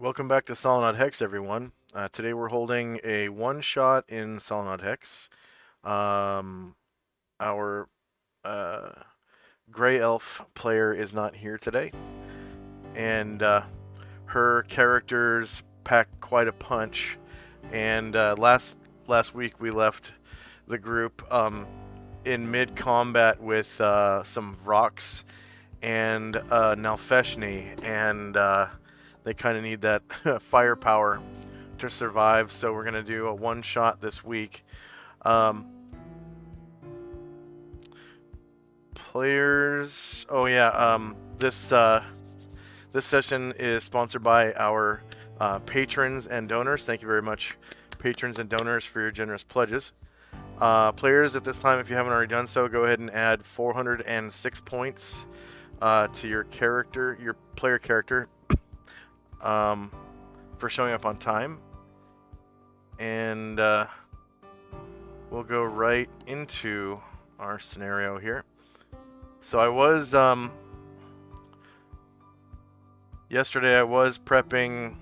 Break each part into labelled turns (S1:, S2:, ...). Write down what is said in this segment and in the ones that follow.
S1: Welcome back to Solynod Hex, everyone. Today we're holding a one-shot in Solynod Hex. Um, our uh, Gray Elf player is not here today, and her characters pack quite a punch. And last week we left the group in mid-combat with some Vrox and Nalfeshni, and they kind of need that firepower to survive. So we're gonna do a one shot this week. Um, Players. Oh yeah. This session is sponsored by our patrons and donors. Thank you very much, patrons and donors, for your generous pledges. Players, at this time, if you haven't already done so, go ahead and add 406 points to your player character, for showing up on time. And we'll go right into our scenario here. So yesterday I was prepping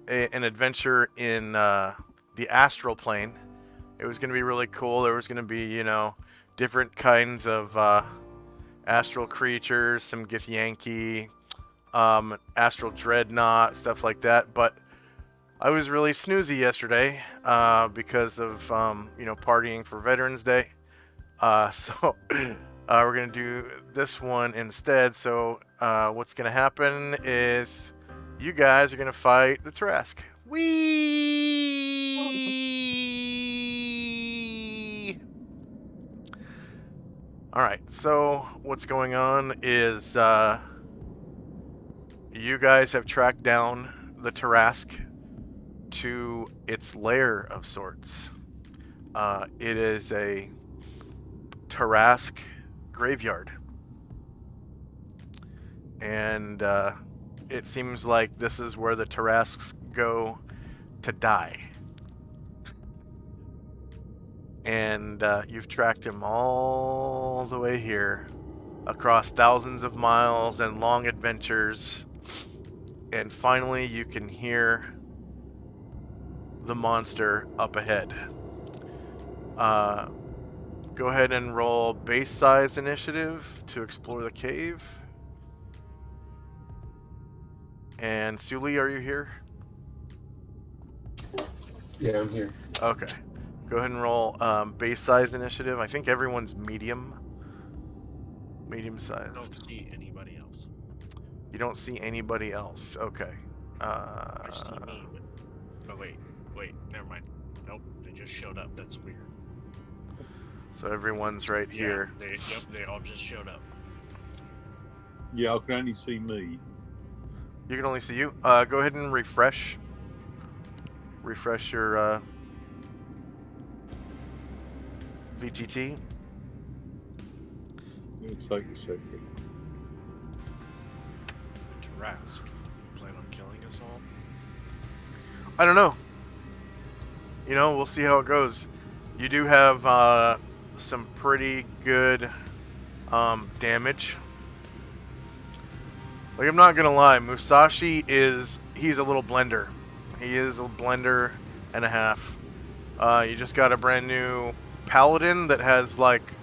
S1: an adventure in the astral plane. It was going to be really cool. There was going to be, different kinds of astral creatures, some Githyanki, astral dreadnought, stuff like that. But I was really snoozy yesterday because of, partying for Veterans Day. So we're going to do this one instead. So what's going to happen is you guys are going to fight the Trask. Whee! Alright, so what's going on is you guys have tracked down the Trask to its lair of sorts. It is a Trask graveyard. And it seems like this is where the Tarasks go to die. And you've tracked him all the way here, across thousands of miles and long adventures. And finally you can hear the monster up ahead. Go ahead and roll base size initiative to explore the cave. And Suli, are you here?
S2: Yeah, I'm here.
S1: Okay. Go ahead and roll base size initiative. I think everyone's medium size.
S3: I don't see anybody else.
S1: You don't see anybody else. Okay.
S3: I see me. Oh wait, never mind. Nope, they just showed up. That's weird.
S1: So everyone's right here.
S3: They all just showed up.
S4: Yeah, I can only see me.
S1: You can only see you. Go ahead and refresh. Refresh your VTT.
S4: It'll take a second.
S3: Tarask, you plan on killing us all?
S1: I don't know. We'll see how it goes. You do have some pretty good damage. Like, I'm not gonna lie, Musashi he's a little blender. He is a blender and a half. You just got a brand new paladin that has, like,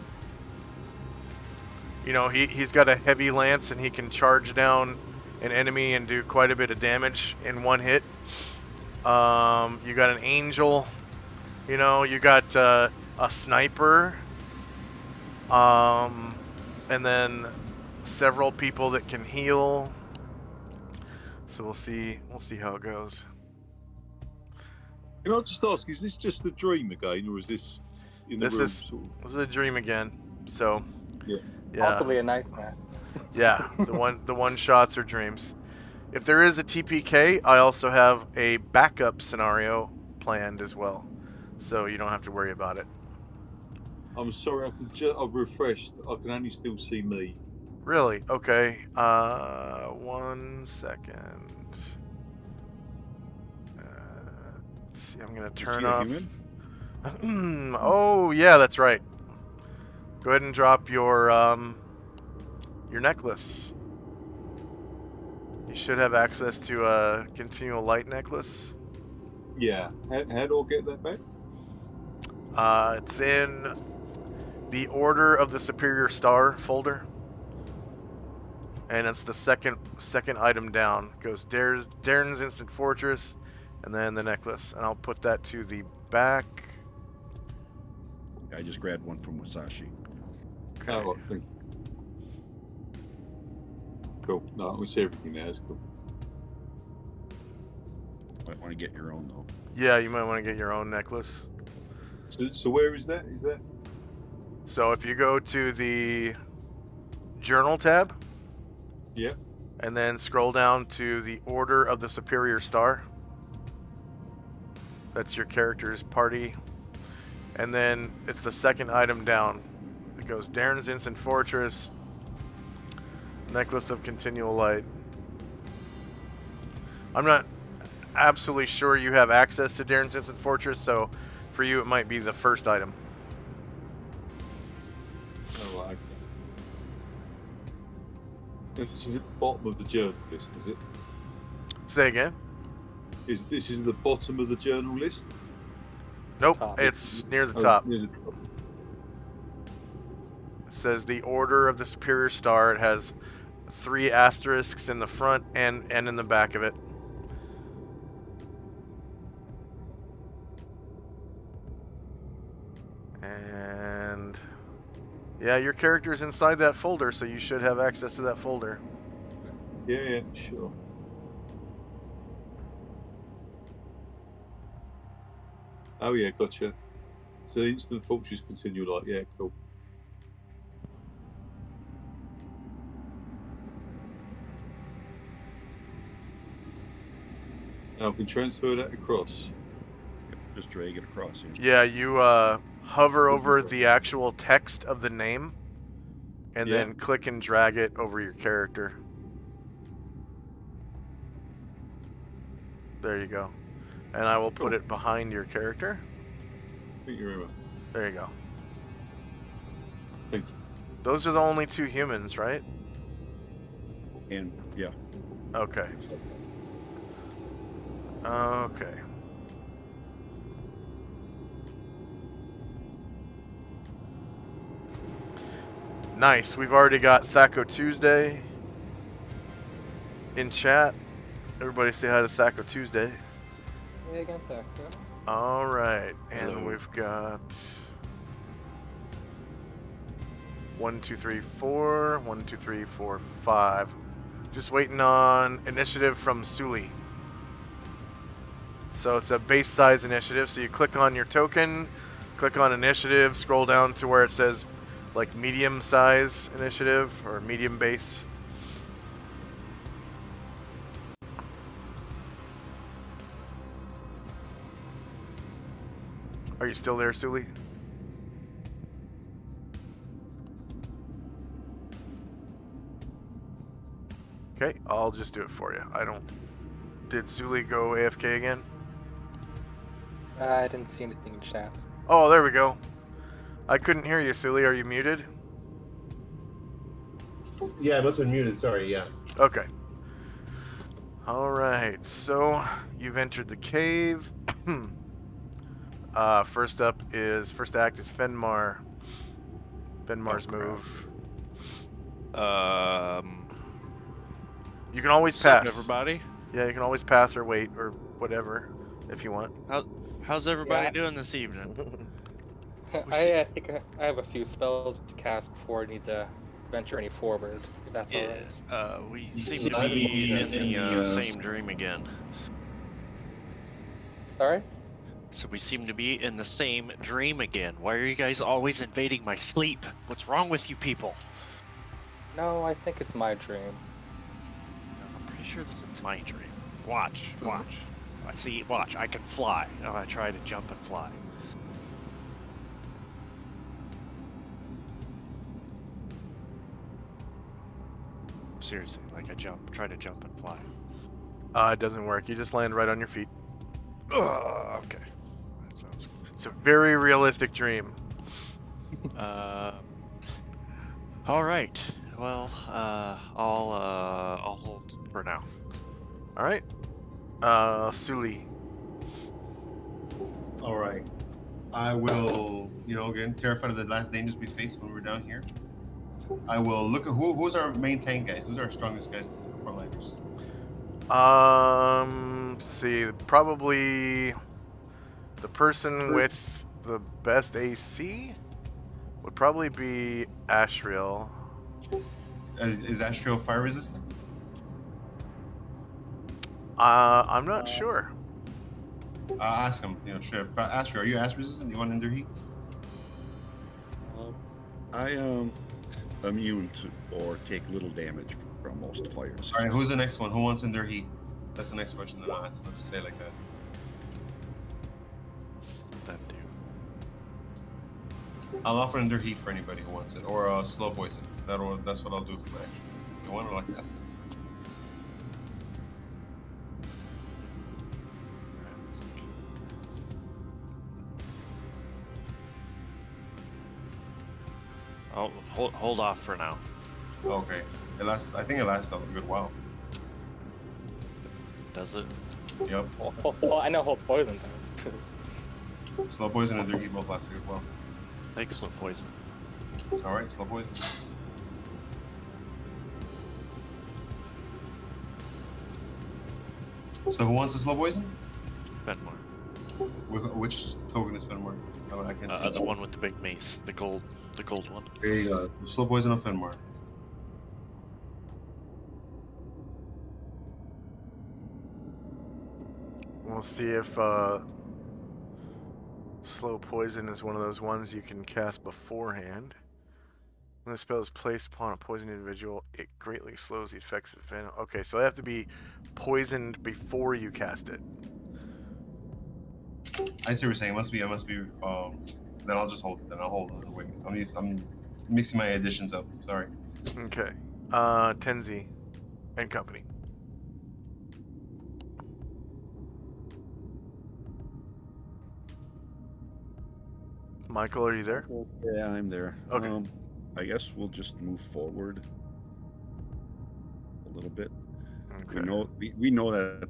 S1: he's got a heavy lance and he can charge down an enemy and do quite a bit of damage in one hit. You got an angel. You got a sniper. And then several people that can heal. So we'll see how it goes.
S4: Can I just ask, is this just a dream again, or is this in the room?
S1: This is a dream again. So
S4: Yeah.
S2: Possibly a nightmare.
S1: Yeah, the one shots are dreams. If there is a TPK, I also have a backup scenario planned as well, so you don't have to worry about it.
S4: I'm sorry, I've refreshed. I can only still see me.
S1: Really? Okay. 1 second. Let's see, I'm gonna turn off. Oh yeah, that's right. Go ahead and drop your necklace. You should have access to a continual light necklace.
S4: Yeah. How do I get that back?
S1: It's in the Order of the Superior Star folder, and it's the second item down. It goes Darren's Instant Fortress, and then the necklace. And I'll put that to the back.
S5: I just grabbed one from Wasashi.
S1: Okay.
S4: Oh, I think. Cool. No, we see everything now. It's cool.
S5: Might want to get your own though.
S1: Yeah, you might want to get your own necklace.
S4: So where is that? Is that?
S1: So if you go to the Journal tab,
S4: Yeah.
S1: and then scroll down to the Order of the Superior Star. That's your character's party. And then it's the second item down. It goes Darren's Instant Fortress, Necklace of Continual Light. I'm not absolutely sure you have access to Darren's Instant Fortress, so for you it might be the first item.
S4: Oh, right. Okay. This is at the bottom of the journal list, is it?
S1: Say again?
S4: This is the bottom of the journal list?
S1: Nope,
S2: Top.
S1: it's near the
S4: Oh,
S1: top.
S4: near the top.
S1: It says the Order of the Superior Star. It has 3 asterisks in the front and in the back of it. And yeah, your character's inside that folder, so you should have access to that folder.
S4: Yeah, sure. Oh yeah, gotcha. So the instant fortress continue like, yeah, cool. Now I can transfer that across.
S5: Yep, just drag it across here.
S1: Yeah, you hover over the actual text of the name, and
S4: Yeah.
S1: then click and drag it over your character. There you go. And I will put
S4: Cool.
S1: it behind your character.
S4: Thank you very much.
S1: There you go.
S4: Thank you.
S1: Those are the only 2 humans, right?
S5: And yeah,
S1: Okay. Okay. Nice. We've already got Sacco Tuesday in chat. Everybody say hi to Sacco Tuesday.
S2: Yeah, I got that.
S1: All right. And
S5: Hello.
S1: we've got 1, 2, 3, 4. 1, 2, 3, 4, 5. Just waiting on initiative from Suli. So it's a base size initiative. So you click on your token, click on initiative, scroll down to where it says like medium size initiative or medium base. Are you still there, Suli? Okay, I'll just do it for you. I don't. Did Suli go AFK again?
S2: I didn't see anything in chat.
S1: Oh, there we go. I couldn't hear you, Suli. Are you muted?
S6: Yeah, I must have been muted. Sorry. Yeah.
S1: Okay. All right. So you've entered the cave. First act is Fenmar. Fenmar's move. You can always
S7: What's up,
S1: pass.
S7: everybody?
S1: Yeah, you can always pass or wait or whatever if you want.
S7: How's everybody
S2: Yeah.
S7: doing this evening?
S2: I think I have a few spells to cast before I need to venture any forward, if that's alright.
S7: We
S6: You
S7: seem
S6: see,
S7: to
S6: I
S7: be
S6: believe
S7: in the same dream again.
S2: Sorry?
S7: So we seem to be in the same dream again. Why are you guys always invading my sleep? What's wrong with you people?
S2: No, I think it's my dream.
S7: I'm pretty sure this is my dream. Watch. Watch. I can fly. Oh, I try to jump and fly. Seriously, like try to jump and fly.
S1: It doesn't work. You just land right on your feet.
S7: Okay. That sounds
S1: It's a very realistic dream.
S7: All right. Well, I'll hold for now.
S1: All right. Suli.
S6: All right. I will, again, terrified of the last dangers we face when we're down here. I will look at who's our main tank guy. Who's our strongest guys, frontliners?
S1: See, probably the person with the best AC would probably be Ashriel.
S6: Is Astral fire resistant?
S1: I'm not sure.
S6: Ask him. Sure. Astral, are you ash resistant? You want under heat?
S5: I am immune to or take little damage from most fires.
S6: All right. Who's the next one? Who wants under heat? That's the next question that I'll ask. I'll just say it like that.
S7: That dude.
S6: I'll offer under heat for anybody who wants it, or slow poison. That's what I'll do for my action. You want it like that?
S7: I'll hold off for now.
S6: Okay. I think it lasts a good while.
S7: Does it?
S6: Yep.
S2: Well, I know hold poison does.
S6: Slow poison and under heat both last a good while.
S7: Thanks, slow poison.
S6: All right. Slow poison. So who wants the slow poison?
S7: Fenmore.
S6: Which token is Fenmore? I can't see.
S7: The one with the big mace, the gold one.
S6: Okay, slow poison on Fenmore.
S1: We'll see if slow poison is one of those ones you can cast beforehand. When the spell is placed upon a poisoned individual, it greatly slows the effects of venom. Okay, so they have to be poisoned before you cast it.
S6: I see what you're saying. I must be. Then I'll just hold it. Then I'll hold it. Wait, I'm mixing my additions up. Sorry.
S1: Okay. Tenzi and company. Michael, are you there?
S5: Yeah, I'm there.
S1: Okay.
S5: I guess we'll just move forward a little bit.
S1: Okay.
S5: We know that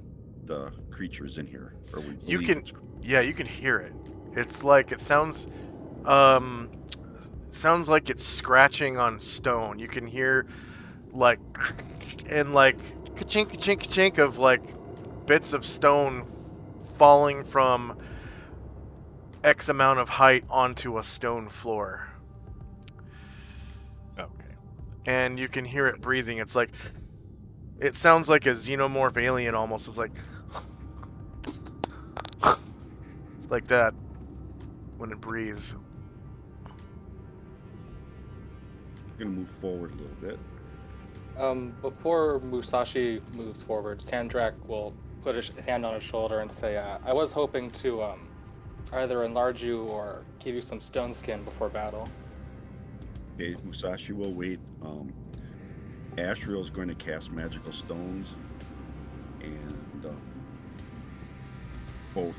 S5: the creature is in here, or we
S1: You
S5: believe
S1: can,
S5: it's-
S1: yeah, you can hear it. It's like it sounds like it's scratching on stone. You can hear like and like ka-chink ka-chink ka-chink of like bits of stone falling from X amount of height onto a stone floor.
S7: Okay.
S1: And you can hear it breathing. It's like it sounds like a xenomorph alien almost. It's like that when it breathes.
S5: We're gonna move forward a little bit.
S2: Before Musashi moves forward, Sandrak will put his hand on his shoulder and say, I was hoping to either enlarge you or give you some stone skin before battle.
S5: Okay, Musashi will wait. Ashriel is going to cast magical stones, and both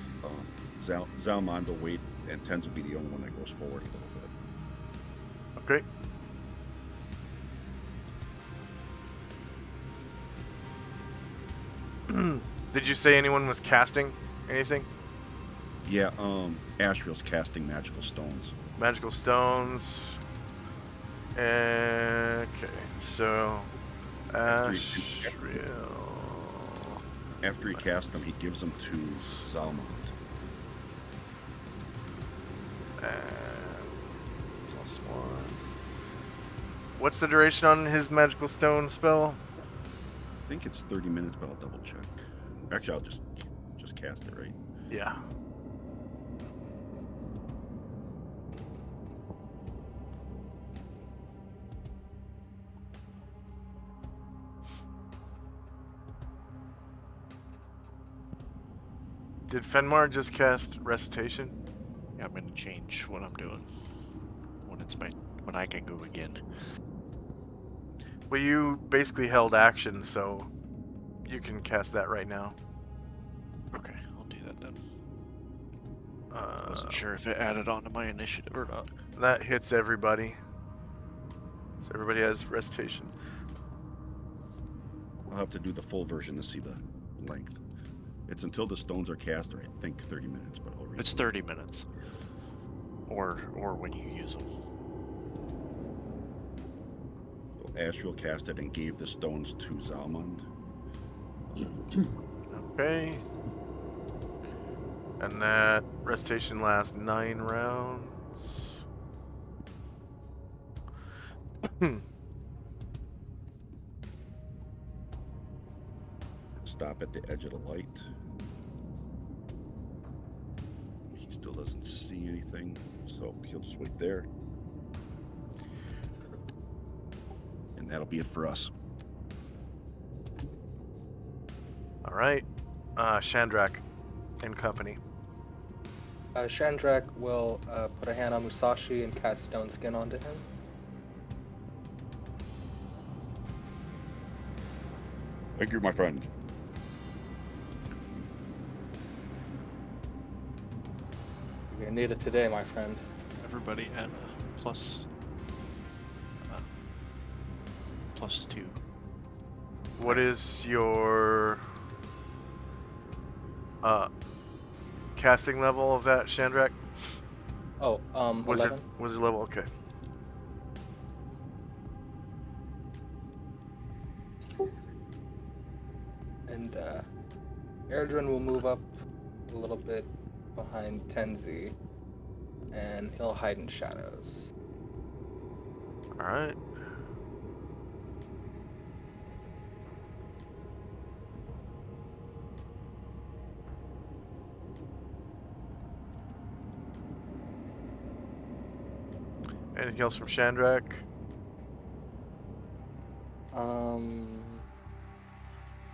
S5: Zalmond will wait, and Tens will be the only one that goes forward a little bit.
S1: Okay. Did you say anyone was casting anything?
S5: Yeah, Ashriel's casting magical stones.
S1: Magical stones. Okay, so
S5: After
S1: Ashriel.
S5: After he casts them, he gives them to Zalmond.
S1: Plus one. What's the duration on his magical stone spell?
S5: I think it's 30 minutes, but I'll double check. Actually, I'll just cast it, right?
S1: Yeah. Did Fenmar just cast Recitation?
S7: Yeah, I'm gonna change what I'm doing when I can go again.
S1: Well, you basically held action, so you can cast that right now.
S7: Okay, I'll do that then. Wasn't sure if it added on to my initiative or not.
S1: That hits everybody. So Everybody has recitation.
S5: I'll have to do the full version to see the length. It's until the stones are cast, or I think 30 minutes, but I'll read
S7: It's 30 minutes. Or when you use them.
S5: So Asriel cast it and gave the stones to Zalmond.
S1: Okay. And that recitation lasts 9 rounds.
S5: Stop at the edge of the light. He still doesn't see anything, so he'll just wait there. And that'll be it for us.
S1: All right. Shandrak and company.
S2: Shandrak will put a hand on Musashi and cast Stone Skin onto him.
S5: Thank you, my friend.
S2: You're gonna need it today, my friend.
S7: Everybody at plus 2.
S1: What is your casting level of that, Shandrak?
S2: Oh,
S1: Wizard
S2: 11.
S1: level, okay.
S2: And Erdrin will move up a little bit behind Tenzi, and he'll hide in shadows.
S1: All right. Anything else from Shandrak?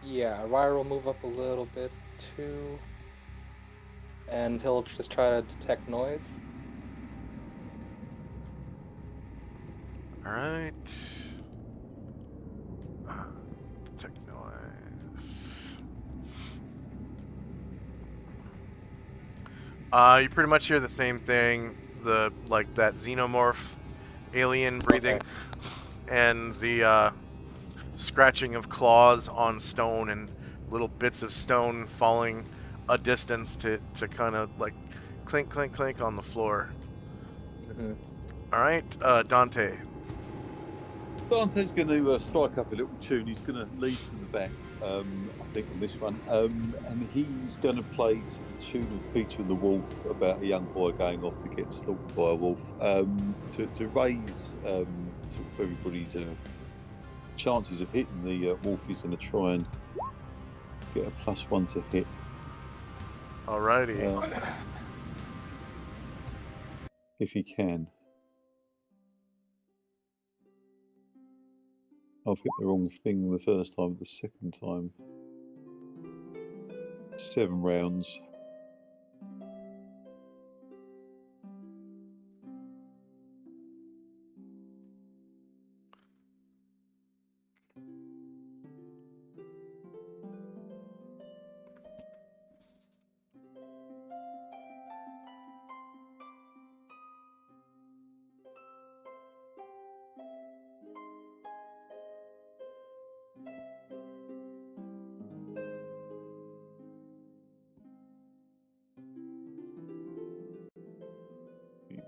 S2: Yeah, Ryder will move up a little bit too, and he'll just try to detect noise.
S1: All right. Detect noise. You pretty much hear the same thing. Like that xenomorph alien breathing,
S2: Okay.
S1: and the scratching of claws on stone and little bits of stone falling a distance to kind of like clink, clink, clink on the floor.
S2: Mm-hmm.
S1: All right, Dante.
S4: Dante's going to strike up a little tune. He's going to lead from the back, I think, on this one. And he's going to play to the tune of Peter and the Wolf about a young boy going off to get slaughtered by a wolf, to raise sort of everybody's chances of hitting the wolf. He's going to try and get a +1 to hit.
S1: Alrighty.
S4: If he can. I've hit the wrong thing the first time, the second time. 7 rounds.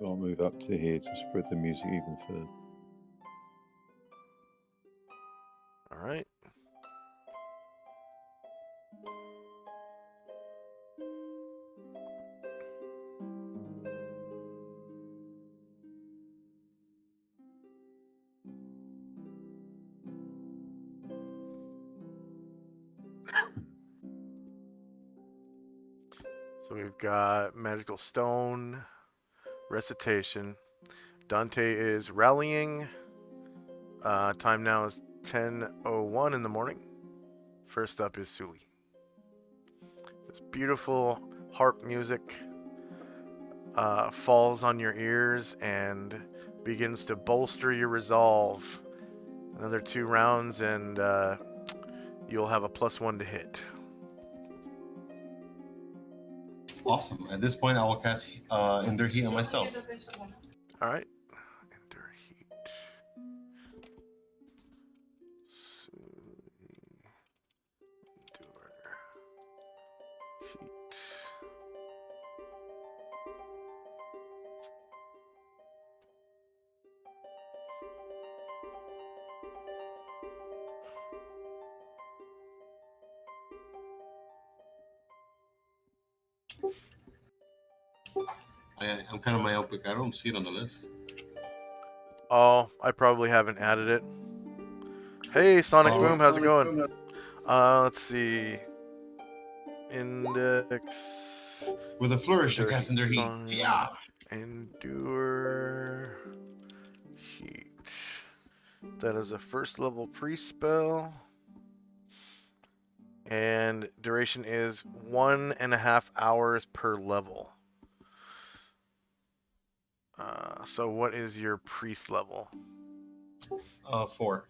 S4: I'll move up to here to spread the music even further.
S1: All right. So we've got magical stone, recitation. Dante is rallying. Time now is 10:01 in the morning. First up is Suli. This beautiful harp music falls on your ears and begins to bolster your resolve. Another 2 rounds and you'll have a +1 to hit.
S6: Awesome. At this point, I will cast Endure Heat on myself.
S1: All right. Endure heat.
S6: I'm kind of myopic. I don't see it on the list.
S1: Oh, I probably haven't added it. Hey, Sonic Boom, how's it going? Let's see. Index.
S6: With a flourish, I
S1: Endure
S6: cast
S1: heat.
S6: Endure Heat.
S1: Fine.
S6: Yeah.
S1: Endure heat. That is a first level pre-spell. And duration is 1.5 hours per level. So what is your priest level?
S6: 4.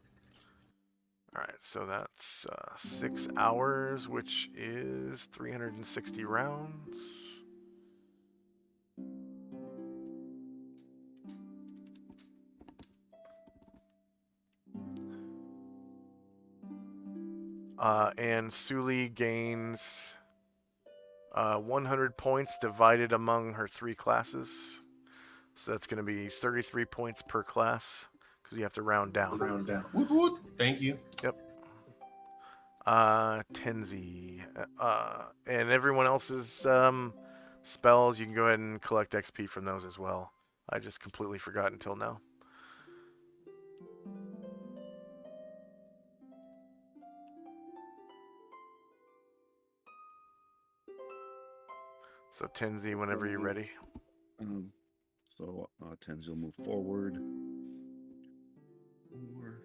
S1: Alright, so that's 6 hours, which is 360 rounds. And Suli gains 100 points divided among her 3 classes. So that's going to be 33 points per class because you have to round down.
S6: Woot woot. Thank you.
S1: Yep. Tenzi. And everyone else's spells, you can go ahead and collect XP from those as well. I just completely forgot until now. So Tenzi, whenever you're ready.
S5: So Tenzi will move forward. 4.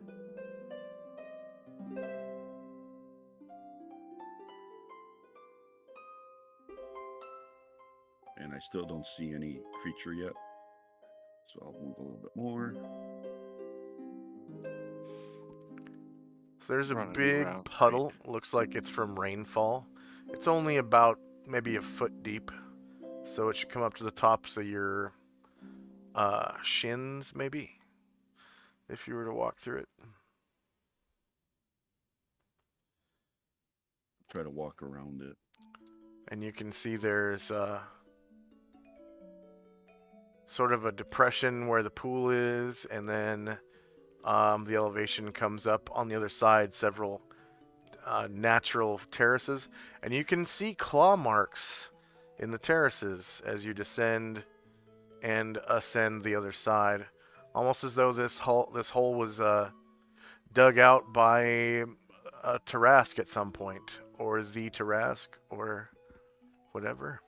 S5: And I still don't see any creature yet. So I'll move a little bit more.
S1: So there's a
S7: Running
S1: big
S7: around,
S1: puddle. Looks like it's from rainfall. It's only about maybe a foot deep. So it should come up to the tops of your shins, maybe, if you were to walk through it.
S5: Try to walk around it.
S1: And you can see there's sort of a depression where the pool is, and then the elevation comes up on the other side, several natural terraces. And you can see claw marks in the terraces as you descend and ascend the other side. Almost as though this hole was dug out by a Tarrasque at some point, or the Tarrasque, or whatever.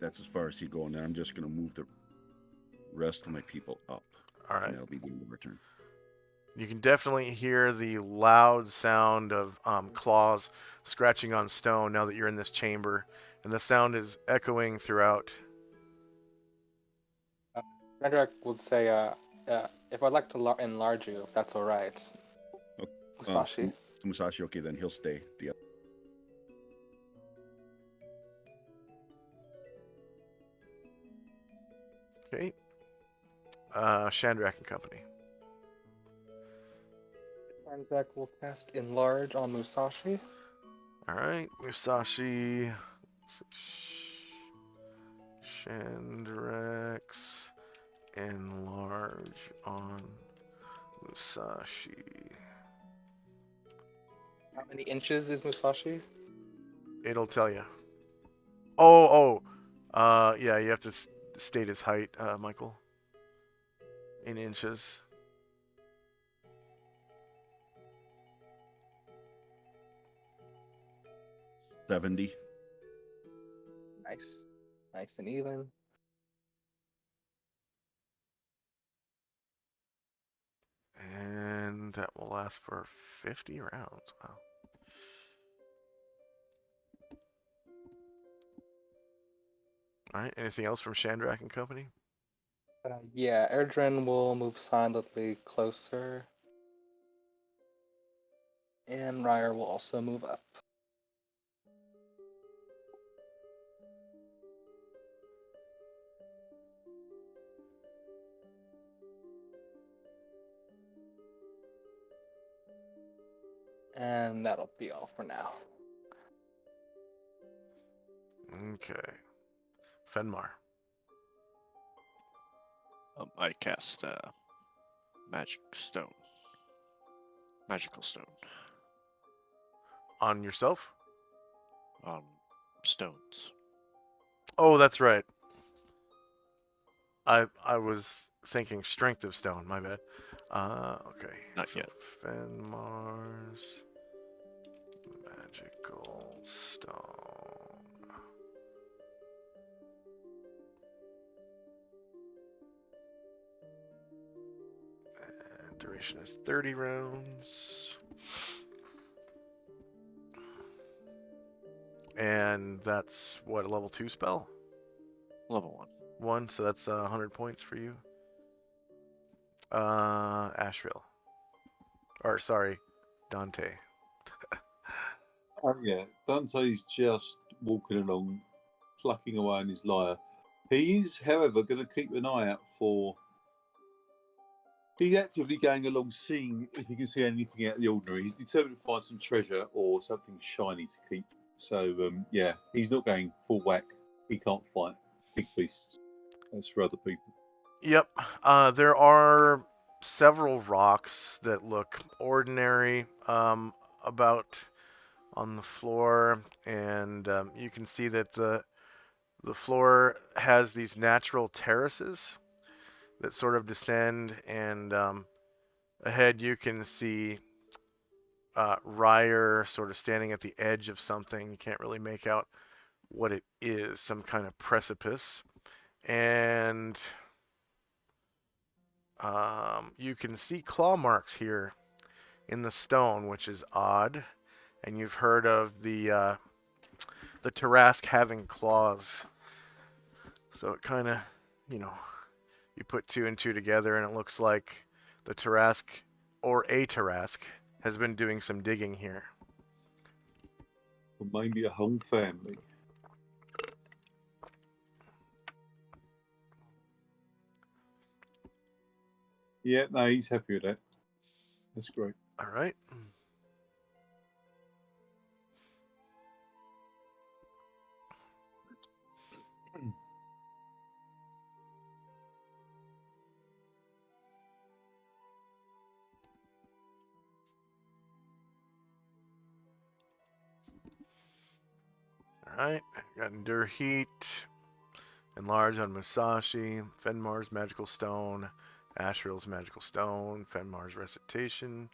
S5: That's as far as he going. Now I'm just going to move the rest of my people up.
S1: All right.
S5: And that'll be the end of our turn.
S1: You can definitely hear the loud sound of claws scratching on stone now that you're in this chamber, and the sound is echoing throughout.
S2: Rendrak would say, if I'd like to enlarge you, if that's all right. Musashi.
S5: Musashi, okay, then he'll stay.
S1: Okay. Shandrak and Company.
S2: Rendrak will cast Enlarge on Musashi.
S1: All right, Musashi. Shandrak's Enlarge on Musashi.
S2: How many inches is Musashi?
S1: It'll tell you. Yeah, you have to state his height, Michael. In inches.
S5: $70.
S2: Nice. Nice and even.
S1: And that will last for 50 rounds. Wow. Alright, anything else from Shandrak and Company?
S2: Yeah, Erdrin will move silently closer. And Ryer will also move up. And that'll be all for now.
S1: Okay. Fenmar.
S7: I cast Magic Stone. magical stone.
S1: On yourself?
S7: Stones.
S1: Oh, that's right. I was thinking strength of stone. My bad. Okay.
S7: Not
S1: So
S7: yet.
S1: Fenmar's magical stone. And duration is 30 rounds. And that's what, a level 2 spell?
S7: Level 1.
S1: 1, so that's 100 points for you. Asheville. Or, sorry, Dante.
S4: Oh yeah, Dante's just walking along, plucking away on his lyre. He is, however, going to keep an eye out for. He's actively going along, seeing if he can see anything out of the ordinary. He's determined to find some treasure or something shiny to keep. So yeah, he's not going full whack. He can't fight big beasts. That's for other people.
S1: Yep. There are several rocks that look ordinary about on the floor, and you can see that the floor has these natural terraces that sort of descend, and ahead you can see Ryer sort of standing at the edge of something. You can't really make out what it is, some kind of precipice. And you can see claw marks here in the stone, which is odd. And you've heard of the Tarrasque having claws. So it kind of, you put 2 and 2 together, and it looks like the Tarrasque, or a Tarrasque, has been doing some digging here.
S4: Or maybe a whole family. Yeah, no, he's happy with that. That's great.
S1: All right. Alright, got Endure Heat, Enlarge on Musashi, Fenmar's Magical Stone, Asriel's Magical Stone, Fenmar's Recitation.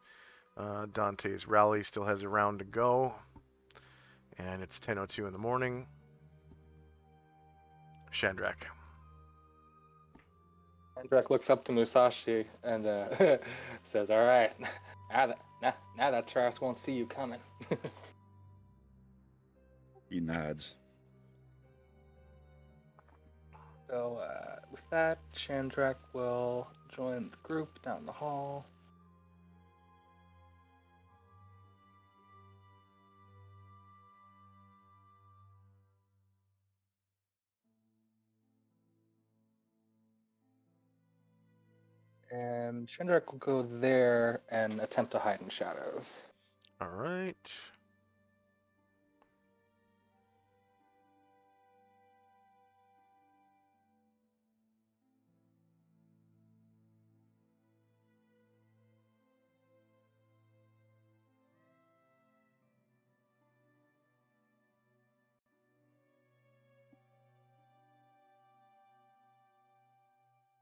S1: Dante's Rally still has a round to go, and it's 10:02 in the morning. Shandrak.
S2: Sandrak looks up to Musashi and says, "All right, now that Tarrasque won't see you coming."
S5: He nods.
S2: So with that, Shandrak will join the group down the hall. And Shandrak will go there and attempt to hide in shadows.
S1: Alright.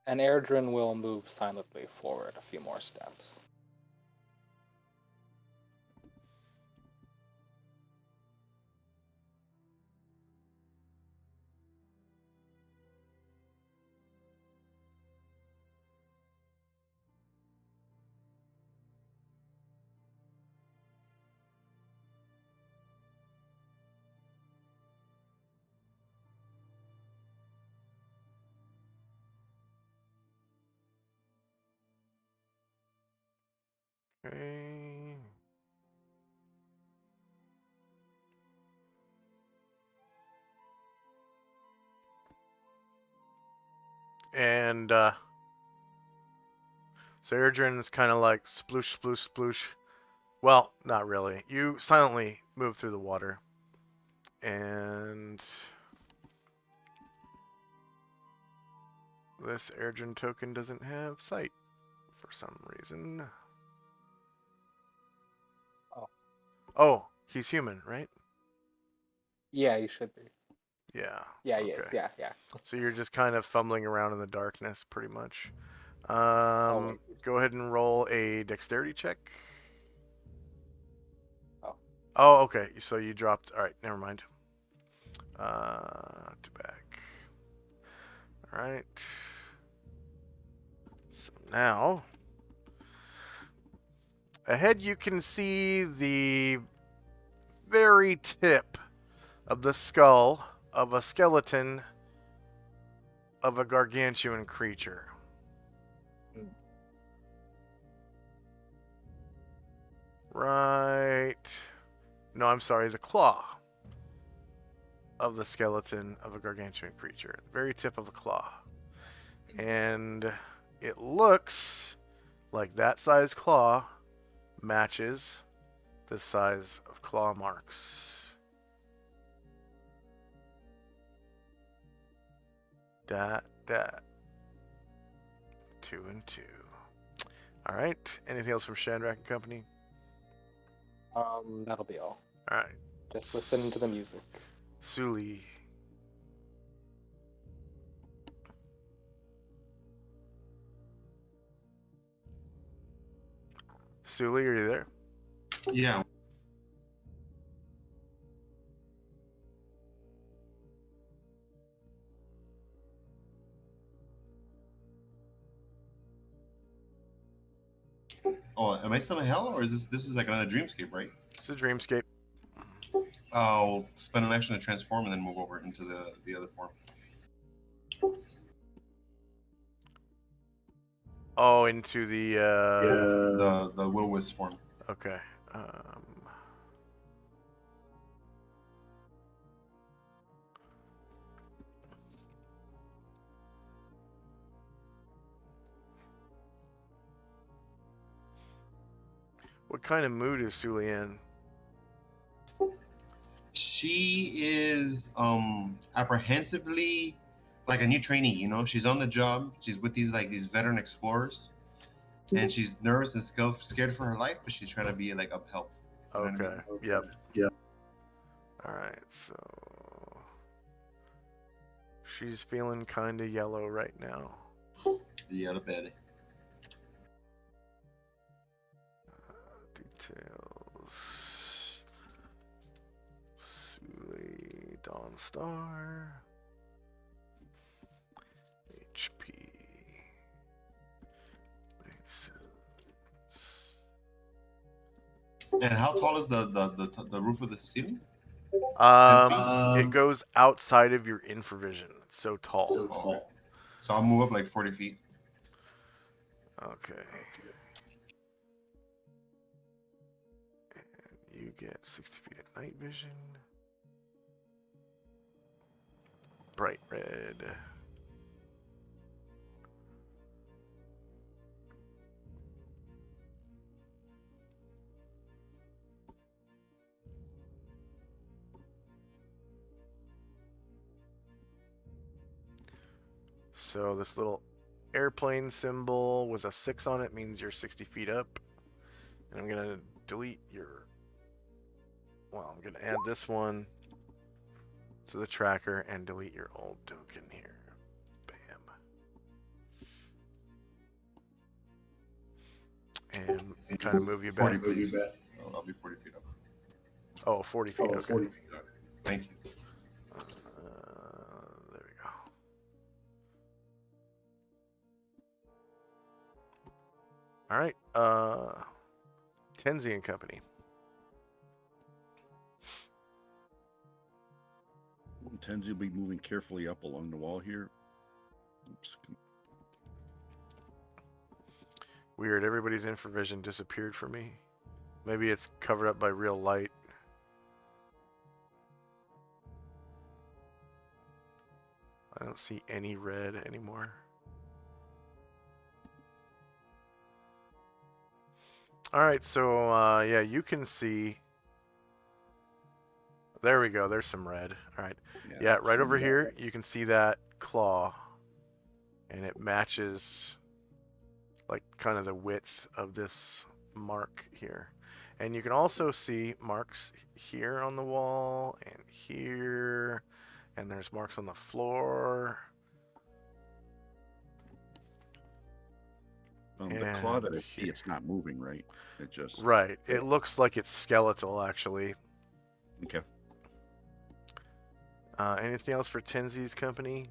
S2: And Erdrin will move silently forward a few more steps.
S1: Okay. And so Erdrin's kind of like sploosh, sploosh, sploosh. Well, not really. You silently move through the water. And this Erdrin token doesn't have sight for some reason. Oh, he's human, right?
S2: Yeah, you should be.
S1: Yeah.
S2: Yeah,
S1: Okay.
S2: he is. Yeah, yeah.
S1: So you're just kind of fumbling around in the darkness, pretty much.
S2: Always.
S1: Go ahead and roll a dexterity check.
S2: Oh.
S1: Oh, okay. So you dropped. All right, never mind. To back. All right. So now, ahead you can see the very tip of the skull of a skeleton of a gargantuan creature. Right. No, I'm sorry, the claw of the skeleton of a gargantuan creature. The very tip of a claw. And it looks like that size claw matches the size of claw marks. That. 2 and 2. All right. Anything else from Shandrak and Company?
S2: That'll be all.
S1: All right.
S2: Just listen to the music.
S1: Suli. Suli, are you there?
S6: Yeah. Oh, am I still in hell, or is this is like another dreamscape, right?
S1: It's a dreamscape.
S6: I'll spend an action to transform and then move over into the other form.
S1: Oh, into the
S6: The will-wisp form.
S1: Okay. What kind of mood is Suli in?
S6: She is apprehensively like a new trainee, you know. She's on the job. She's with these veteran explorers, and she's nervous and scared for her life, but she's trying to be like upheld. You know what I mean?
S1: Okay. Yep.
S6: Yeah.
S1: All right. So she's feeling kind of yellow right now.
S6: Yeah, the bed.
S1: Details. Suli, Dawn Star. HP. Bases.
S6: And how tall is the roof of the ceiling?
S1: It goes outside of your infravision. It's so tall.
S6: Okay. So I'll move up like 40 feet.
S1: Okay. And you get 60 feet of night vision. Bright red. So this little airplane symbol with a 6 on it means you're 60 feet up. And I'm going to delete your... Well, I'm going to add this one to the tracker and delete your old token here. Bam. And kind of move you back.
S6: 40 feet. I'll be 40 feet up.
S1: Oh, 40 feet. Okay.
S6: 40 feet. Okay. Thank you.
S1: There we go. All right. Tenzi and Company.
S5: Tenzi will be moving carefully up along the wall here. Oops.
S1: Weird. Everybody's infravision disappeared for me. Maybe it's covered up by real light. I don't see any red anymore. All right, so yeah, you can see. There we go. There's some red. All right. Yeah, right over here, you can see that claw, and it matches like kind of the width of this mark here. And you can also see marks here on the wall and here, and there's marks on the floor.
S5: The claw that I
S1: And
S5: see,
S1: here.
S5: it's not moving, right? It just
S1: Right. It looks like it's skeletal, actually.
S5: okay.
S1: Anything else for Tenzi's company?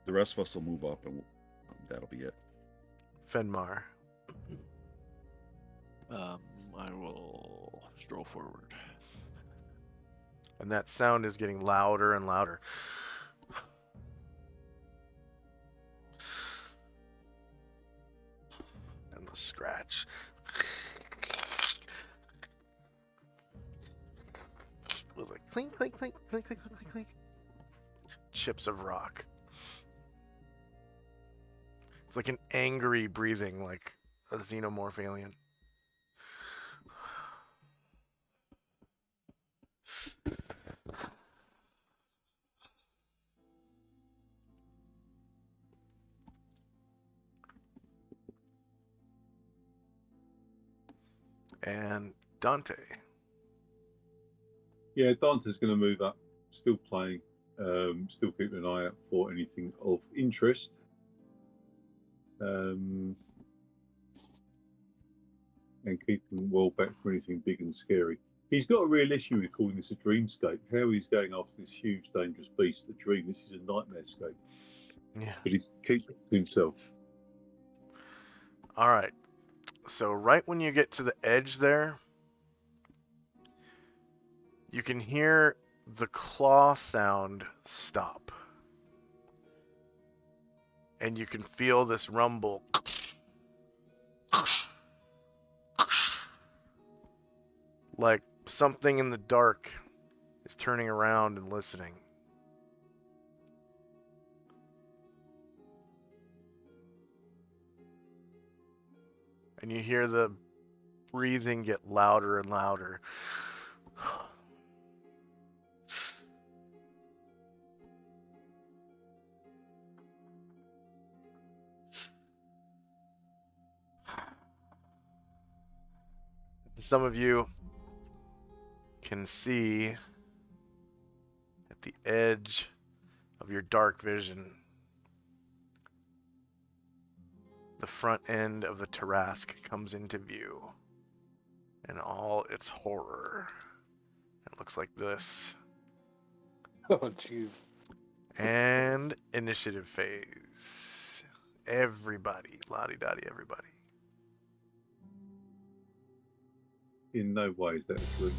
S5: The rest of us will move up, and that'll be it.
S1: Fenmar.
S7: I will stroll forward.
S1: And that sound is getting louder and louder. And the scratch. With a clink, clink, clink, clink, clink, clink, clink. Chips of rock. It's like an angry breathing, like a xenomorph alien. And Dante.
S4: Yeah, Dante's going to move up, still playing, still keeping an eye out for anything of interest. And keeping well back for anything big and scary. He's got a real issue with calling this a dreamscape. How he's going after this huge, dangerous beast, a dream. This is a nightmare scape.
S1: Yeah.
S4: But he keeps it to himself.
S1: All right. So right when you get to the edge there, you can hear the claw sound stop. And you can feel this rumble. Like something in the dark is turning around and listening. And you hear the breathing get louder and louder. Some of you can see at the edge of your dark vision the front end of the Tarrasque comes into view in all its horror. It looks like this.
S2: Oh, jeez.
S1: And initiative phase. Everybody. Lottie-dottie, everybody.
S4: In no way is that a dream.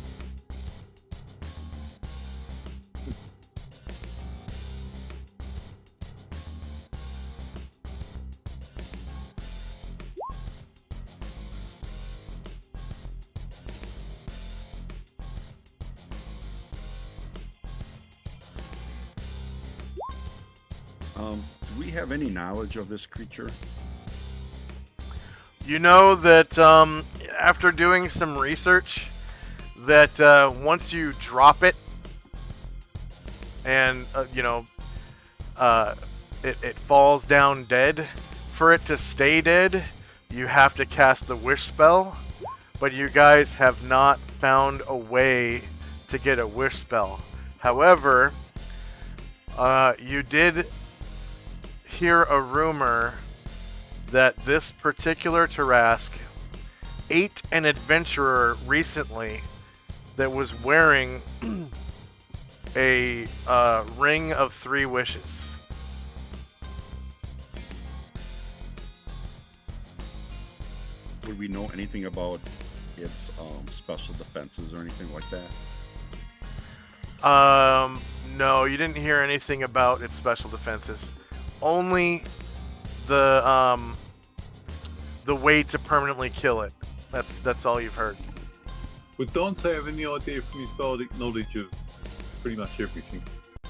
S5: Do we have any knowledge of this creature?
S1: You know that after doing some research, that once you drop it, and it falls down dead. For it to stay dead, you have to cast the wish spell. But you guys have not found a way to get a wish spell. However, you did hear a rumor that this particular Tarrasque ate an adventurer recently that was wearing a ring of 3 wishes.
S5: Would we know anything about its special defenses or anything like that?
S1: No, you didn't hear anything about its special defenses. Only the way to permanently kill it. That's all you've heard.
S4: Would Dante have any idea from his bardic knowledge of pretty much everything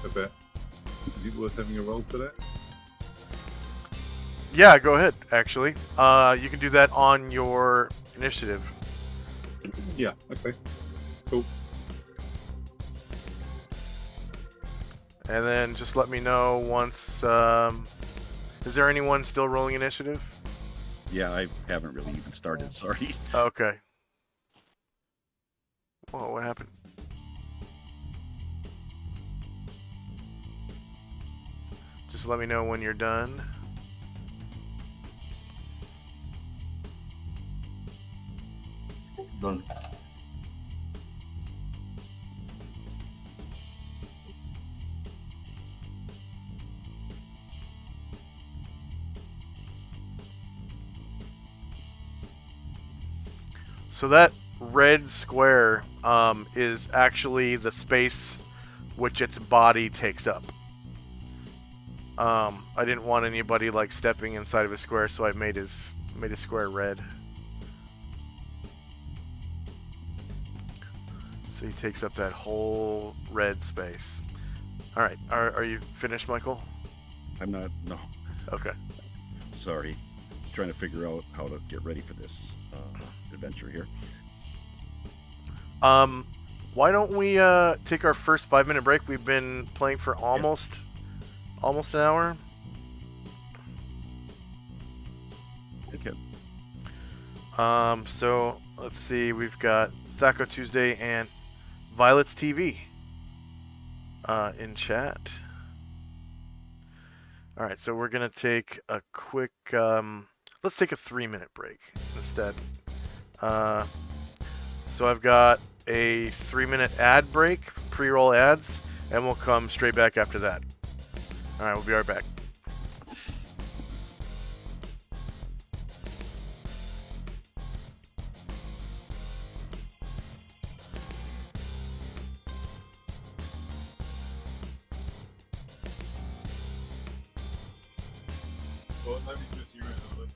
S4: about? Is it worth having a roll for that?
S1: Yeah, go ahead, actually. You can do that on your initiative.
S4: Yeah, okay. Cool.
S1: And then just let me know once... is there anyone still rolling initiative?
S5: Yeah, I haven't really even started, sorry.
S1: Okay. Whoa, what happened? Just let me know when you're done.
S6: Done.
S1: So that red square is actually the space which its body takes up. I didn't want anybody like stepping inside of a square, so I made his square red. So he takes up that whole red space. All right, are you finished, Michael?
S5: I'm not. No,
S1: Okay.
S5: sorry. Trying to figure out how to get ready for this adventure here.
S1: Why don't we take our first 5-minute break? We've been playing for almost an hour.
S5: Okay.
S1: So let's see. We've got Thaco Tuesday and Violet's TV in chat. All right, so we're gonna take a quick. Let's take a 3-minute break instead. So I've got a 3-minute ad break, pre-roll ads, and we'll come straight back after that. All right, we'll be right back.
S4: Well, maybe just you and Ollie.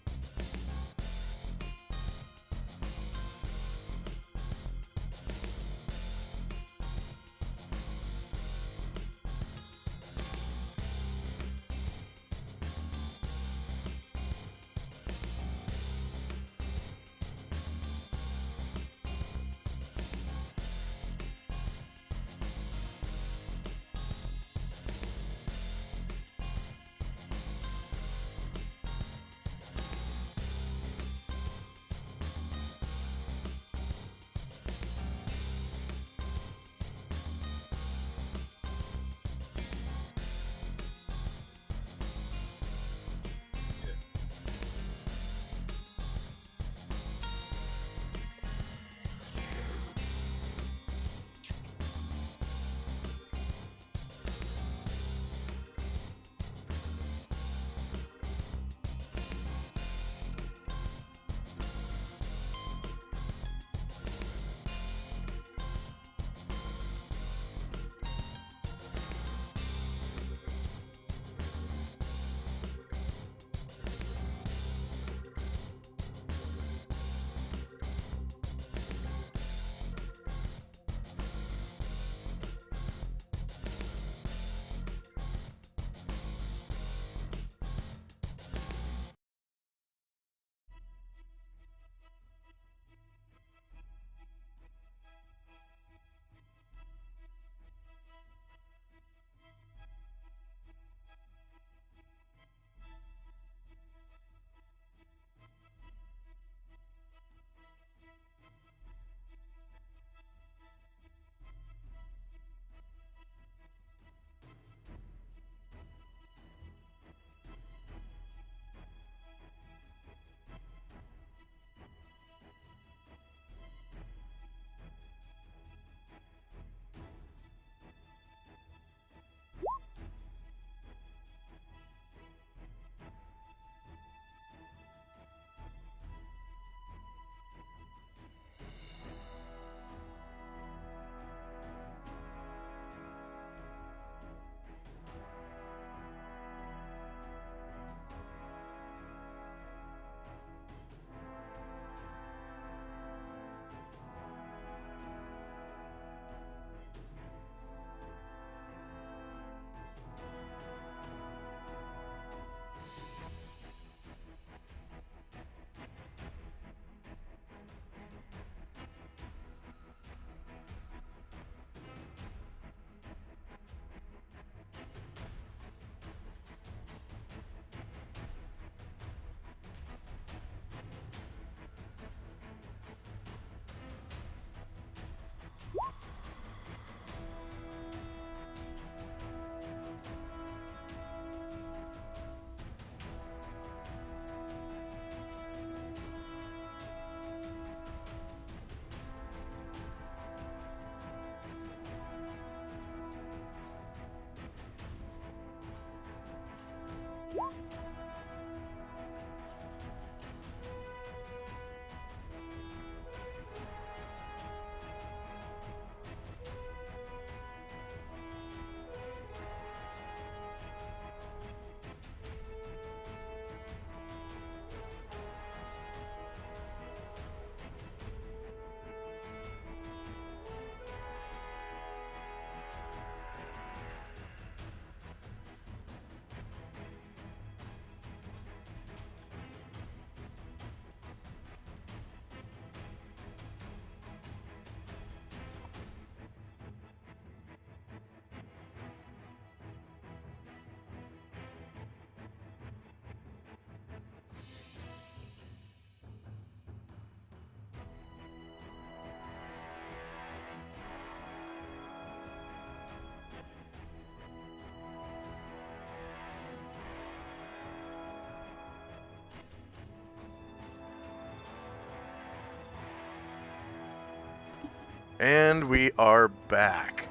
S1: And we are back.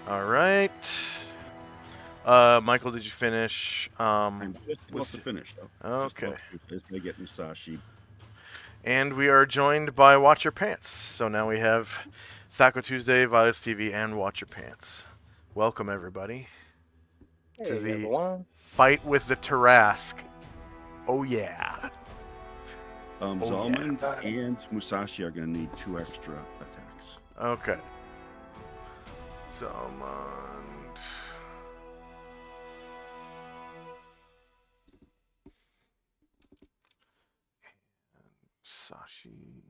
S1: All right. Michael, did you finish?
S5: I'm just about to
S1: with-
S5: finish, though.
S1: Okay.
S5: Just gonna get Musashi.
S1: And we are joined by Watch Your Pants. So now we have Sacco Tuesday, Violets TV, and Watch Your Pants. Welcome, everybody, to
S2: Hey,
S1: the
S2: everyone.
S1: fight with the Tarask. Oh, yeah.
S5: Zalman and Musashi are gonna need 2 extra attacks.
S1: Okay. Zalmond. Musashi.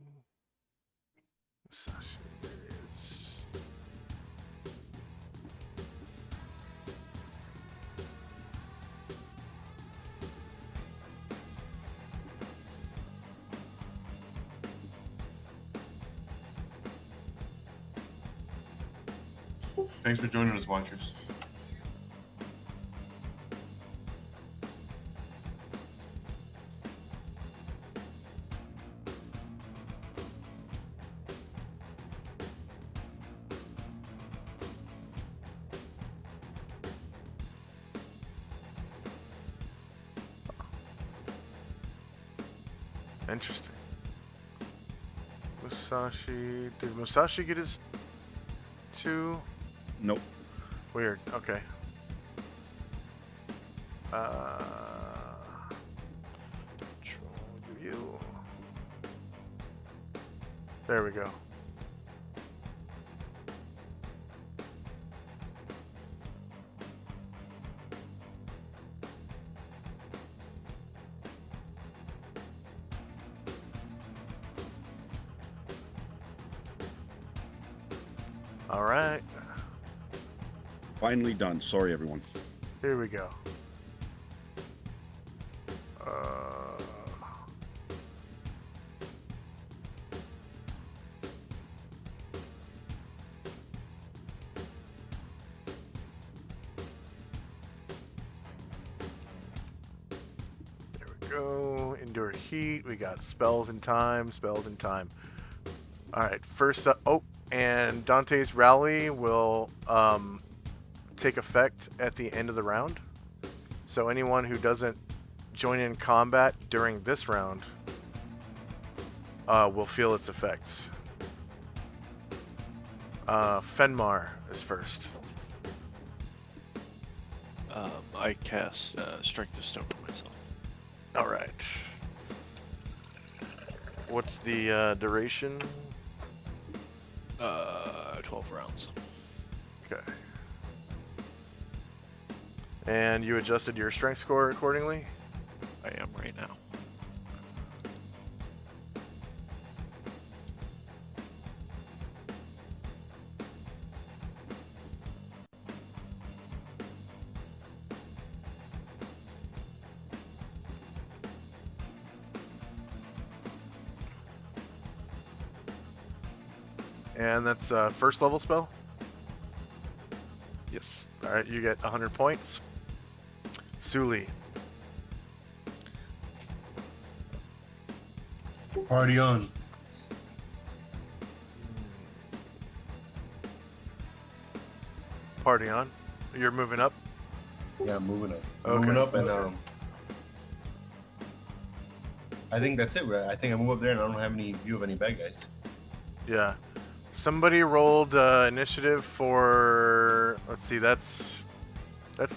S1: There it is.
S6: Thanks for joining us, watchers.
S1: Interesting. Musashi. Did Musashi get his 2?
S5: Nope.
S1: Weird. Okay. Control you. There we go. All right.
S5: Finally done. Sorry, everyone.
S1: Here we go. There we go. Endure heat. We got spells in time. Spells in time. All right. First up. Oh, and Dante's Rally will take effect at the end of the round. So anyone who doesn't join in combat during this round will feel its effects. Fenmar is first.
S7: I cast Strength of Stone on myself.
S1: All right. What's the duration?
S7: 12 rounds.
S1: Okay. And you adjusted your strength score accordingly?
S7: I am right now.
S1: And that's first level spell?
S7: Yes.
S1: All right, you get 100 points. Suli.
S6: Party on.
S1: Party on. You're moving up?
S6: Yeah, I'm moving up.
S1: Okay.
S6: Moving up, and I think that's it. Right? I think I move up there, and I don't have any view of any bad guys.
S1: Yeah. Somebody rolled initiative for. Let's see. That's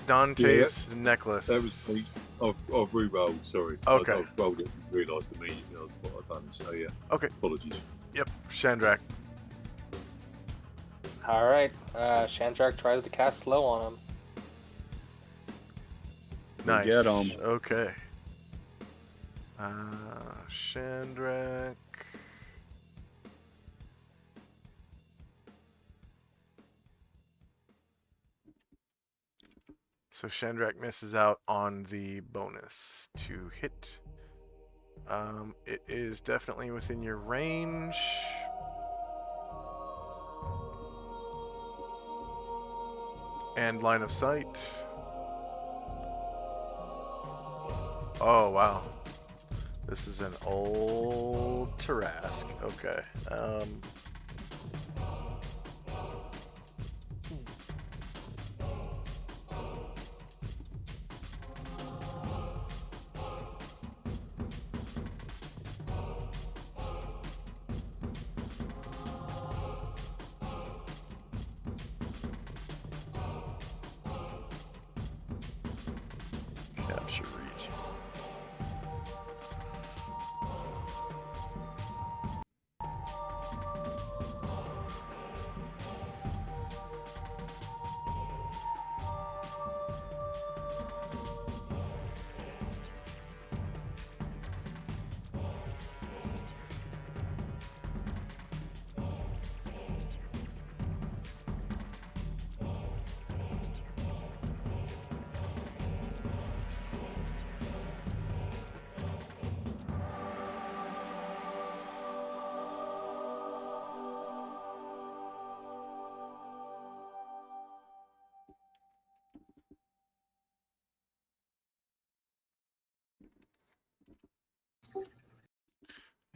S1: Dante's necklace.
S4: That was me. I've re-rolled, sorry.
S1: Okay.
S4: I've rolled it and realised immediately what I've done, so yeah.
S1: Okay.
S4: Apologies.
S1: Yep. Shandrak.
S2: All right. Shandrak tries to cast slow on him.
S1: Nice.
S5: Get 'em.
S1: Okay. Shandrak. So Shandrak misses out on the bonus to hit. It is definitely within your range. And line of sight. Oh, wow. This is an old Tarask. Okay. Capture region.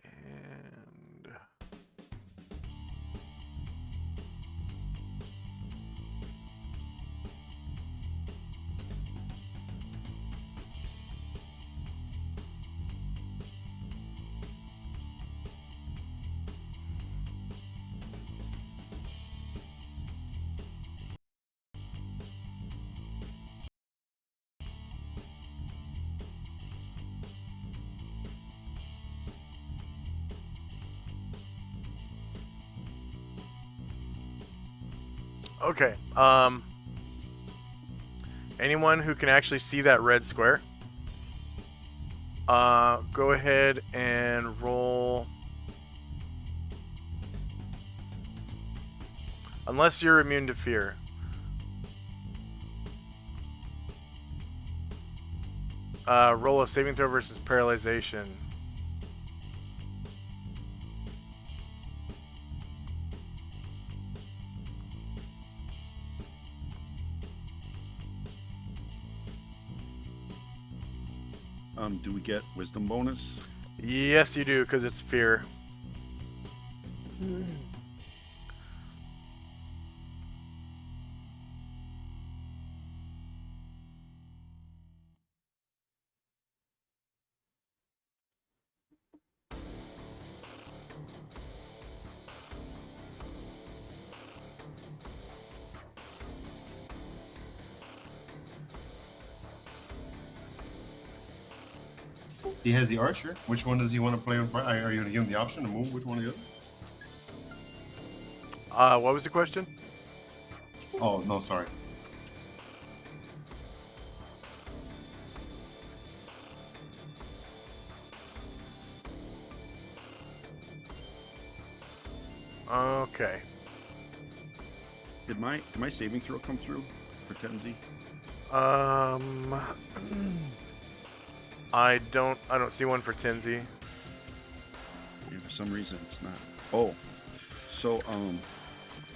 S1: And okay. Anyone who can actually see that red square, go ahead and roll. Unless you're immune to fear. Roll a saving throw versus paralyzation.
S5: Do we get wisdom bonus?
S1: Yes, you do, because it's fear.
S6: He has the archer. Which one does he want to play on front? Are you going to give him the option to move? Which one or the other?
S1: What was the question?
S6: Oh, no, sorry.
S1: Okay.
S5: Did my saving throw come through for Tenzi?
S1: I don't see one for Tinsy.
S5: And for some reason it's not. Oh, so I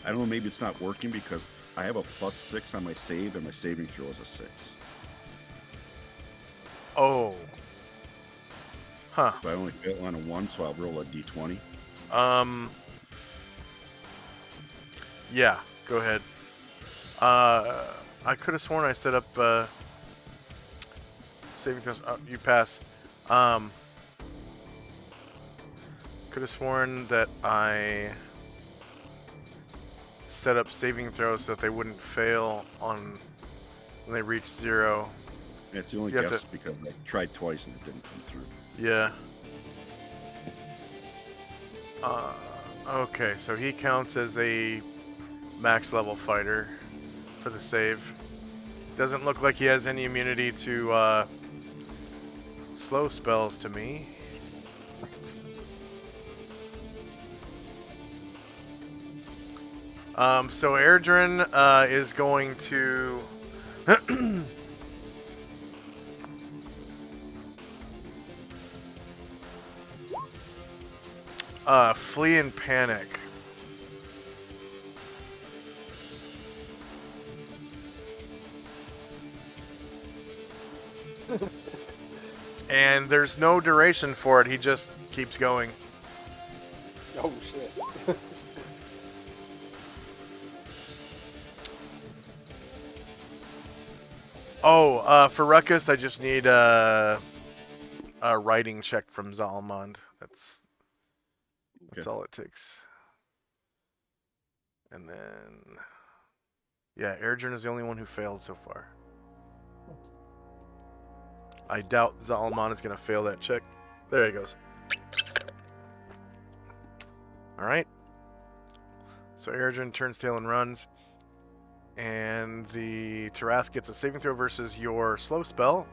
S5: don't know. Maybe it's not working because I have a +6 on my save, and my saving throw is a 6.
S1: Oh. Huh.
S5: So I only fail on a 1, so I'll roll a d20.
S1: Yeah. Go ahead. I could have sworn I set up saving throws. You pass. Could have sworn that I set up saving throws so that they wouldn't fail on when they reach 0.
S5: And it's the only
S1: You have
S5: guess
S1: to-
S5: because I tried twice and it didn't come through.
S1: Yeah. Okay, so he counts as a max level fighter for the save. Doesn't look like he has any immunity to slow spells to me. So Erdrin is going to flee in panic. And there's no duration for it. He just keeps going.
S2: Oh shit.
S1: Oh, for Ruckus, I just need a writing check from Zalmond. That's
S5: Okay.
S1: all it takes. And then, yeah, Erdrin is the only one who failed so far. I doubt Zalmond is going to fail that check. There he goes. All right. So Erdrin turns tail and runs. And the Tarask gets a saving throw versus your slow spell.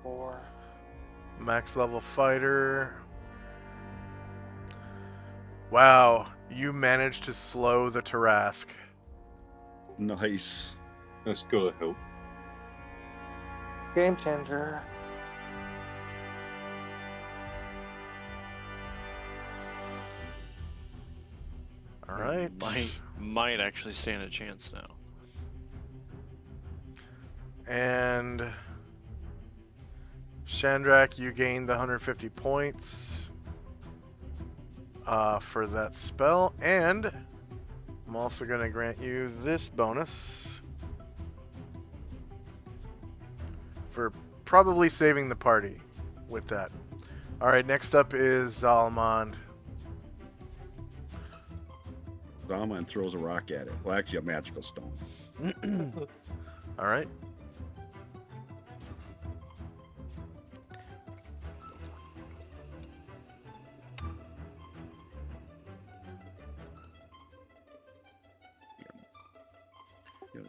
S2: Four.
S1: Max level fighter. Wow, you managed to slow the Tarask.
S5: Nice.
S4: That's gotta help.
S2: Game changer.
S1: All right.
S7: Might actually stand a chance now.
S1: And Shandrak, you gained the 150 points for that spell, and I'm also going to grant you this bonus for probably saving the party with that. All right, next up is Zalmond.
S5: Zalmond throws a rock at it. Well, actually, a magical stone.
S1: All right.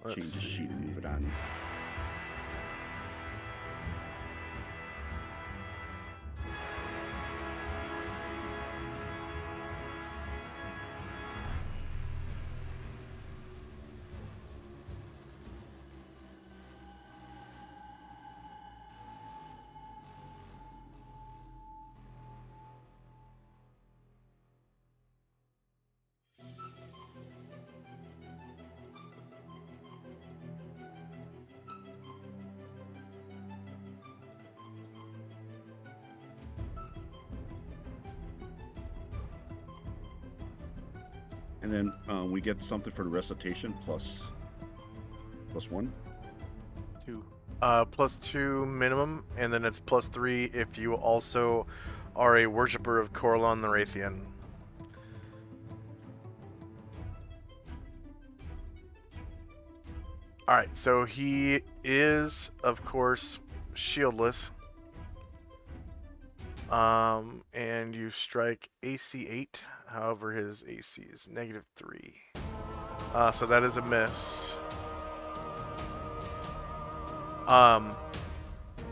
S5: Change the sheet and move it on. And then we get something for the recitation plus one.
S7: 2.
S1: +2 minimum, and then it's +3 if you also are a worshiper of Corlon the Wraithian. Alright, so he is, of course, shieldless. And you strike AC 8, however his AC is -3. So that is a miss.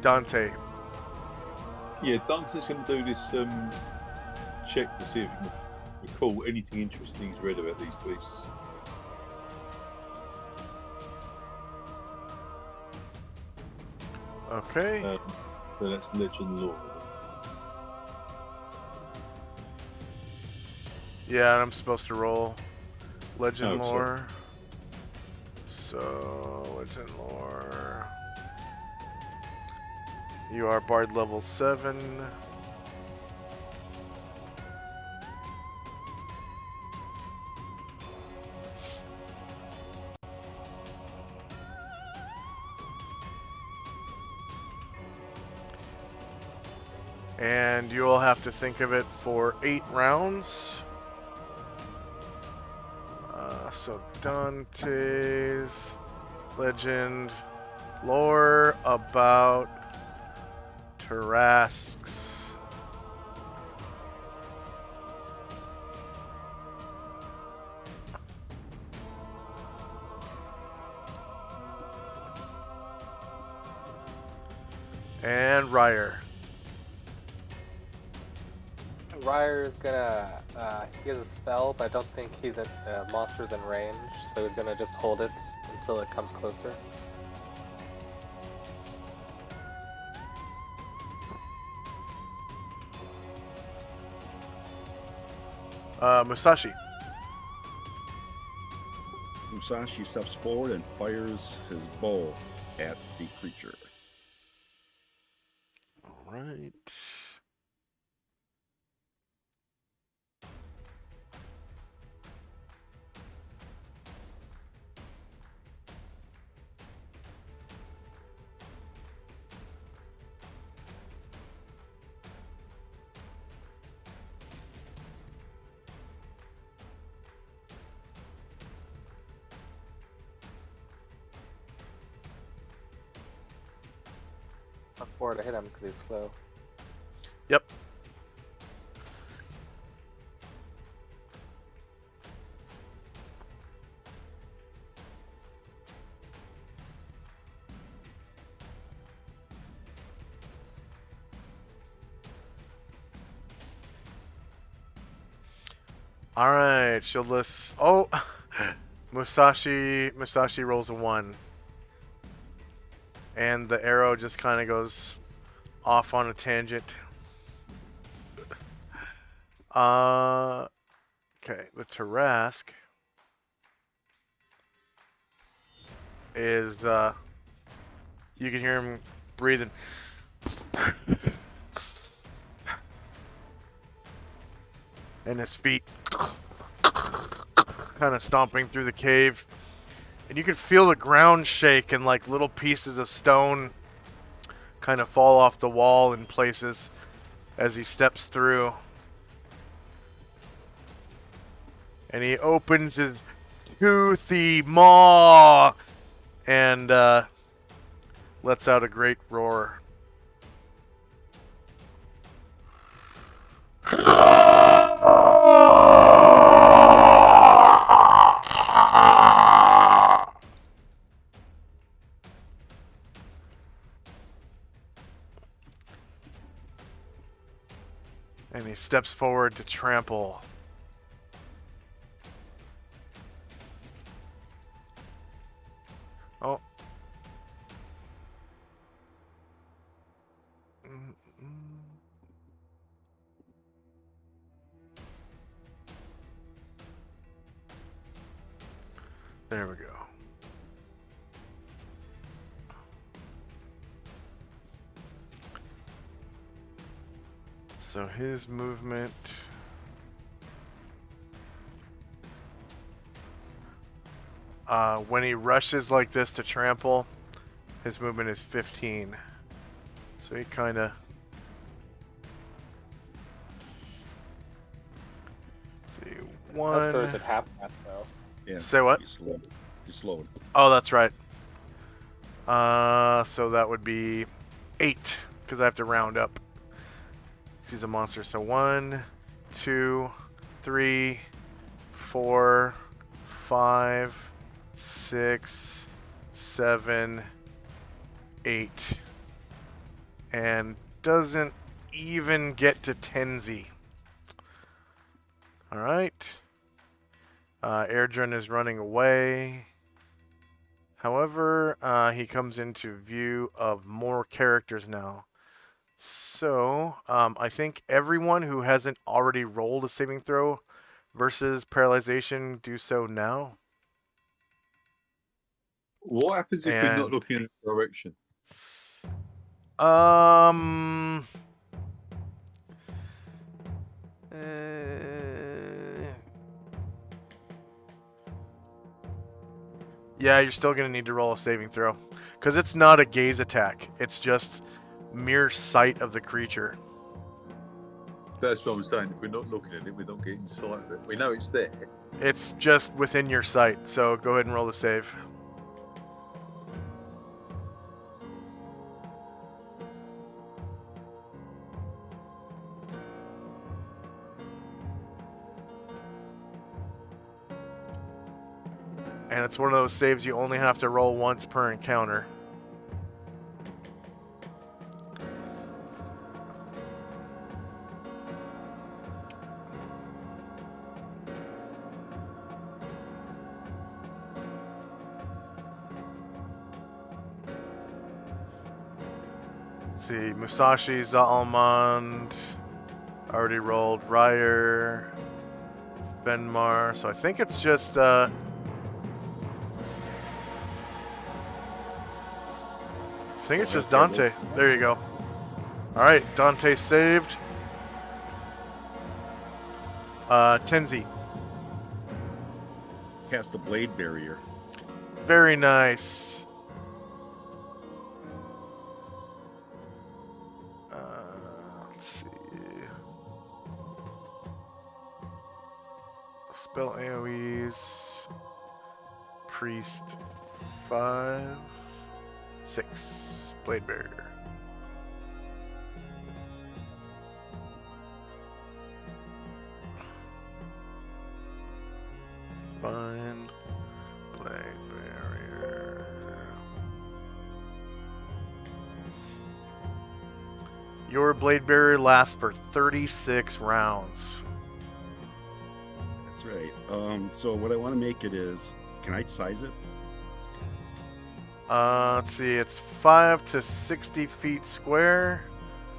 S1: Dante.
S4: Yeah, Dante's going to do this check to see if he can recall anything interesting he's read about these beasts.
S1: Okay.
S4: So that's legend lore.
S1: Yeah, and I'm supposed to roll legend
S4: Oh, sorry.
S1: lore. So, legend lore. You are bard level 7. And you will have to think of it for 8 rounds. So Dante's legend lore about Tarasks. And Ryer.
S2: Ryer is gonna, he has a spell, but I don't think he's at monsters in range, so he's gonna just hold it until it comes closer.
S1: Musashi.
S5: Musashi steps forward and fires his bow at the creature.
S1: All right.
S2: Plus 4 to hit him because he's slow.
S1: Yep. All right, shieldless. Oh, Musashi rolls a 1, and the arrow just kind of goes off on a tangent. Okay, the Tarask is you can hear him breathing. And his feet kind of stomping through the cave. And you can feel the ground shake and like little pieces of stone kind of fall off the wall in places as he steps through. And he opens his toothy maw and lets out a great roar. And he steps forward to trample. Oh. There we go. So his movement... when he rushes like this to trample, his movement is 15. So he kind of... see, one...
S2: Archer's at half that, though.
S5: Yeah.
S1: Say what?
S5: He's slowed.
S1: Oh, that's right. So that would be 8, because I have to round up. He's a monster. So 1, 2, 3, 4, 5, 6, 7, 8. And doesn't even get to Tenzi. Alright. Airdrun is running away. However, he comes into view of more characters now. So, I think everyone who hasn't already rolled a saving throw versus paralyzation do so now.
S4: What happens if we're
S1: And-
S4: not looking in that direction?
S1: Yeah, you're still going to need to roll a saving throw. Because it's not a gaze attack. It's just mere sight of the creature.
S4: That's what I'm saying. If we're not looking at it, we're not getting sight of it. We know it's there.
S1: It's just within your sight. So go ahead and roll the save. And it's one of those saves you only have to roll once per encounter. Let's see, Musashi, Zalmond, already rolled, Ryer, Fenmar. So I think it's just think it's
S5: Oh,
S1: just
S5: okay, well-
S1: Dante. There you go. All right, Dante saved. Tenzi.
S5: Cast the blade barrier.
S1: Very nice. Let's see. Spell AoEs. Priest 5, 6. Blade barrier. Find blade barrier. Your blade barrier lasts for 36 rounds.
S5: That's right. So what I want to make it is, can I size it?
S1: Let's see, it's 5 to 60 feet square.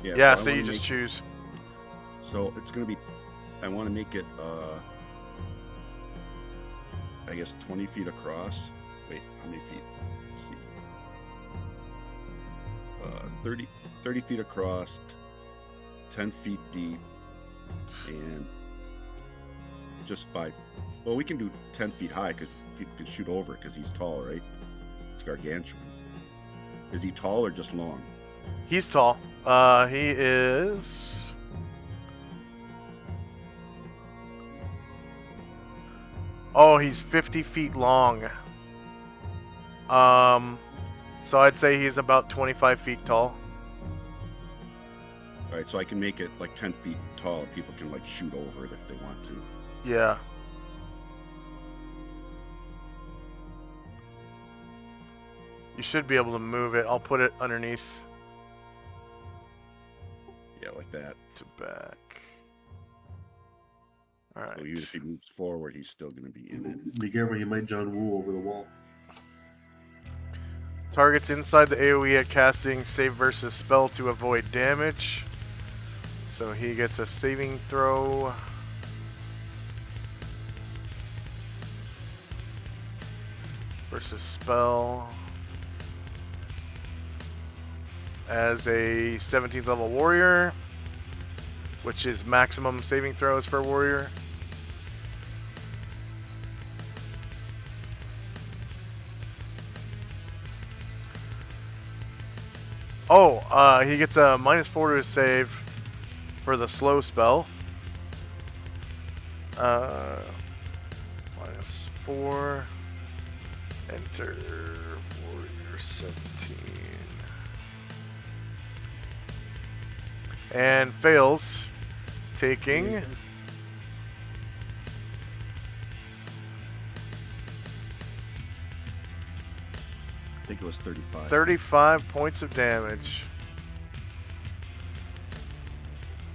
S1: Yeah,
S5: I
S1: so you
S5: wanna
S1: just choose.
S5: So it's gonna be. I want to make it. I guess 20 feet across. Wait, how many feet? Let's see. 30 feet across, 10 feet deep, and just 5. Well, we can do 10 feet high because people can shoot over it because he's tall, right? It's gargantuan. Is he tall or just long?
S1: He's tall. He is. Oh, he's 50 feet long. So I'd say he's about 25 feet tall.
S5: All right, so I can make it like 10 feet tall. People can like shoot over it if they want to.
S1: Yeah. You should be able to move it. I'll put it underneath
S5: Yeah, like that.
S1: to back. All right.
S5: So even if he moves forward, he's still going to be in it.
S6: Be careful, you might John Woo over the wall.
S1: Targets inside the AoE at casting save versus spell to avoid damage. So he gets a saving throw. Versus spell. As a 17th level warrior, which is maximum saving throws for a warrior. Oh, he gets a -4 to his save for the slow spell. -4. Enter warrior 17. And fails, taking
S5: 35.
S1: 35 points of damage.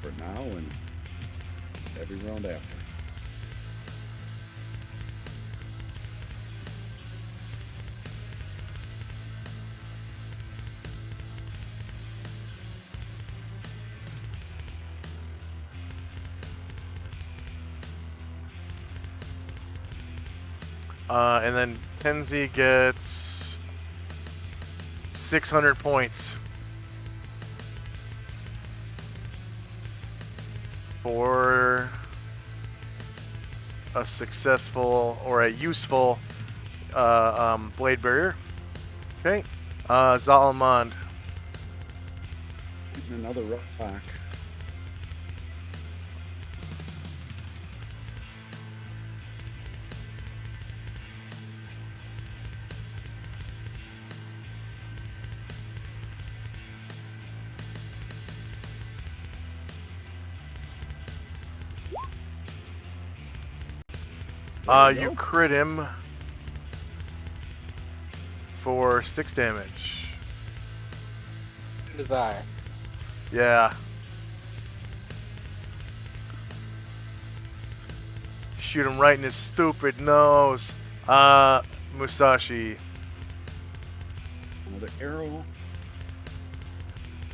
S5: For now and every round after.
S1: And then Tenzi gets 600 points for a successful or a useful blade barrier. Okay. Solynod.
S5: Another rock.
S1: You crit him for 6 damage.
S2: His eye.
S1: Yeah. Shoot him right in his stupid nose. Musashi.
S5: Another arrow.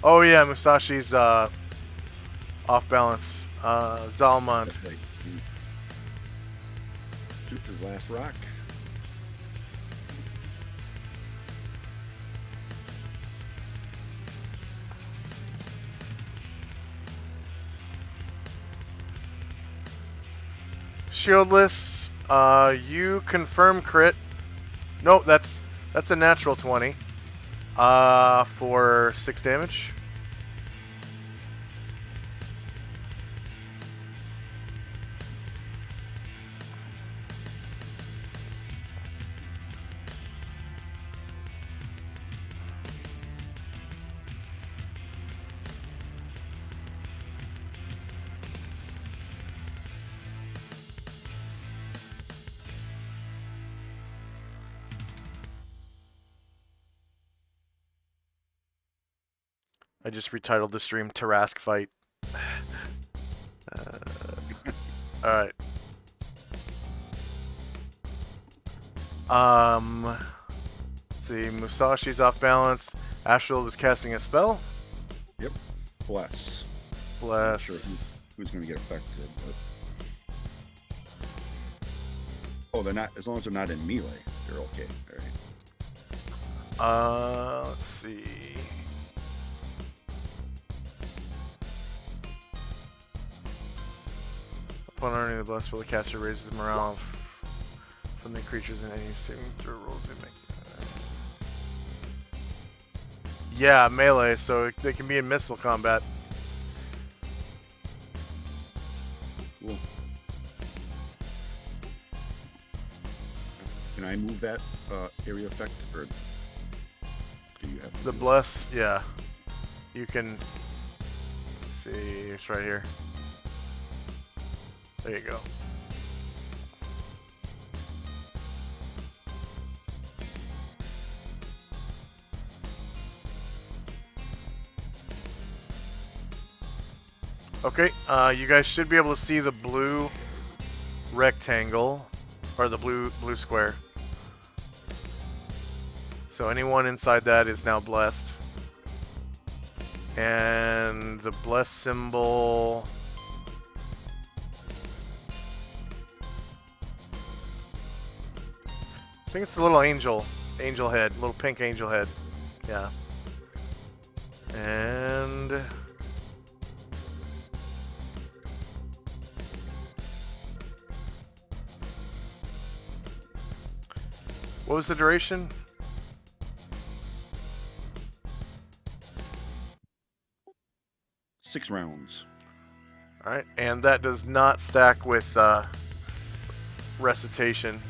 S1: Oh yeah, Musashi's off balance. Zalmond.
S5: That's right. Shoots his last rock.
S1: Shieldless. You confirm crit. No, that's a natural 20. For 6 damage. I just retitled the stream Tarask Fight. Alright. Let's see, Musashi's off balance. Astral was casting a spell.
S5: Yep. Bless. Not
S1: Bless.
S5: sure who's going to get affected, but. Oh, they're not. As long as they're not in melee, they're okay. All right.
S1: Let's see. Upon earning the bless, will the caster raises morale from the creatures in any saving throw rolls they make. Yeah, melee, so they can be in missile combat.
S5: Cool. Can I move that area effect, or do you have to
S1: The
S5: do it?
S1: bless, yeah. You can. Let's see, it's right here. There you go. Okay, you guys should be able to see the blue rectangle, or the blue square. So anyone inside that is now blessed. And the bless symbol... I think it's a little angel head, little pink angel head. Yeah. And... what was the duration?
S5: Six rounds.
S1: Alright, and that does not stack with recitation.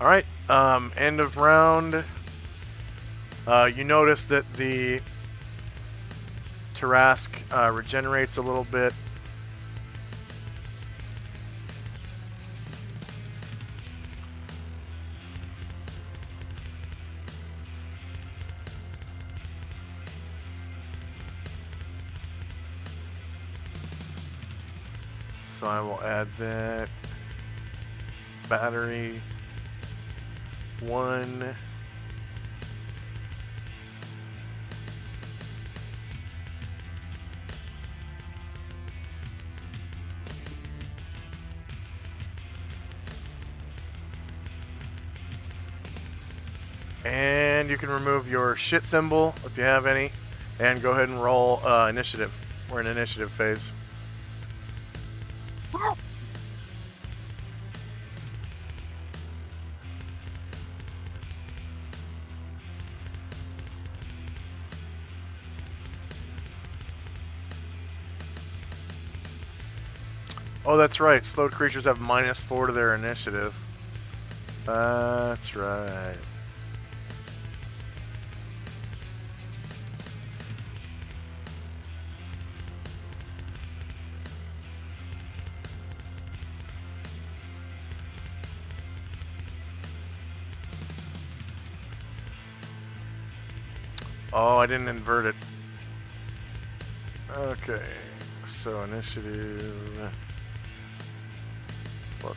S1: Alright, end of round. You notice that the Tarask regenerates a little bit. So I will add that. Battery 1. And you can remove your shit symbol if you have any, and go ahead and roll initiative. We're in initiative phase. Oh, that's right. Slowed creatures have -4 to their initiative. That's right. Oh, I didn't invert it. Okay, so initiative +4.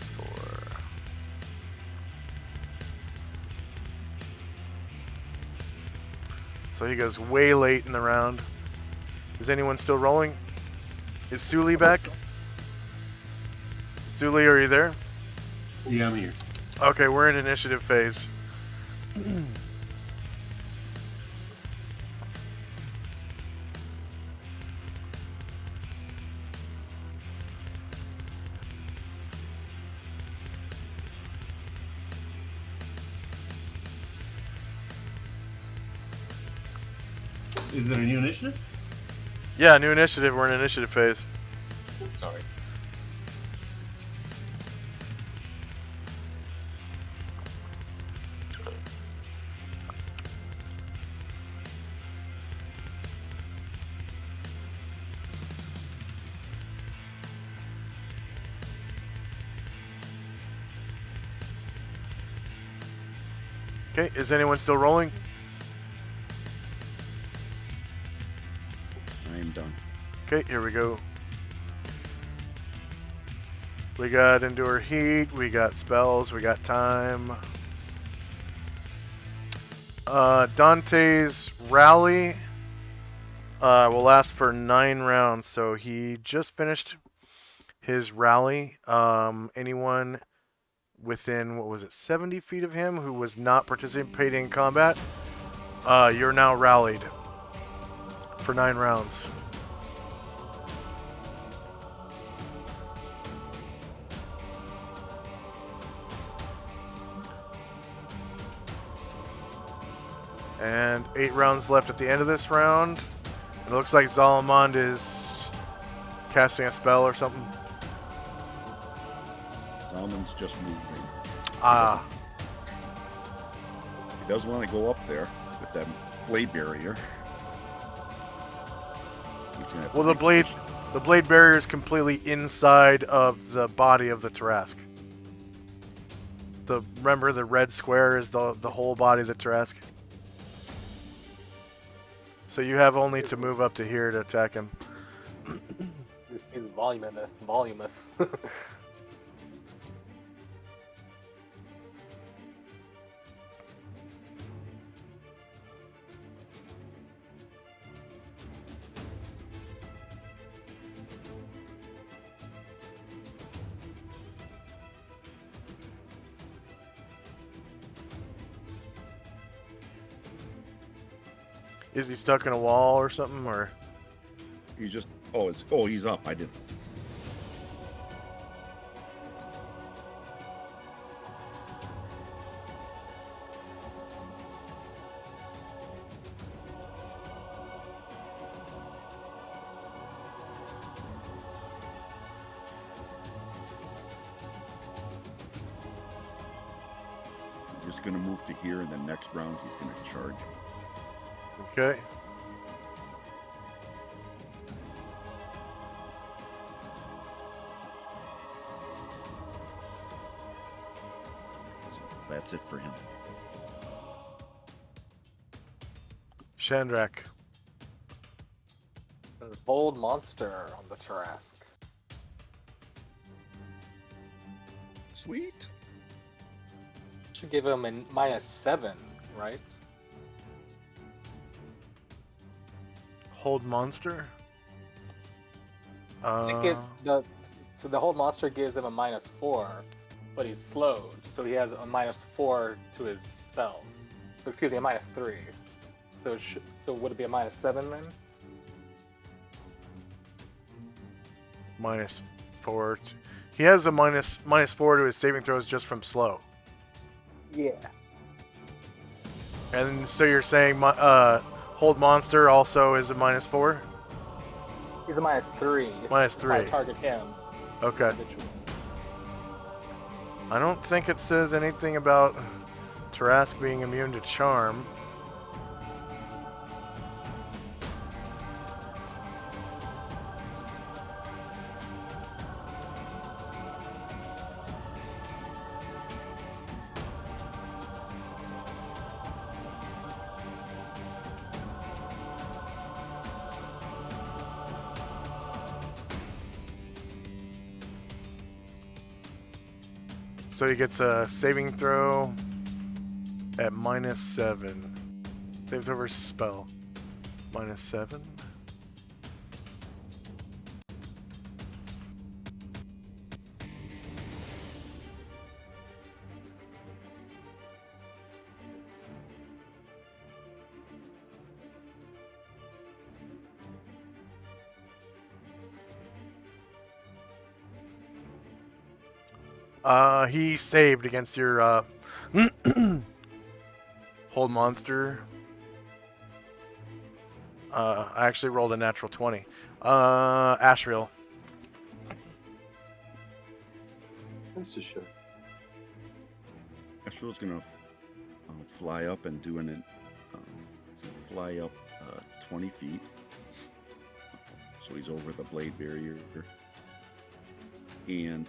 S1: So he goes way late in the round. Is anyone still rolling? Is Suli back? Suli, are you there?
S6: Yeah, I'm here.
S1: Okay, we're in initiative phase.
S6: Is it a new initiative?
S1: Yeah, new initiative. We're in initiative phase.
S6: Sorry.
S1: Okay, is anyone still rolling?
S5: I am done.
S1: Okay, here we go. We got Endure Heat, we got spells, we got time. Dante's Rally will last for 9 rounds, so he just finished his rally. Anyone within, 70 feet of him who was not participating in combat, you're now rallied for 9 rounds. And 8 rounds left at the end of this round. It looks like Solomon is casting a spell or something.
S5: Solomon's just moving.
S1: Ah.
S5: He does want to go up there with that blade barrier.
S1: Well, the blade barrier is completely inside of the body of the Tarask. Remember the red square is the whole body of the Tarask? So you have only to move up to here to attack him.
S2: He's voluminous.
S1: Is he stuck in a wall or something, or?
S5: He's just. He's up. I didn't. I'm just gonna move to here, and then next round he's gonna charge.
S1: Okay.
S5: So that's it for him.
S1: Shandrak.
S2: There's bold monster on the Tarask.
S5: Sweet.
S2: Should give him a -7, right?
S1: Hold monster?
S2: So the whole monster gives him a -4, but he's slowed, so he has a -4 to his spells. Excuse me, a -3. So would it be a -7 then?
S1: -4. He has a -4 to his saving throws just from slow.
S2: Yeah.
S1: And so you're saying hold monster also is a -4?
S2: He's a -3.
S1: -3.
S2: If I target him.
S1: Okay.
S2: Individually.
S1: I don't think it says anything about Tarask being immune to charm. So he gets a saving throw at -7. Saving throw versus spell. -7. He saved against your hold monster. I actually rolled a natural 20. Ashriel.
S4: That's a shame.
S5: Ashrel's gonna fly up and do fly up 20 feet. So he's over the blade barrier. And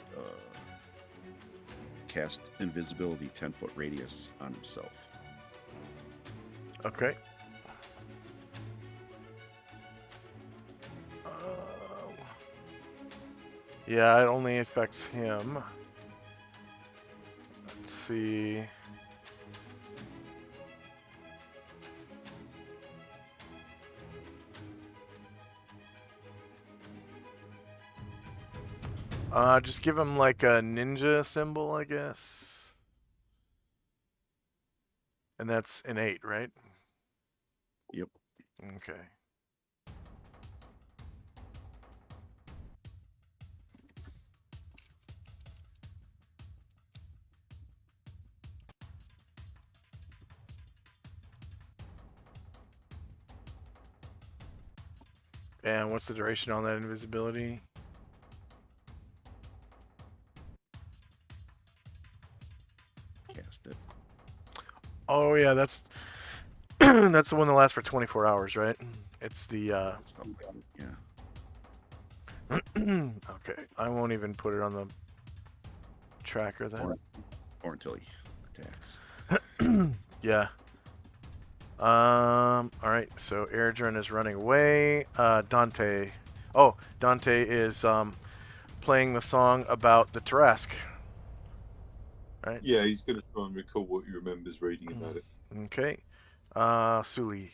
S5: cast invisibility 10-foot radius on himself.
S1: Okay. Yeah, it only affects him. Let's see. Just give him like a ninja symbol, I guess. And that's an 8, right?
S5: Yep.
S1: Okay. And what's the duration on that invisibility?
S5: Cast it.
S1: Oh yeah, that's that's the one that lasts for 24 hours, right? It's the
S5: Something like that.
S1: okay. I won't even put it on the tracker then.
S5: Or until he attacks.
S1: Yeah. All right. So Airdrun is running away. Dante. Oh, Dante is playing the song about the Tarrasque. Right.
S4: Yeah, he's going to try and recall what he remembers reading about it.
S1: Okay. Suli.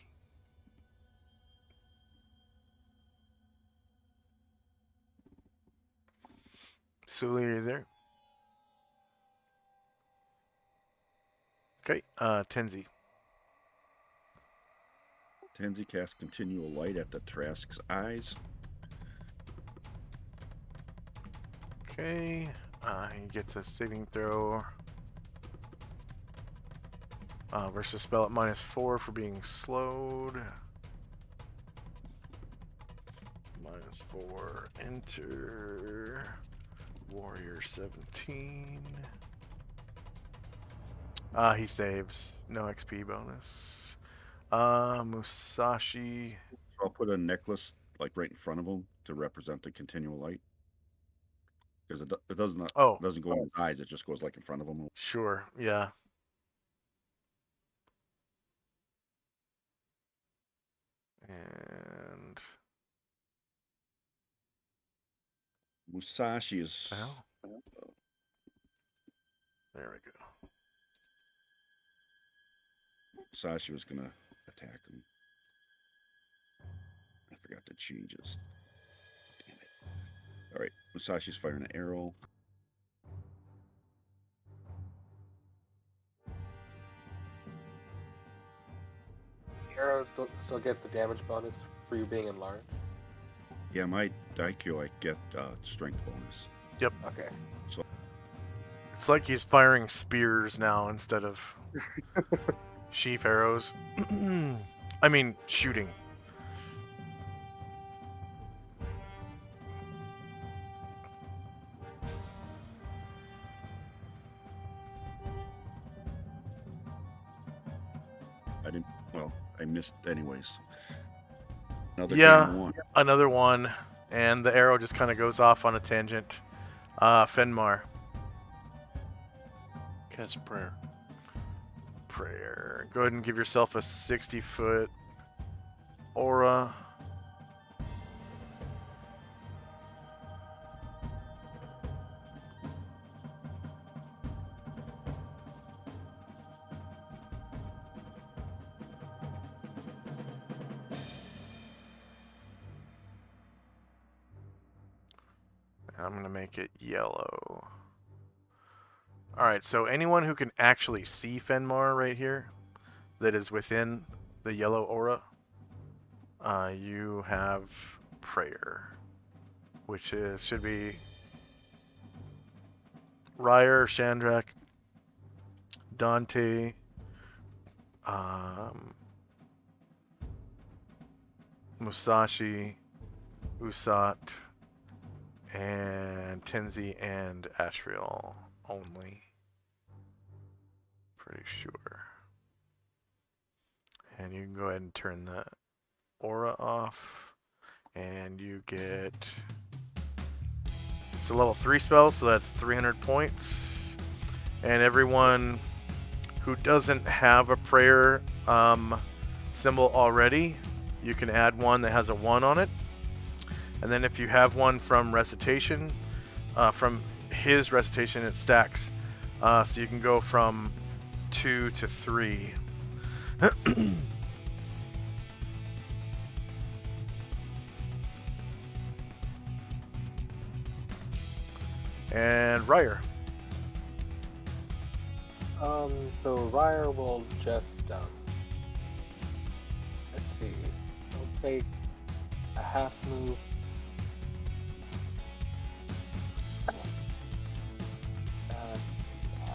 S1: Suli, are you there? Okay. Tenzi.
S5: Tenzi casts continual light at the Tarrasque's eyes.
S1: Okay. He gets a saving throw. Versus spell at -4 for being slowed. -4. Enter. Warrior 17. He saves. No XP bonus. Musashi.
S5: So I'll put a necklace like right in front of him to represent the continual light. Because it doesn't
S1: Oh,
S5: doesn't go in his eyes, it just goes like in front of him.
S1: sure. Yeah. And
S5: Musashi is
S1: the hell? There we go.
S5: Musashi was gonna attack him. I forgot to change this. Damn it. Alright, Musashi's firing an arrow.
S2: Arrows still get the damage bonus for you being enlarged.
S5: Yeah, my Daikyo, I get strength bonus.
S1: Yep.
S2: Okay.
S1: It's like he's firing spears now instead of sheaf arrows. I mean, shooting.
S5: I missed anyways. Another
S1: Yeah.
S5: game one.
S1: Another one, and the arrow just kind of goes off on a tangent. Fenmar.
S7: Cast a prayer.
S1: Prayer. Go ahead and give yourself a 60-foot aura. I'm going to make it yellow. Alright, so anyone who can actually see Fenmar right here, that is within the yellow aura, you have prayer, which should be Ryer, Shandrak, Dante, Musashi, Usat, and Tenzi and Ashriel only. Pretty sure. And you can go ahead and turn the aura off. And you get... It's a level 3 spell, so that's 300 points. And everyone who doesn't have a prayer symbol already, you can add one that has a 1 on it. And then if you have one from recitation, from his recitation, it stacks. So you can go from 2 to 3. And Ryer.
S2: So Ryer will just, let's see, he'll take a half move.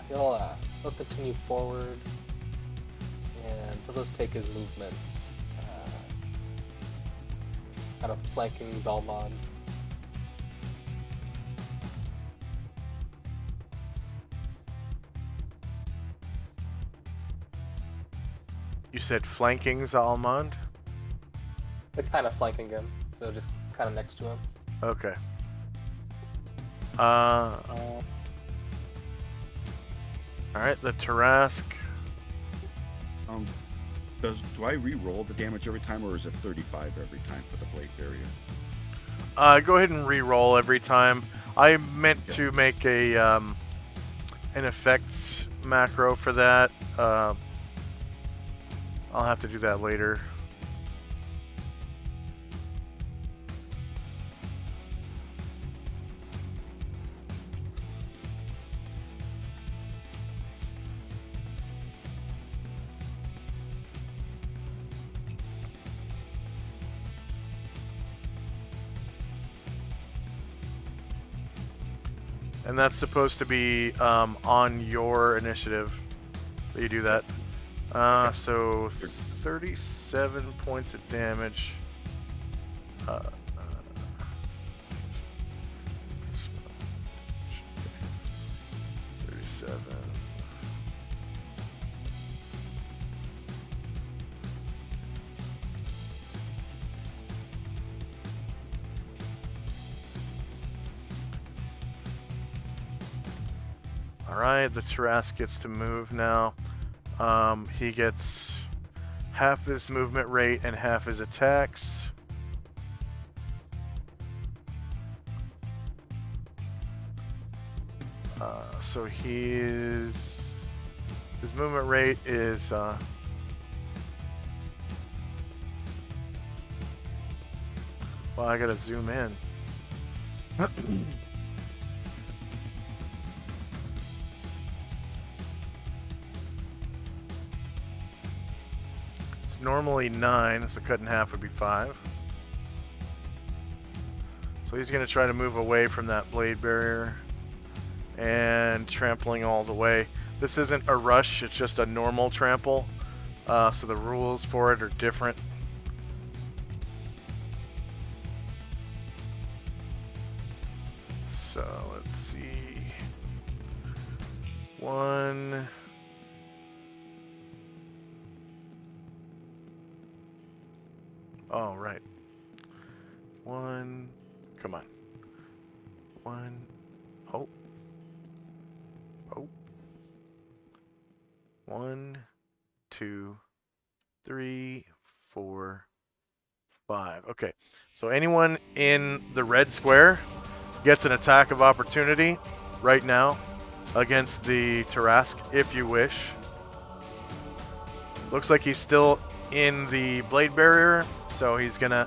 S2: He'll continue forward, and he'll just take his movements, kind of flanking Belmont.
S1: You said flanking Zalmond?
S2: They're kind of flanking him, so just kind of next to him.
S1: Okay. Alright, the Tarask.
S5: Do I re-roll the damage every time, or is it 35 every time for the blade barrier?
S1: Go ahead and re-roll every time. I meant to make a an effects macro for that. I'll have to do that later. And that's supposed to be on your initiative that you do that. So 37 points of damage. 37. Alright, the Tarask gets to move now. He gets half his movement rate and half his attacks. So his movement rate is well, I gotta zoom in. It's normally 9, so cut in half would be 5. So he's gonna try to move away from that blade barrier and trampling all the way. This isn't a rush, it's just a normal trample. So the rules for it are different. So let's see. 1. Oh, right. 1. Come on. 1. Oh. Oh. 1, 2, 3, 4, 5. Okay. So anyone in the red square gets an attack of opportunity right now against the Tarask, if you wish. Looks like he's still in the blade barrier, so he's gonna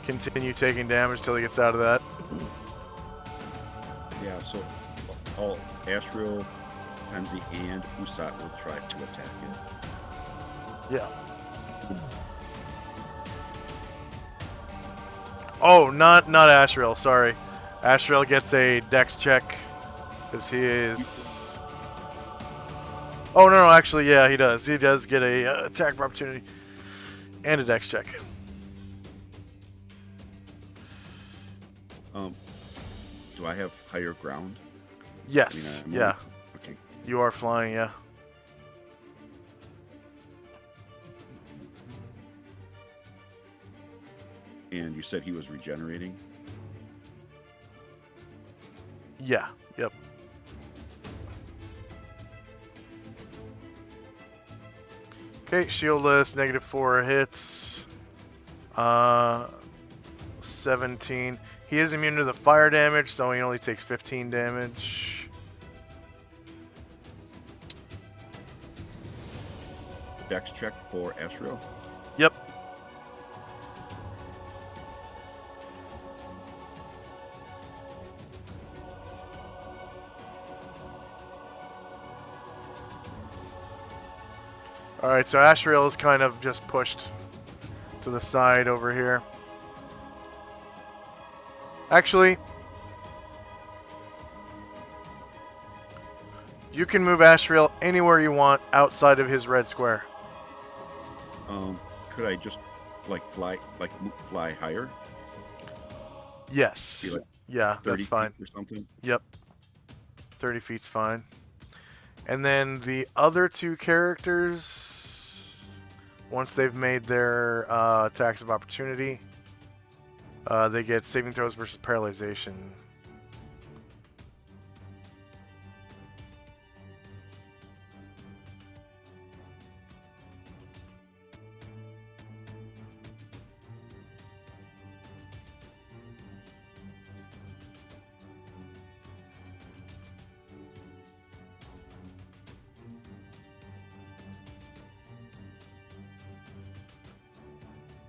S1: continue taking damage till he gets out of that.
S5: Yeah, so all Ashriel, Tenzi, and Usat will try to attack you.
S1: Yeah. Oh, not Ashriel, sorry. Ashriel gets a dex check Because he is... Oh, no, actually, yeah, he does. He does get a attack of opportunity and a dex check.
S5: Do I have higher ground?
S1: Yes,
S5: I'm
S1: yeah.
S5: Okay.
S1: You are flying, yeah.
S5: And you said he was regenerating?
S1: Yeah, yep. Okay, shieldless, -4 hits. 17. He is immune to the fire damage, so he only takes 15 damage.
S5: Dex check for Asriel.
S1: Yep. Alright, so Asriel is kind of just pushed to the side over here. Actually, you can move Asriel anywhere you want outside of his red square.
S5: Could I just fly higher?
S1: Yes.
S5: Be like
S1: Yeah,
S5: 30
S1: that's fine.
S5: feet or something?
S1: Yep. 30 feet's fine. And then the other two characters, once they've made their attacks of opportunity, they get saving throws versus paralyzation.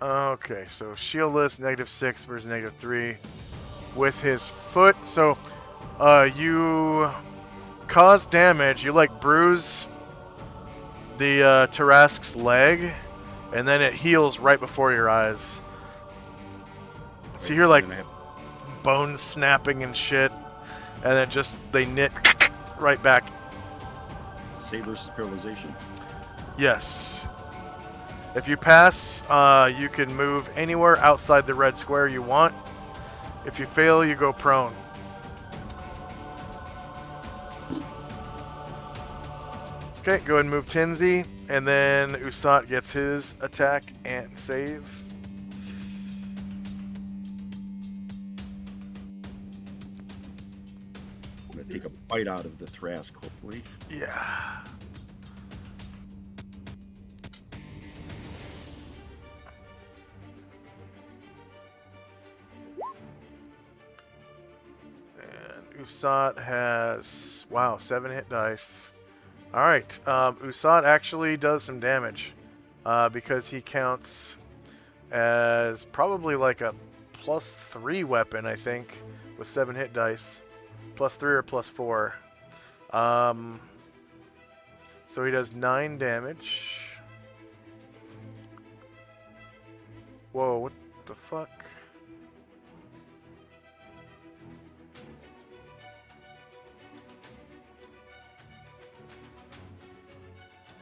S1: Okay, so shieldless, -6 versus -3 with his foot. So, you cause damage. You bruise the Tarask's leg, and then it heals right before your eyes. So you hear
S5: And then I have
S1: bones snapping and shit, and then they knit right back.
S5: save versus paralyzation.
S1: Yes. If you pass, you can move anywhere outside the red square you want. If you fail, you go prone. Okay, go ahead and move Tinsy, and then Usat gets his attack and save.
S5: I'm going to take a bite out of the Trask, hopefully.
S1: Yeah. Usat has, wow, 7 hit dice. Alright, Usat actually does some damage because he counts as probably a +3 weapon, I think, with 7 hit dice. +3 or +4. So he does 9 damage. Whoa, what the fuck?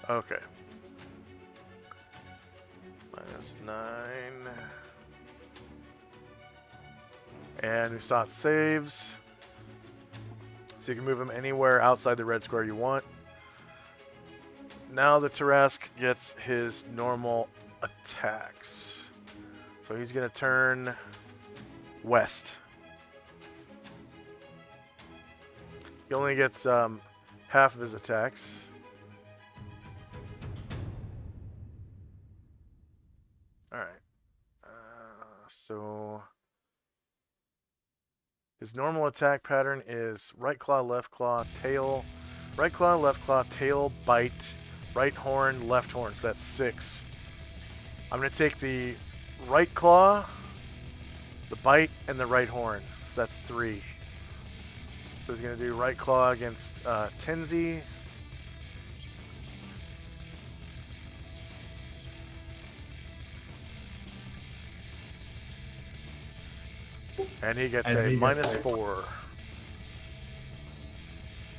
S1: Okay. -9. And Usat saves. So you can move him anywhere outside the red square you want. Now the Tarask gets his normal attacks. So he's going to turn west. He only gets half of his attacks. Alright. So his normal attack pattern is right claw, left claw, tail. Right claw, left claw, tail, bite, right horn, left horn. So that's 6. I'm going to take the right claw, the bite, and the right horn. So that's 3. So he's going to do right claw against Tenzi. And he gets a -4.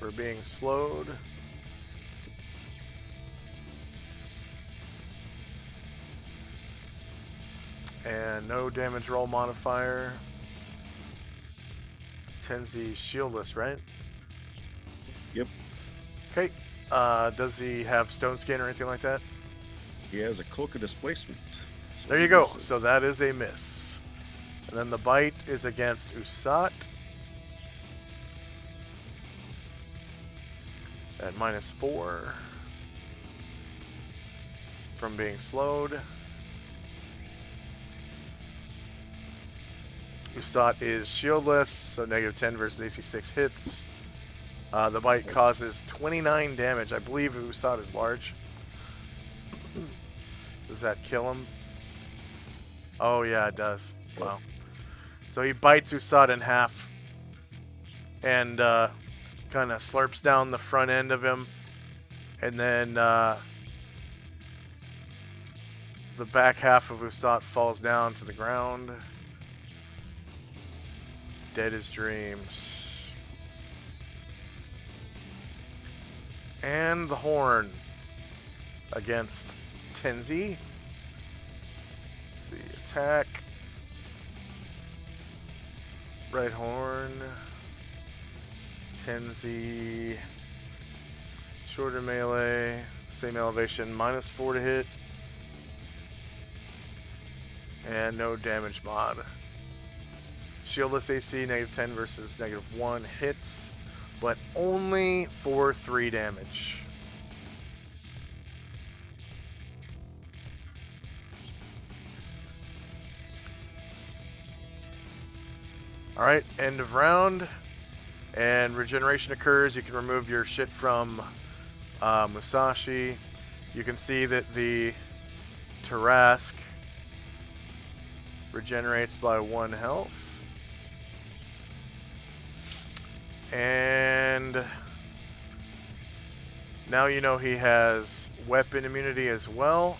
S1: for being slowed. And no damage roll modifier. Tenzi's shieldless, right?
S5: Yep.
S1: Okay. Does he have stone skin or anything like that?
S5: He has a cloak of displacement. So
S1: There
S5: he
S1: you go.
S5: misses.
S1: So that is a miss. And then the bite is against Usat. At -4. From being slowed. Usat is shieldless, so -10 versus AC 6 hits. The bite causes 29 damage. I believe Usat is large. Does that kill him? Oh yeah, it does. Wow. So he bites Usat in half and kind of slurps down the front end of him, and then the back half of Usat falls down to the ground. Dead as dreams. And the horn against Tenzi. Let's see, attack. Right horn. Tenzi. Shorter melee. Same elevation. -4 to hit. And no damage mod. Shieldless AC, -10 versus -1 hits, but only for 3 damage. Alright, end of round. And regeneration occurs. You can remove your shit from Musashi. You can see that the Tarask regenerates by 1 health. And now you know he has weapon immunity as well.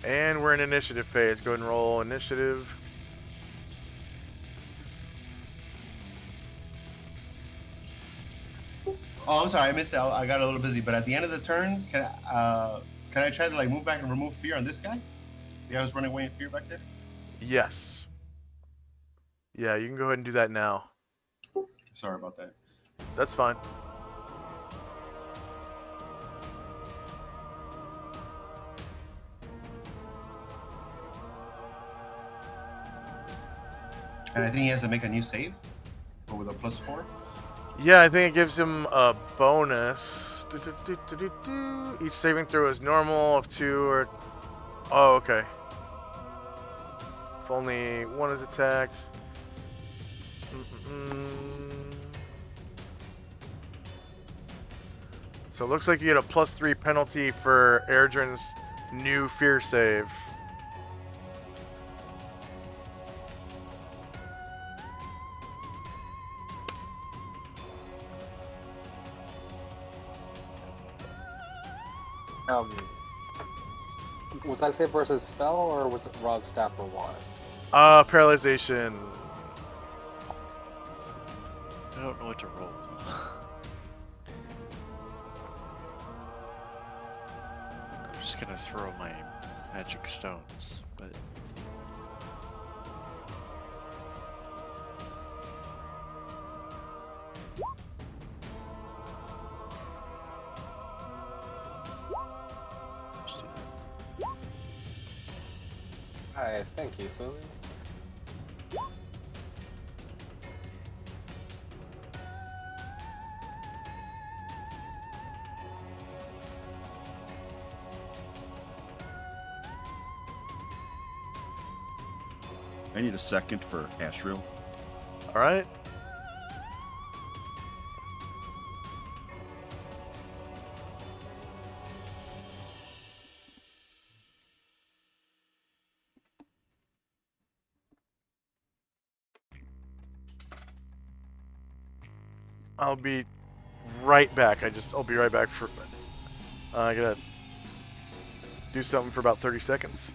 S1: And we're in initiative phase. Go ahead and roll initiative.
S6: Oh, I'm sorry, I missed out. I got a little busy. But at the end of the turn, can I try to like move back and remove fear on this guy? The guy was running away in fear back there.
S1: Yes. Yeah, you can go ahead and do that now.
S6: Sorry about that.
S1: That's fine.
S6: And I think he has to make a new save, but with a +4.
S1: Yeah, I think it gives him a bonus. Each saving throw is normal of 2 or... Oh, okay. If only 1 is attacked. So it looks like you get a +3 penalty for Erdrin's new fear save.
S2: Was that save versus spell, or was it raw staff or what?
S1: Paralyzation.
S7: I don't know what to roll. I'm just gonna throw my magic stones, but
S2: Hi, thank you, Susan.
S5: I need a second for Ashriel.
S1: All right. I'll be right back. I'll be right back for. I gotta do something for about 30 seconds.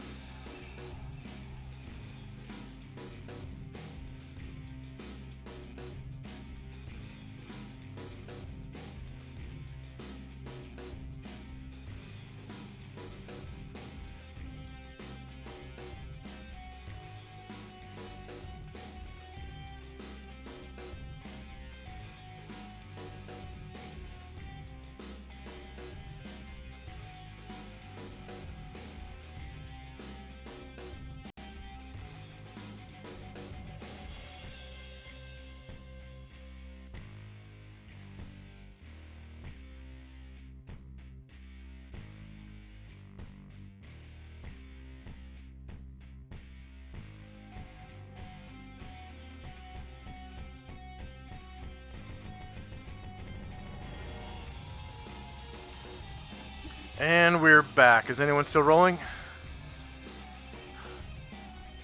S1: And we're back. Is anyone still rolling?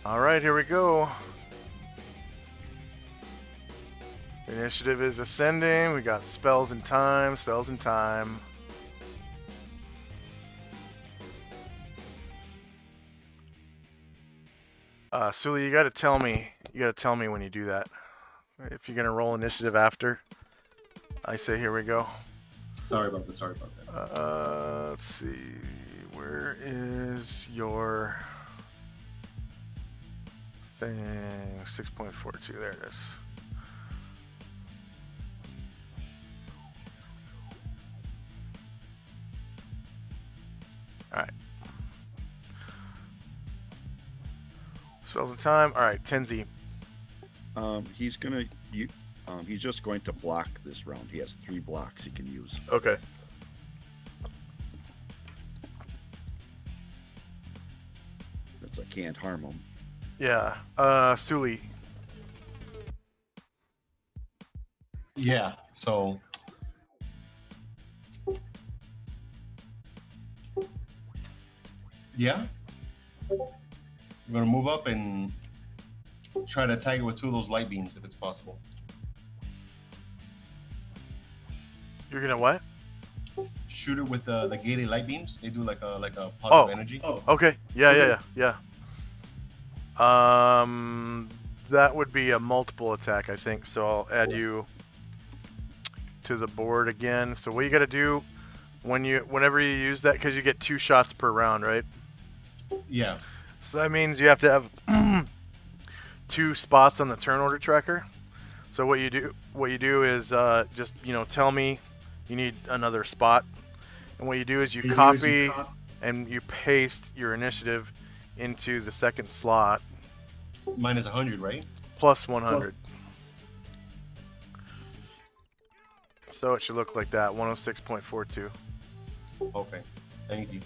S1: All right, here we go. Initiative is ascending. We got spells and time, spells and time. Sully, you gotta tell me. You gotta tell me when you do that. If you're gonna roll initiative after, I say here we go.
S6: Sorry about that. Sorry about that.
S1: Let's see. Where is your thing? 6.42. There it is. All right. Spells and time. All right, Tenzi.
S5: He's just going to block this round. He has 3 blocks he can use.
S1: Okay.
S5: Since I can't harm him.
S1: Yeah. Sully.
S6: Yeah. So. Yeah. I'm gonna move up and try to attack it with 2 of those light beams if it's possible.
S1: You're gonna what?
S6: Shoot it with the gated light beams. They do like a positive
S1: Oh.
S6: energy.
S1: Okay. Yeah. That would be a multiple attack, I think. So I'll add you to the board again. So what you got to do whenever you use that, because you get 2 shots per round, right?
S6: Yeah.
S1: So that means you have to have 2 spots on the turn order tracker. So what you do is just tell me you need another spot, and what you do is you copy and you paste your initiative into the second slot.
S6: Mine is 100, right?
S1: Plus 100. So it should look like that, 106.42.
S6: Okay. Thank you.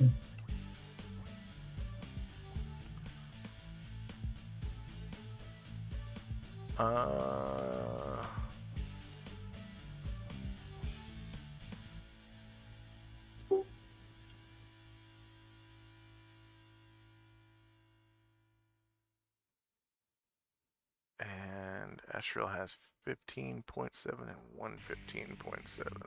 S1: And Astral has 15.7 and 115.7.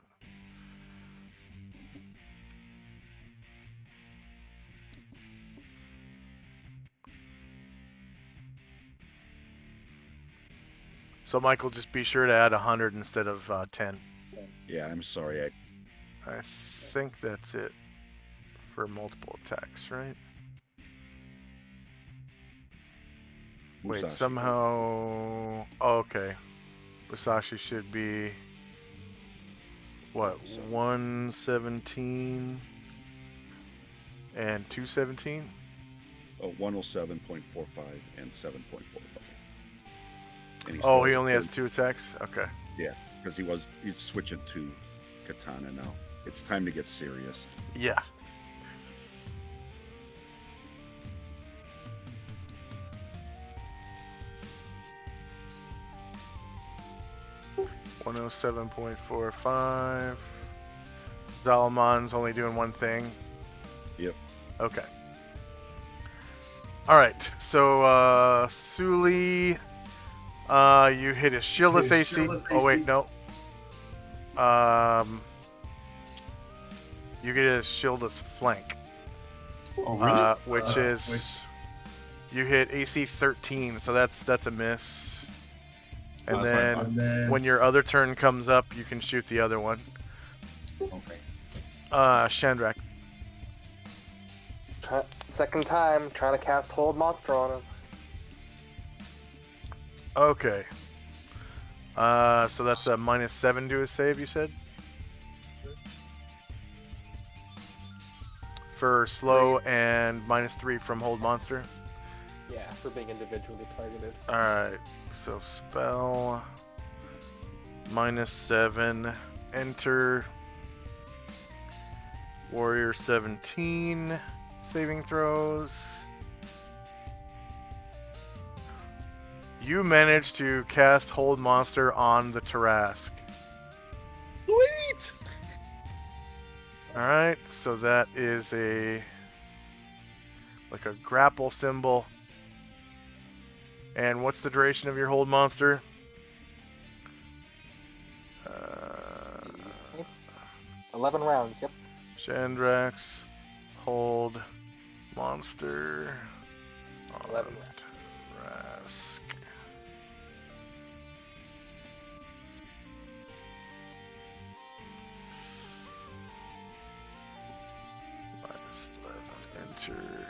S1: So Michael, just be sure to add 100 instead of 10.
S5: Yeah, I'm sorry.
S1: I think that's it for multiple attacks, right? Wait,
S5: Musashi.
S1: somehow... Oh, okay. Musashi should be... What, 117 and 217?
S5: 107.45 and 7.45. And
S1: He
S5: still
S1: only has
S5: has
S1: 2 attacks? Okay.
S5: Yeah, because he's switching to katana now. It's time to get serious.
S1: Yeah. $107.45. Zalamon's only doing one thing.
S5: Yep.
S1: Okay. All right. So Sully, you hit his shieldless AC. Oh wait, no. You get a shieldless flank,
S6: Oh, really?
S1: which is you hit AC 13, so that's a miss. And
S6: That's
S1: then
S6: fine.
S1: when your other turn comes up, you can shoot the other one.
S6: Okay.
S1: Shandrak.
S2: Second time, trying to cast Hold Monster on him.
S1: Okay. So that's a -7 to his save, you said? For slow and -3 from Hold Monster.
S2: Yeah, for being individually targeted.
S1: Alright, so spell -7, enter Warrior 17 saving throws. You managed to cast Hold Monster on the Tarask.
S5: Sweet!
S1: Alright, so that is like a grapple symbol. And what's the duration of your Hold Monster?
S2: 11 rounds, yep.
S1: Chandrax, Hold Monster.
S2: 11
S1: Tarask. -11, enter.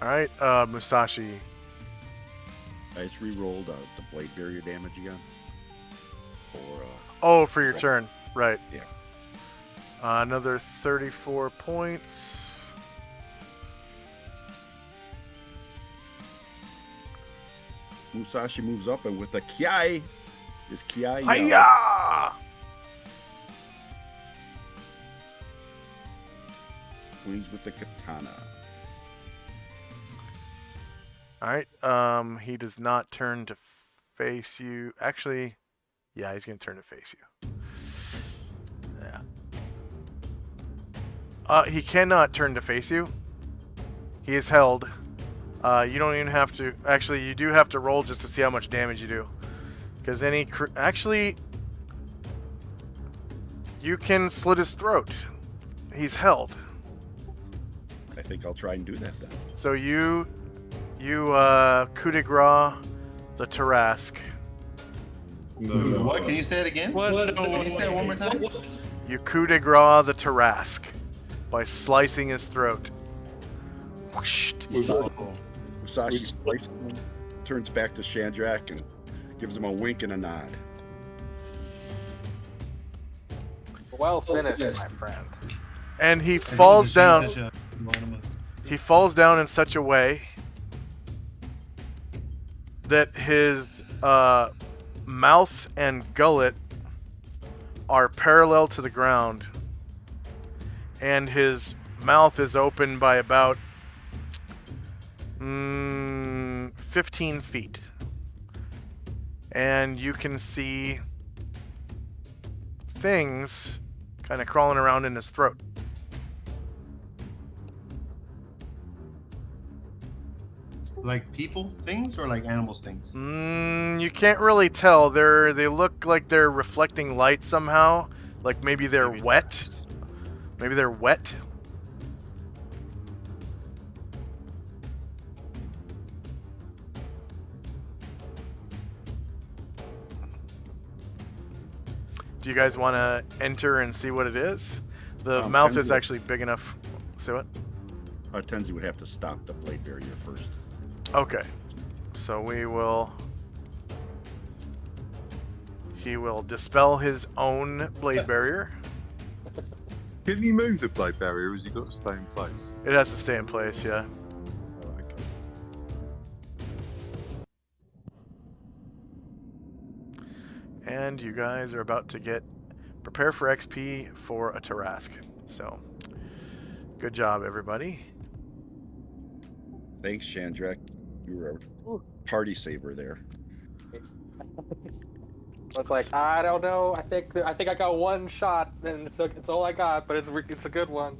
S1: Alright, Musashi.
S5: I just re-rolled the blade barrier damage again. Or
S1: Oh, for your turn. Right.
S5: Yeah.
S1: Another 34 points.
S5: Musashi moves up, and with the Kiai, his Kiai yell,
S1: Hiya!
S5: swings with the katana.
S1: Alright, he does not turn to face you. Actually, yeah, he's going to turn to face you. Yeah. He cannot turn to face you. He is held. You don't even have to... Actually, you do have to roll just to see how much damage you do. Because any... Actually, you can slit his throat. He's held.
S5: I think I'll try and do that then.
S1: So you coup de grace the Tarask.
S6: What? Can you say it again? Can you say it one more time?
S1: You coup de grace the Tarask by slicing his throat. Whoosh.
S5: Musashi slices him, turns back to Shandrak and gives him a wink and a nod.
S2: Well finished, my friend.
S1: And he falls down.
S6: Such a anonymous.
S1: He falls down in such a way that his mouth and gullet are parallel to the ground, and his mouth is open by about 15 feet. And you can see things kind of crawling around in his throat.
S6: Like people things or like animals things?
S1: You can't really tell. They look like they're reflecting light somehow. Like maybe they're wet. Maybe they're wet. Do you guys want to enter and see what it is? The mouth is actually big enough. Say what?
S5: Tenzi would have to stop the blade barrier first.
S1: Okay. So we will... He will dispel his own blade barrier.
S4: Can he move the blade barrier, or has he got to stay in place?
S1: It has to stay in place, yeah.
S4: Oh, okay.
S1: And you guys are about to get... Prepare for XP for a Tarask. So, good job, everybody.
S5: Thanks, Shandrak. You were a party saver there.
S2: I was like, I don't know. I think I got one shot, and it's all I got, but it's a good one.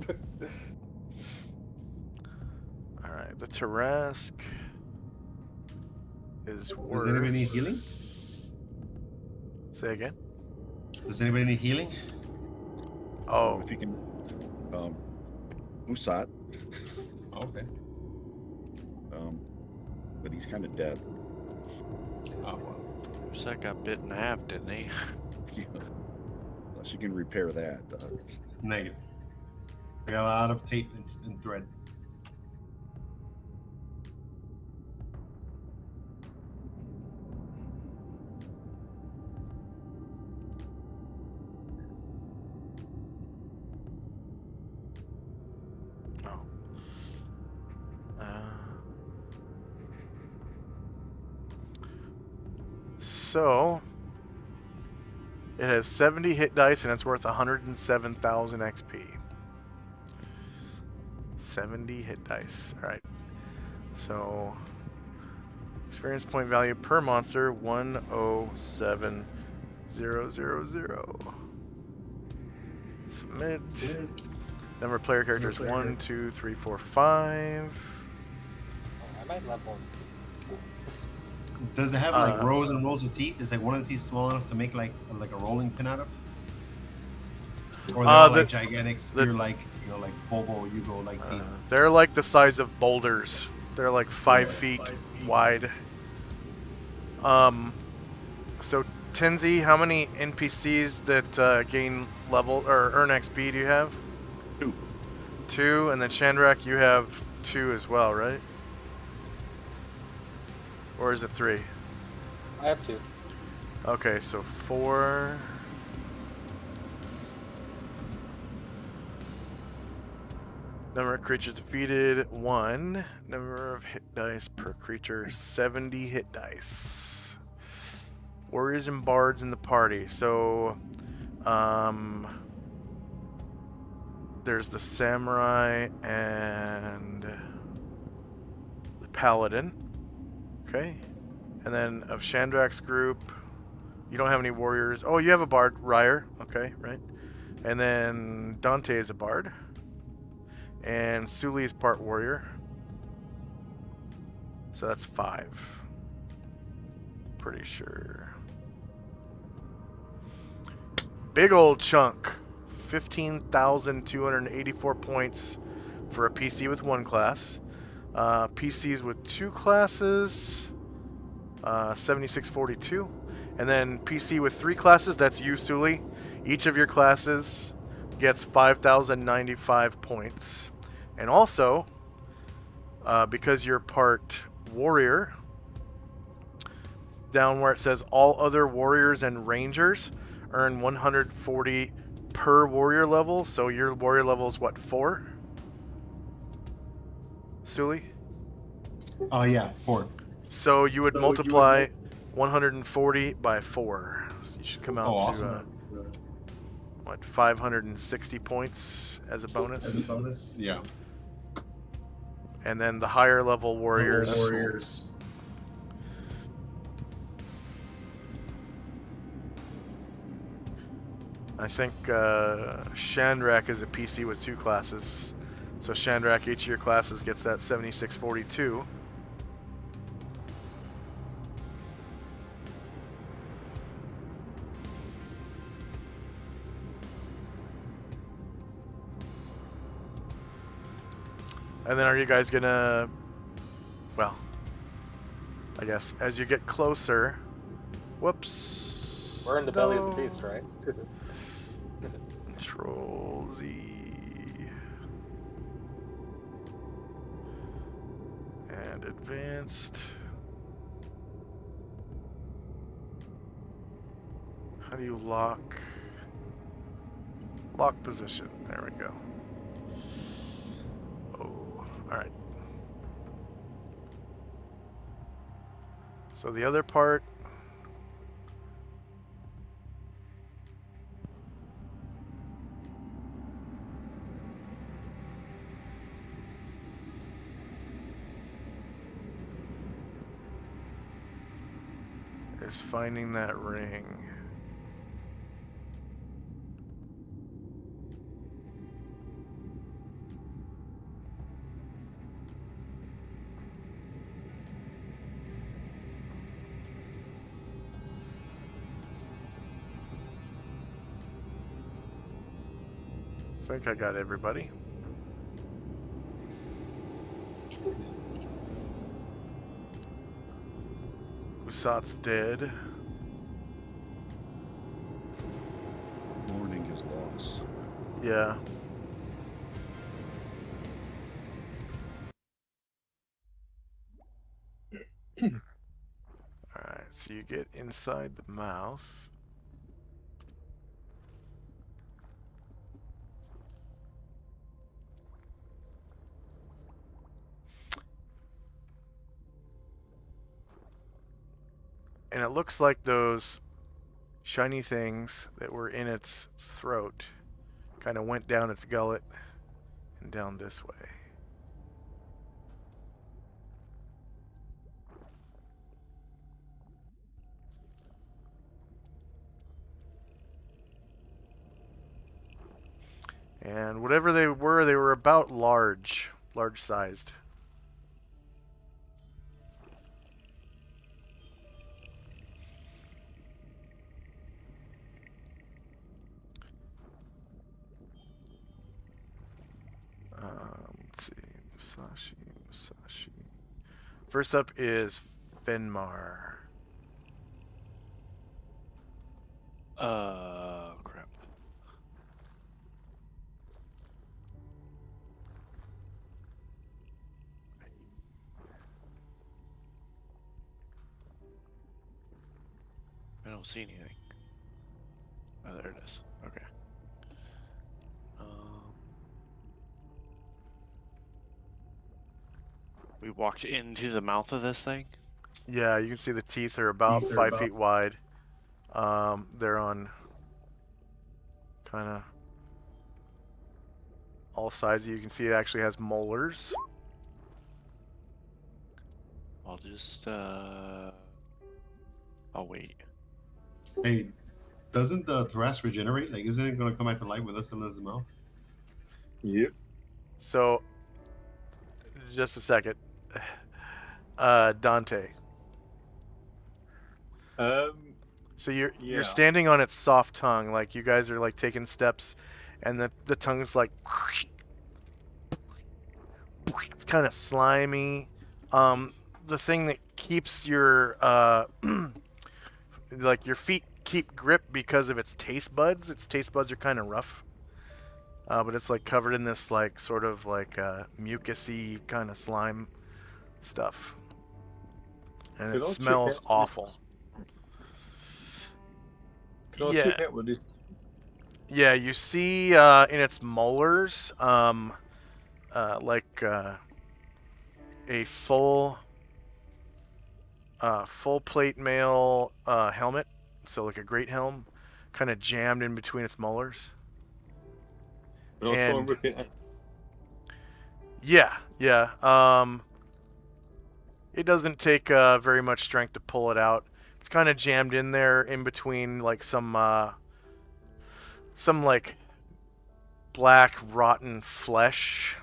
S1: All right, the Tarrasque is worth.
S6: Does anybody need healing?
S1: Say again.
S6: Does anybody need healing?
S1: Oh,
S5: If you can, Musat,
S6: Okay.
S5: but he's kind of dead.
S6: Oh well.
S7: That got bit in half, didn't he?
S5: Unless you can repair that.
S6: Negative. I got a lot of tape and thread.
S1: So it has 70 hit dice and it's worth 107,000 XP. 70 hit dice. All right. So experience point value per monster 107,000. Submit. Number of player characters 1, 2, 3, 4, 5.
S2: I might level.
S6: Does it have like rows and rows of teeth? Is like one of the teeth small enough to make like a rolling pin out of? Or they're all like gigantic spear-like, like Bobo Yugo-like teeth?
S1: They're like the size of boulders. They're like 5 feet wide. So Tenzi, how many NPCs that gain level or earn XP do you have?
S5: 2.
S1: 2, and then Chandrak, you have 2 as well, right? Or is it 3?
S2: I have 2.
S1: Okay, so 4. Number of creatures defeated 1. Number of hit dice per creature 70 hit dice. Warriors and bards in the party. So, there's the samurai and the paladin. Okay. And then of Chandrak's group, you don't have any warriors. Oh, you have a bard, Ryer. Okay, right. And then Dante is a bard. And Suli is part warrior. So that's 5. Pretty sure. Big old chunk. 15,284 points for a PC with 1 class. PCs with 2 classes, 7642. And then PC with 3 classes, that's you, Suli. Each of your classes gets 5,095 points. And also, because you're part warrior, down where it says all other warriors and rangers earn 140 per warrior level. So your warrior level is what, 4? Suli?
S6: Oh yeah, 4.
S1: So you would multiply 140 by 4. So you should come out to
S6: awesome.
S1: what, 560 points as a bonus?
S6: Yeah.
S1: And then the higher level warriors. I think Chandrak is a PC with 2 classes. So Chandrak, each of your classes gets that 7642. And then are you guys gonna, well, I guess as you get closer, whoops.
S2: We're in the belly of the beast, right?
S1: Control Z. And advanced. How do you lock? Lock position. There we go. Oh, all right. So the other part. Is finding that ring. think I got everybody. Usat's dead.
S5: Morning is lost.
S1: Yeah. Alright, so you get inside the mouth. And it looks like those shiny things that were in its throat kind of went down its gullet and down this way. And whatever they were about large-sized. Let's see, Musashi. First up is Fenmar.
S7: Crap. I don't see anything. Oh, there it is. Okay. We walked into the mouth of this thing.
S1: Yeah, you can see the teeth are about 5 feet wide. They're on kind of all sides. You can see it actually has molars.
S7: I'll just I'll wait.
S6: Hey, doesn't the Thras regenerate? Like, isn't it going to come back to life with us still in his mouth?
S4: Yep.
S1: So, just a second. Dante. So you're
S4: Yeah.
S1: standing on its soft tongue, like you guys are like taking steps, and the tongue's like it's kind of slimy. The thing that keeps your like your feet keep grip because of its taste buds. Its taste buds are kind of rough, but it's like covered in this like sort of like mucusy kind of slime stuff, and it
S4: Can I check
S1: smells
S4: out-
S1: awful.
S4: Can I
S1: Yeah.
S4: check out what this?
S1: Yeah, you see in its molars, like a full plate mail helmet, so like a great helm, kind of jammed in between its molars.
S4: Can I try and
S1: And
S4: rip it out?
S1: yeah. It doesn't take very much strength to pull it out. It's kind of jammed in there in between like some like black rotten flesh,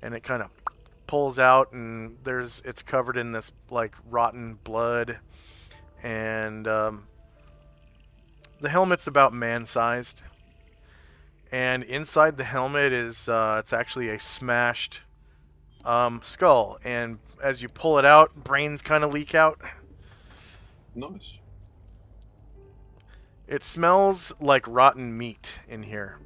S1: and it kind of pulls out, and it's covered in this like rotten blood, and the helmet's about man-sized, and inside the helmet is it's actually a smashed skull, and as you pull it out, brains kind of leak out.
S4: Nice.
S1: It smells like rotten meat in here.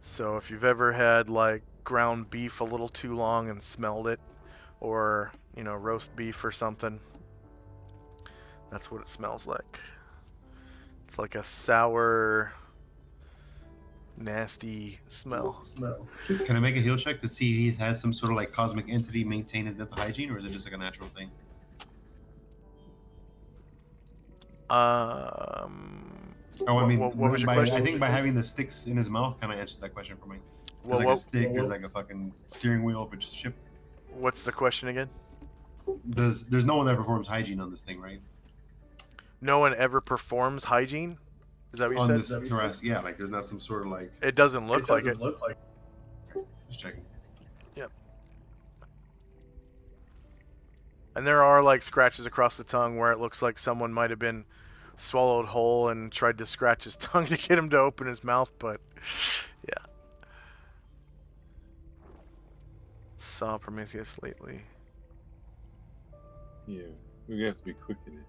S1: So if you've ever had like ground beef a little too long and smelled it, or roast beef or something, that's what it smells like. It's like a sour, nasty smell.
S6: Can I make a heal check to see if he has some sort of like cosmic entity maintain his dental hygiene, or is it just like a natural thing? Oh, I mean,
S1: what was your
S6: I
S1: question?
S6: think by having the sticks in his mouth kind of answers that question for me.
S1: Well,
S6: There's like a stick, there's like a fucking steering wheel of a ship.
S1: What's the question again?
S6: There's no one that performs hygiene on this thing, right?
S1: No one ever performs hygiene? Is that what you
S6: On
S1: said?
S6: this terrace, yeah, like there's not some sort of like.
S1: It doesn't look like it.
S6: Just checking.
S1: Yep. And there are like scratches across the tongue where it looks like someone might have been swallowed whole and tried to scratch his tongue to get him to open his mouth, but yeah. Saw Prometheus lately.
S4: Yeah, we're gonna have to be quick in it.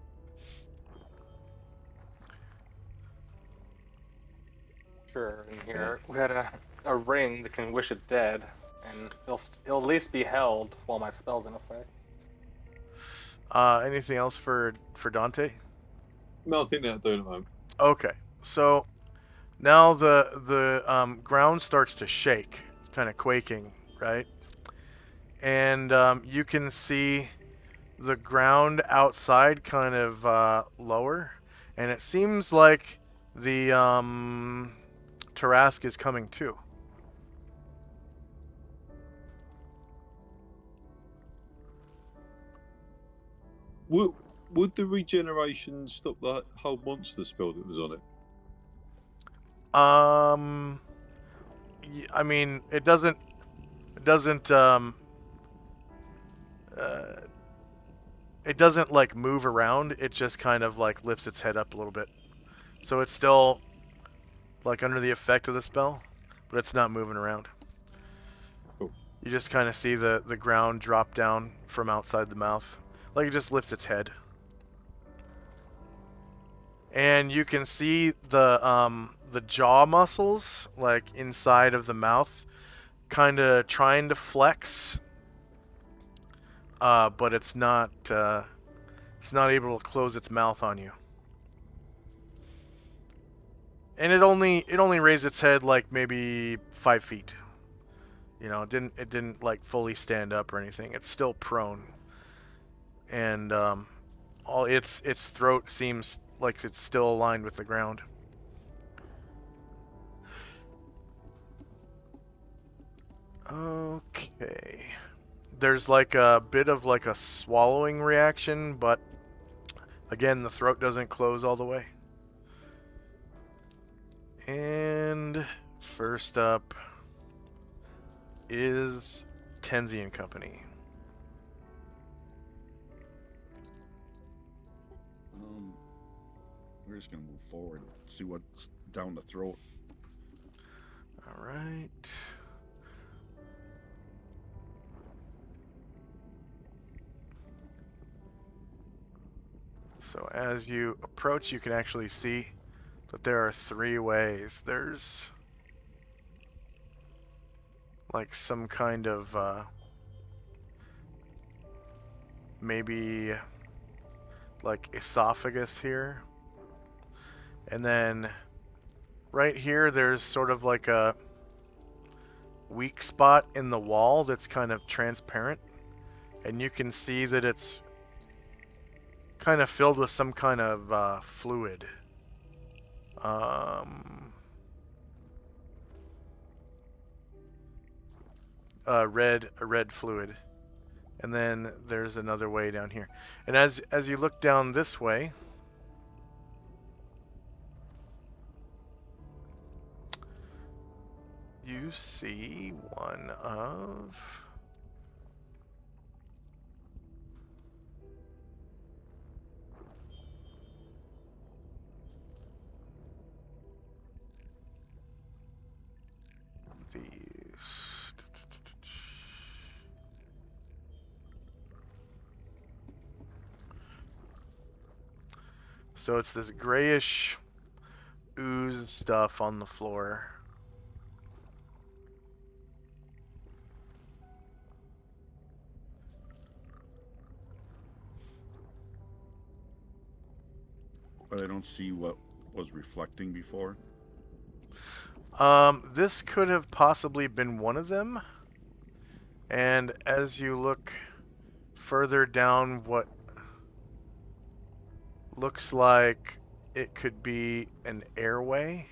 S2: Sure, in here we had a ring that can wish it dead, and he'll at least be held while my spell's in effect.
S1: Anything else for Dante?
S4: No, I think that'll do it at the moment.
S1: Okay, so now the ground starts to shake. It's kind of quaking, right? And you can see the ground outside kind of lower, and it seems like the Tarask is coming too.
S4: Would the regeneration stop the whole monster spell that was on it?
S1: I mean, it doesn't it doesn't like move around. It just kind of like lifts its head up a little bit. So it's still like under the effect of the spell, but it's not moving around.
S4: Cool.
S1: You just kind of see the ground drop down from outside the mouth. Like it just lifts its head. And you can see the jaw muscles like inside of the mouth kind of trying to flex, but it's not able to close its mouth on you. And it only raised its head like maybe 5 feet. You know, it didn't like fully stand up or anything. It's still prone, and all its throat seems like it's still aligned with the ground. Okay. There's like a bit of like a swallowing reaction, but again, the throat doesn't close all the way. And first up is Tenzi and Company.
S5: We're just gonna move forward, see what's down the throat.
S1: All right. So as you approach, you can actually see that there are 3 ways. There's like some kind of maybe like esophagus here. And then right here there's sort of like a weak spot in the wall that's kind of transparent, and you can see that it's kind of filled with some kind of fluid. A red fluid. And then there's another way down here. And as you look down this way, you see one of these. So it's this grayish ooze stuff on the floor.
S5: But I don't see what was reflecting before.
S1: This could have possibly been one of them. And as you look further down what looks like it could be an airway,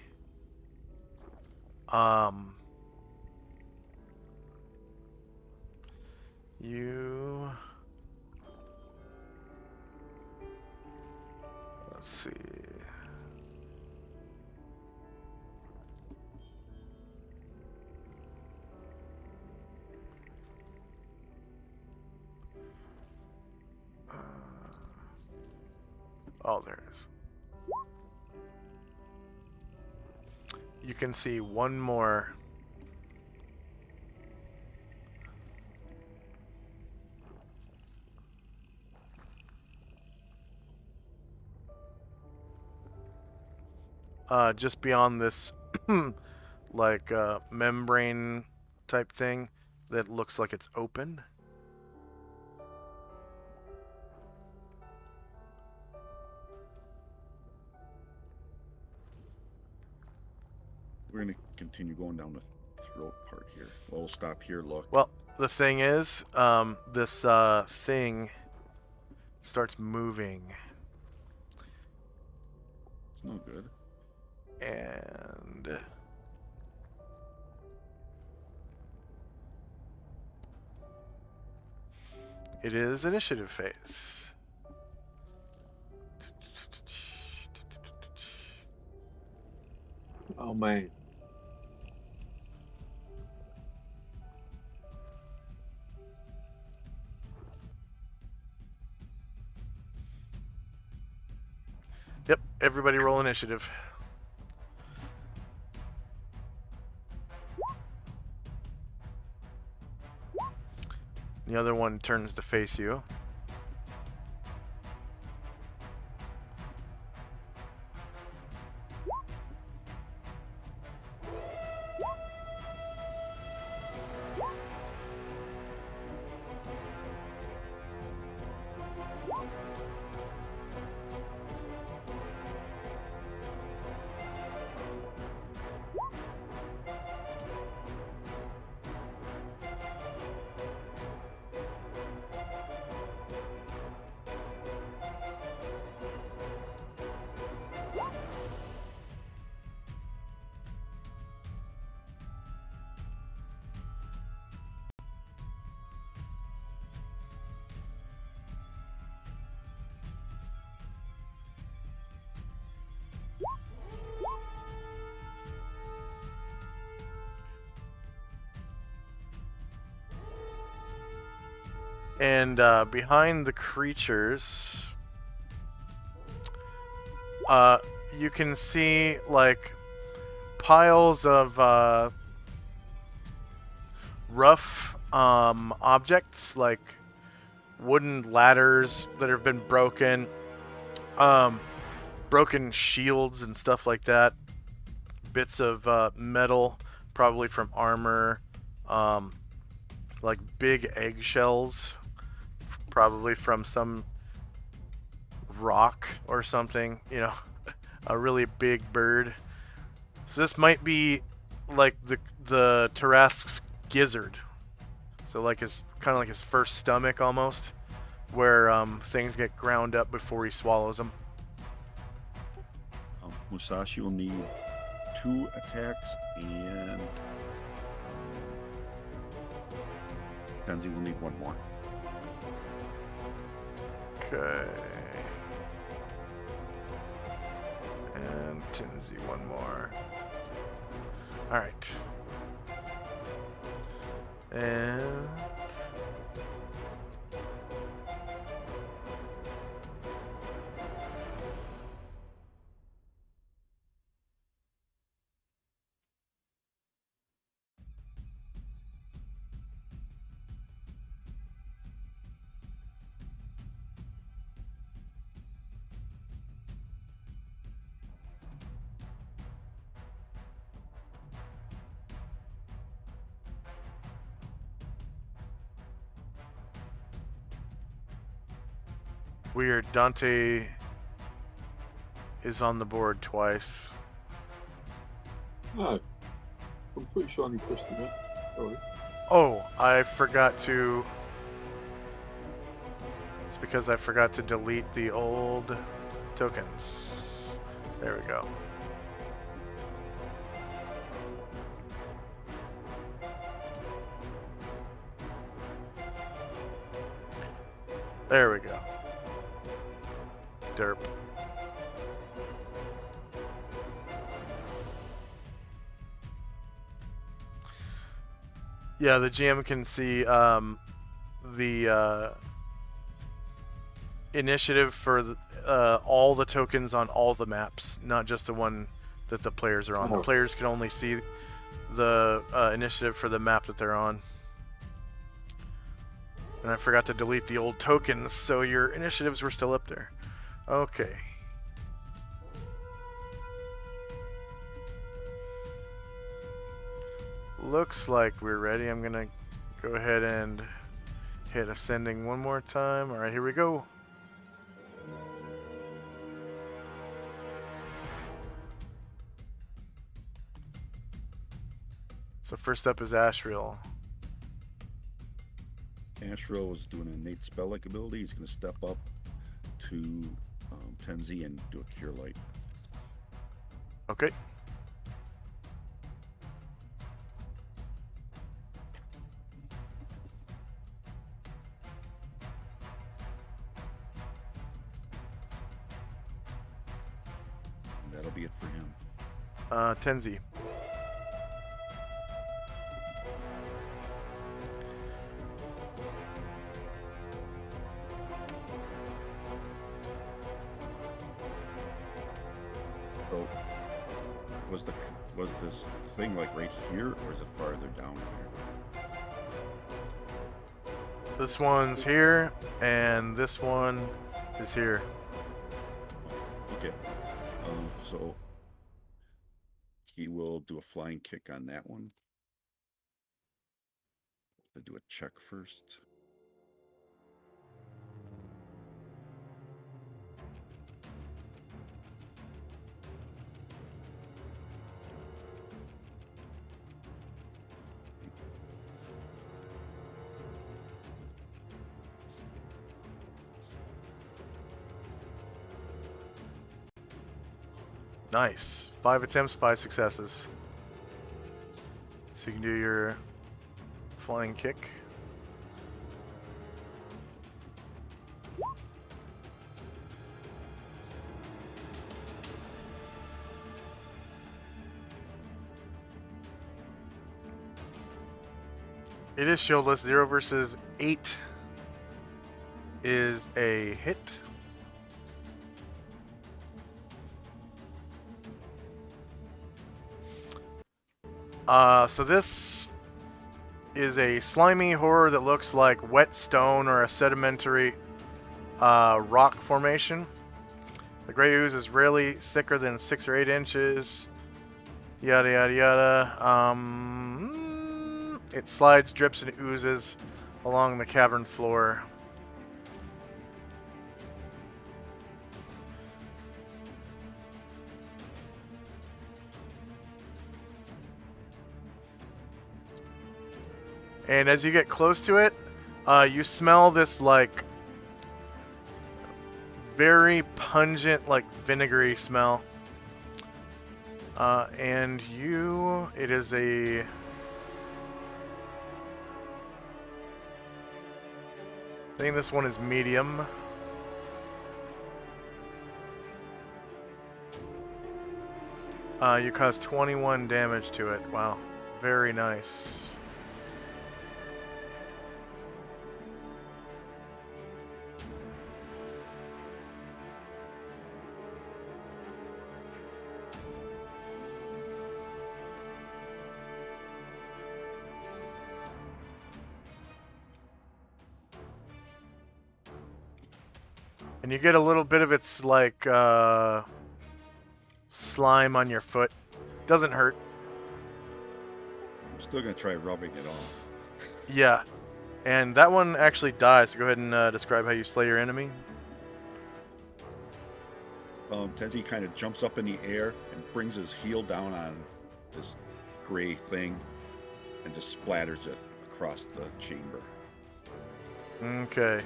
S1: let's see. Oh, there it is. you can see one more. Just beyond this, like membrane type thing that looks like it's open.
S5: We're gonna continue going down the throat part here. Well, we'll stop here. Look.
S1: Well, the thing is, this thing starts moving,
S5: It's no good.
S1: and it is initiative phase.
S4: Oh man.
S1: Yep, everybody roll initiative. The other one turns to face you. And behind the creatures, you can see like piles of rough objects, like wooden ladders that have been broken, broken shields and stuff like that, bits of metal, probably from armor, like big eggshells, probably from some rock or something, you know, a really big bird. So this might be like the Tarrasque's gizzard. So like his kind of like his first stomach almost, where things get ground up before he swallows them.
S5: Musashi will need 2 attacks, and Kenzie will need 1 more.
S1: Okay. And Tinsy 1 more. Alright. And weird. Dante is on the board twice.
S4: No. I'm pretty sure I only pressed it. Sorry.
S1: Oh, I forgot to. It's because I forgot to delete the old tokens. There we go. There we go. Derp. Yeah, the GM can see the initiative for all the tokens on all the maps, not just the one that the players are on. The
S4: Oh.
S1: players can only see the initiative for the map that they're on. And I forgot to delete the old tokens, so your initiatives were still up there. Okay. Looks like we're ready. I'm gonna go ahead and hit ascending one more time. Alright, here we go. So first up is Ashriel.
S5: Ashriel is doing an innate spell-like ability. He's going to step up to Tenzi and do a Cure Light.
S1: Okay.
S5: And that'll be it for him.
S1: Tenzi.
S5: So, was this thing like right here, or is it farther down here?
S1: This one's here, and this one is here.
S5: Okay. So he will do a flying kick on that one. I'll do a check first.
S1: Nice. 5 attempts, 5 successes. So you can do your flying kick. It is shieldless. 0 versus 8 is a hit. So this is a slimy horror that looks like wet stone or a sedimentary rock formation. The gray ooze is rarely thicker than 6 or 8 inches. Yada yada yada. It slides, drips, and oozes along the cavern floor. And as you get close to it, you smell this like very pungent, like vinegary smell. And it is a... I think this one is medium. You cause 21 damage to it. Wow. Very nice. And you get a little bit of its, like, slime on your foot. Doesn't hurt.
S5: I'm still going to try rubbing it off.
S1: Yeah. And that one actually dies. So go ahead and describe how you slay your enemy.
S5: Tenzi kind of jumps up in the air and brings his heel down on this gray thing and just splatters it across the chamber.
S1: Okay.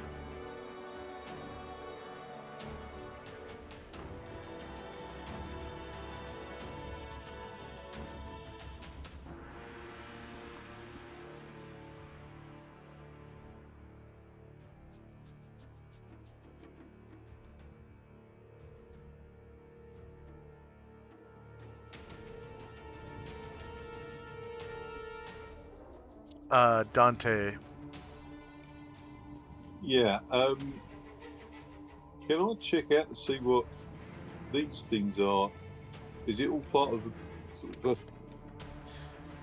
S1: Dante.
S4: Yeah. Can I check out to see what these things are Is it all part of a sort of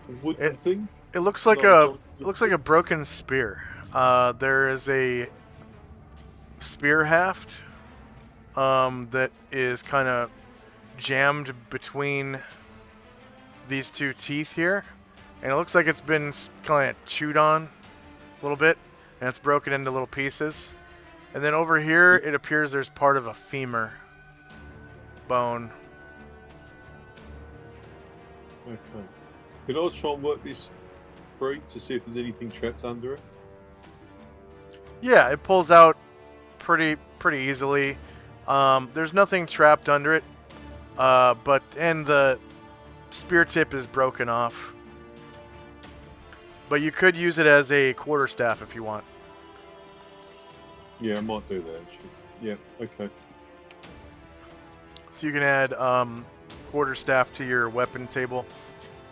S4: a wooden thing?
S1: It looks like a broken spear. There is a spear haft that is kind of jammed between these two teeth here, and it looks like it's been kind of chewed on a little bit, and it's broken into little pieces. And then over here, it appears there's part of a femur bone.
S4: Okay. Can I try and work this free to see if there's anything trapped under it?
S1: Yeah, it pulls out pretty easily. There's nothing trapped under it, and the spear tip is broken off. But you could use it as a quarterstaff if you want.
S4: Yeah, I might do that actually. Yeah, okay.
S1: So you can add quarterstaff to your weapon table.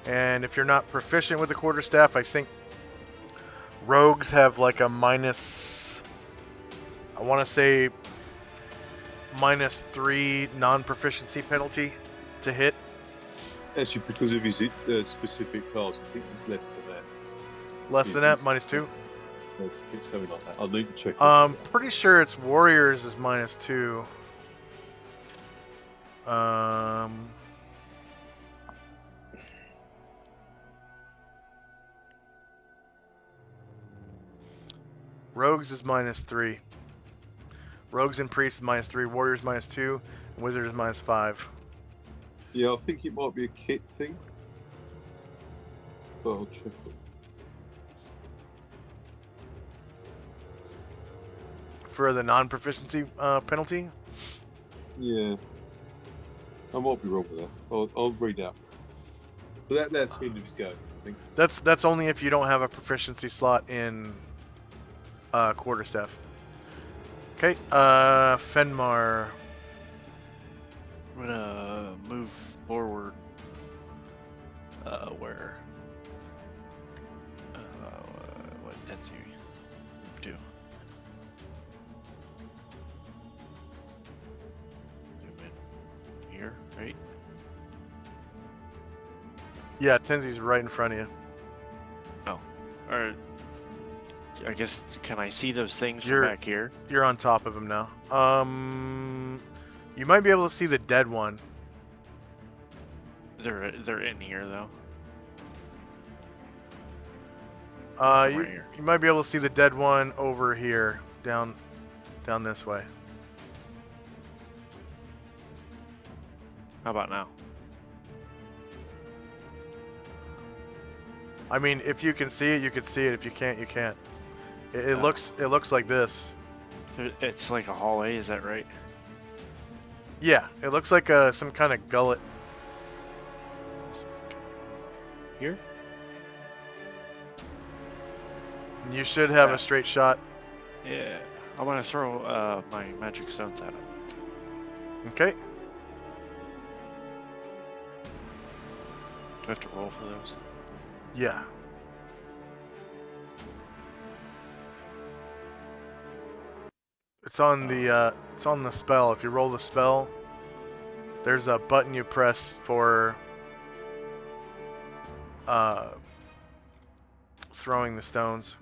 S1: And if you're not proficient with the quarterstaff, I think rogues have like a minus, I want to say, -3 non-proficiency penalty to hit.
S4: Actually, because of his specific class, I think it's less than that.
S1: Less than that, -2.
S4: It's something like that. I'll need to check.
S1: Pretty sure it's warriors is -2. Rogues is -3. Rogues and priests is -3. Warriors -2. And wizards is -5.
S4: Yeah, I think it might be a kit thing. But I'll check it.
S1: For the non-proficiency penalty.
S4: Yeah. I might be wrong with that. I'll read out. But that's the end of his go, I think.
S1: That's only if you don't have a proficiency slot in quarterstaff. Okay, Fenmar.
S7: I'm gonna move forward. Where? What tends you move to? Zoom in here, right?
S1: Yeah, Tenzi's right in front of you.
S7: Oh, or I guess can I see those things
S1: You're-
S7: from back here?
S1: You're on top of him now. You might be able to see the dead one.
S7: They're in here though.
S1: You,
S7: Right here.
S1: you might be able to see the dead one over here, down this way.
S7: How about now?
S1: I mean, if you can see it, you can see it. If you can't, you can't. It
S7: Oh.
S1: looks like this.
S7: It's like a hallway, is that right?
S1: Yeah, it looks like some kind of gullet.
S7: Here?
S1: You should have
S7: Yeah.
S1: a straight shot.
S7: Yeah. I want to throw my magic stones at it.
S1: Okay.
S7: Do I have to roll for those?
S1: Yeah. It's on the spell. If you roll the spell, there's a button you press for throwing the stones.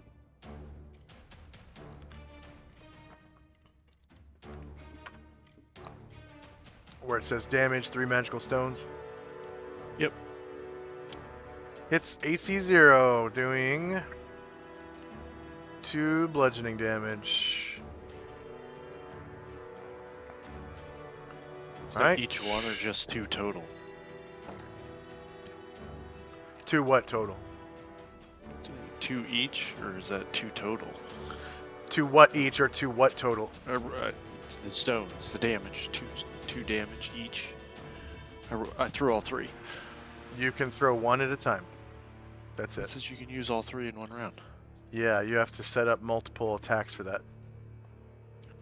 S1: Where it says damage 3 magical stones.
S7: Yep.
S1: It's AC 0, doing 2 bludgeoning damage.
S7: Is that
S1: Alright.
S7: each one or just 2 total?
S1: 2 what total?
S7: 2 each, or is that 2 total?
S1: 2 what each or 2 what total?
S7: The stones, the damage, 2 damage each. I threw all 3.
S1: You can throw 1 at a time. That's
S7: It
S1: it.
S7: says you can use all 3 in one round.
S1: Yeah, you have to set up multiple attacks for that.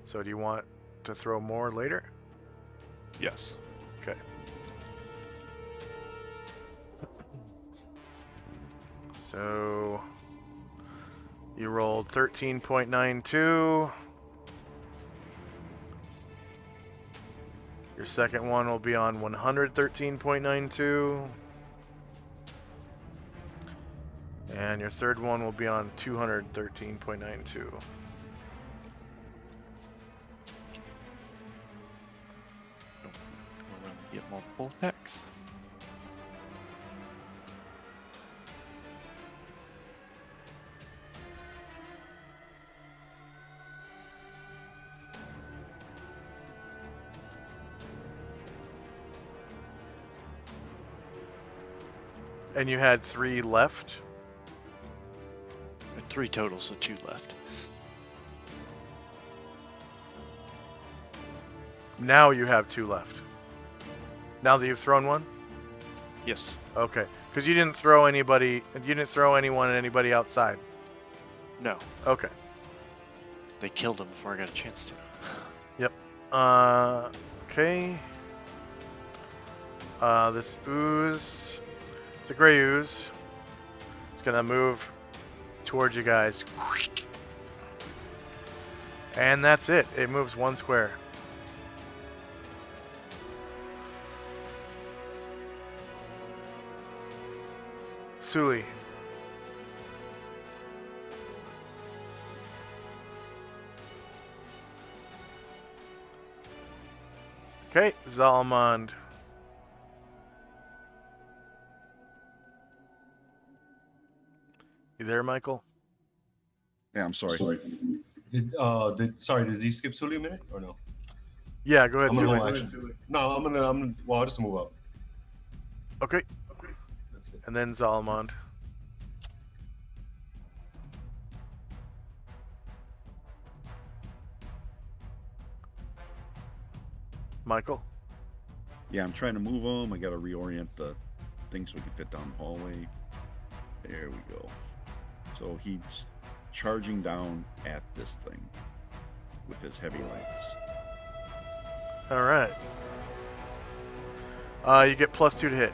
S1: So do you want to throw more later?
S7: Yes.
S1: Okay. So you rolled 13.92. Your second one will be on 113.92. And your third one will be on 213.92.
S7: We'll get multiple attacks.
S1: And you had 3 left?
S7: With 3 total, so 2 left.
S1: Now you have 2 left. Now that you've thrown one?
S7: Yes.
S1: Okay. Because you didn't throw anybody, you didn't throw anyone at anybody outside.
S7: No.
S1: Okay.
S7: They killed him before I got a chance to.
S1: Yep. Okay. This ooze, it's a gray ooze. It's gonna move towards you guys. And that's it. It moves 1 square. Suli. Okay, Zalmond. You there, Michael?
S5: Yeah, I'm sorry.
S6: Did he skip Sully a minute or no?
S1: Yeah, go ahead,
S6: I'm gonna
S1: Suli.
S6: hold action. No, well, I'll just move up.
S1: Okay,
S6: That's it.
S1: and then Zalmond. Michael?
S5: Yeah, I'm trying to move them. I got to reorient the thing so we can fit down the hallway. There we go. So he's charging down at this thing with his heavy lights.
S1: All right. You get +2 to hit.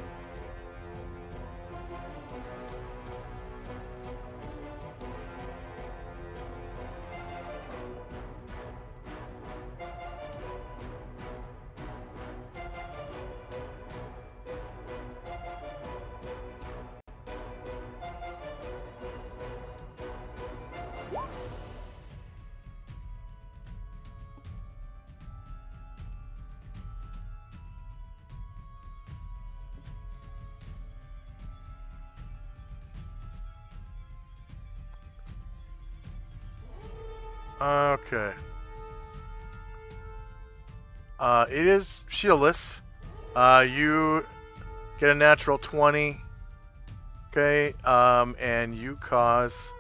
S1: Okay. It is shieldless. You get a natural 20. Okay. And you cause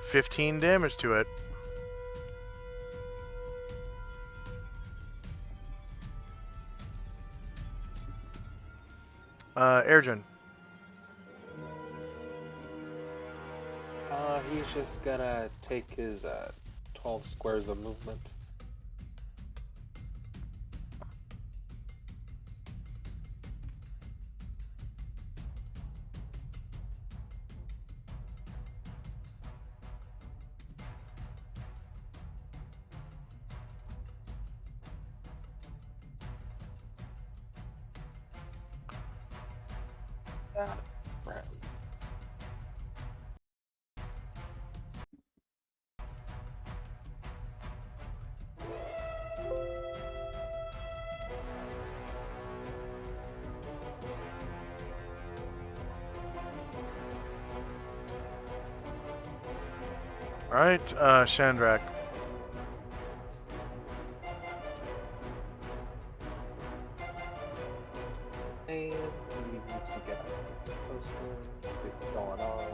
S1: 15 damage to it. Airgen.
S2: He's just gonna take his 12 squares of movement. Right.
S1: Alright, Shandrak.
S2: And he needs to get closer, get going on.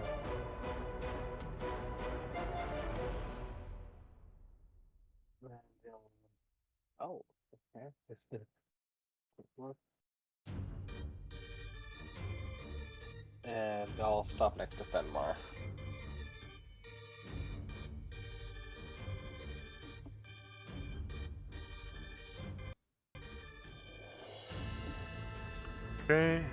S2: Oh, okay. This did work. And I'll stop next to Fenmar.
S1: Okay.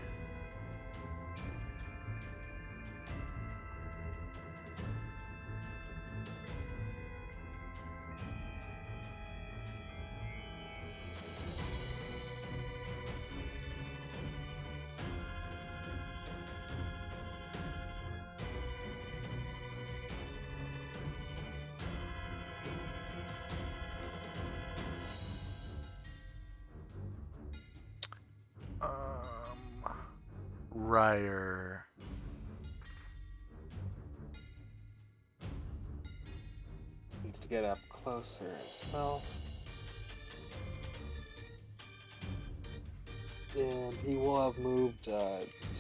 S1: Ryer.
S2: Needs to get up closer himself. And he will have moved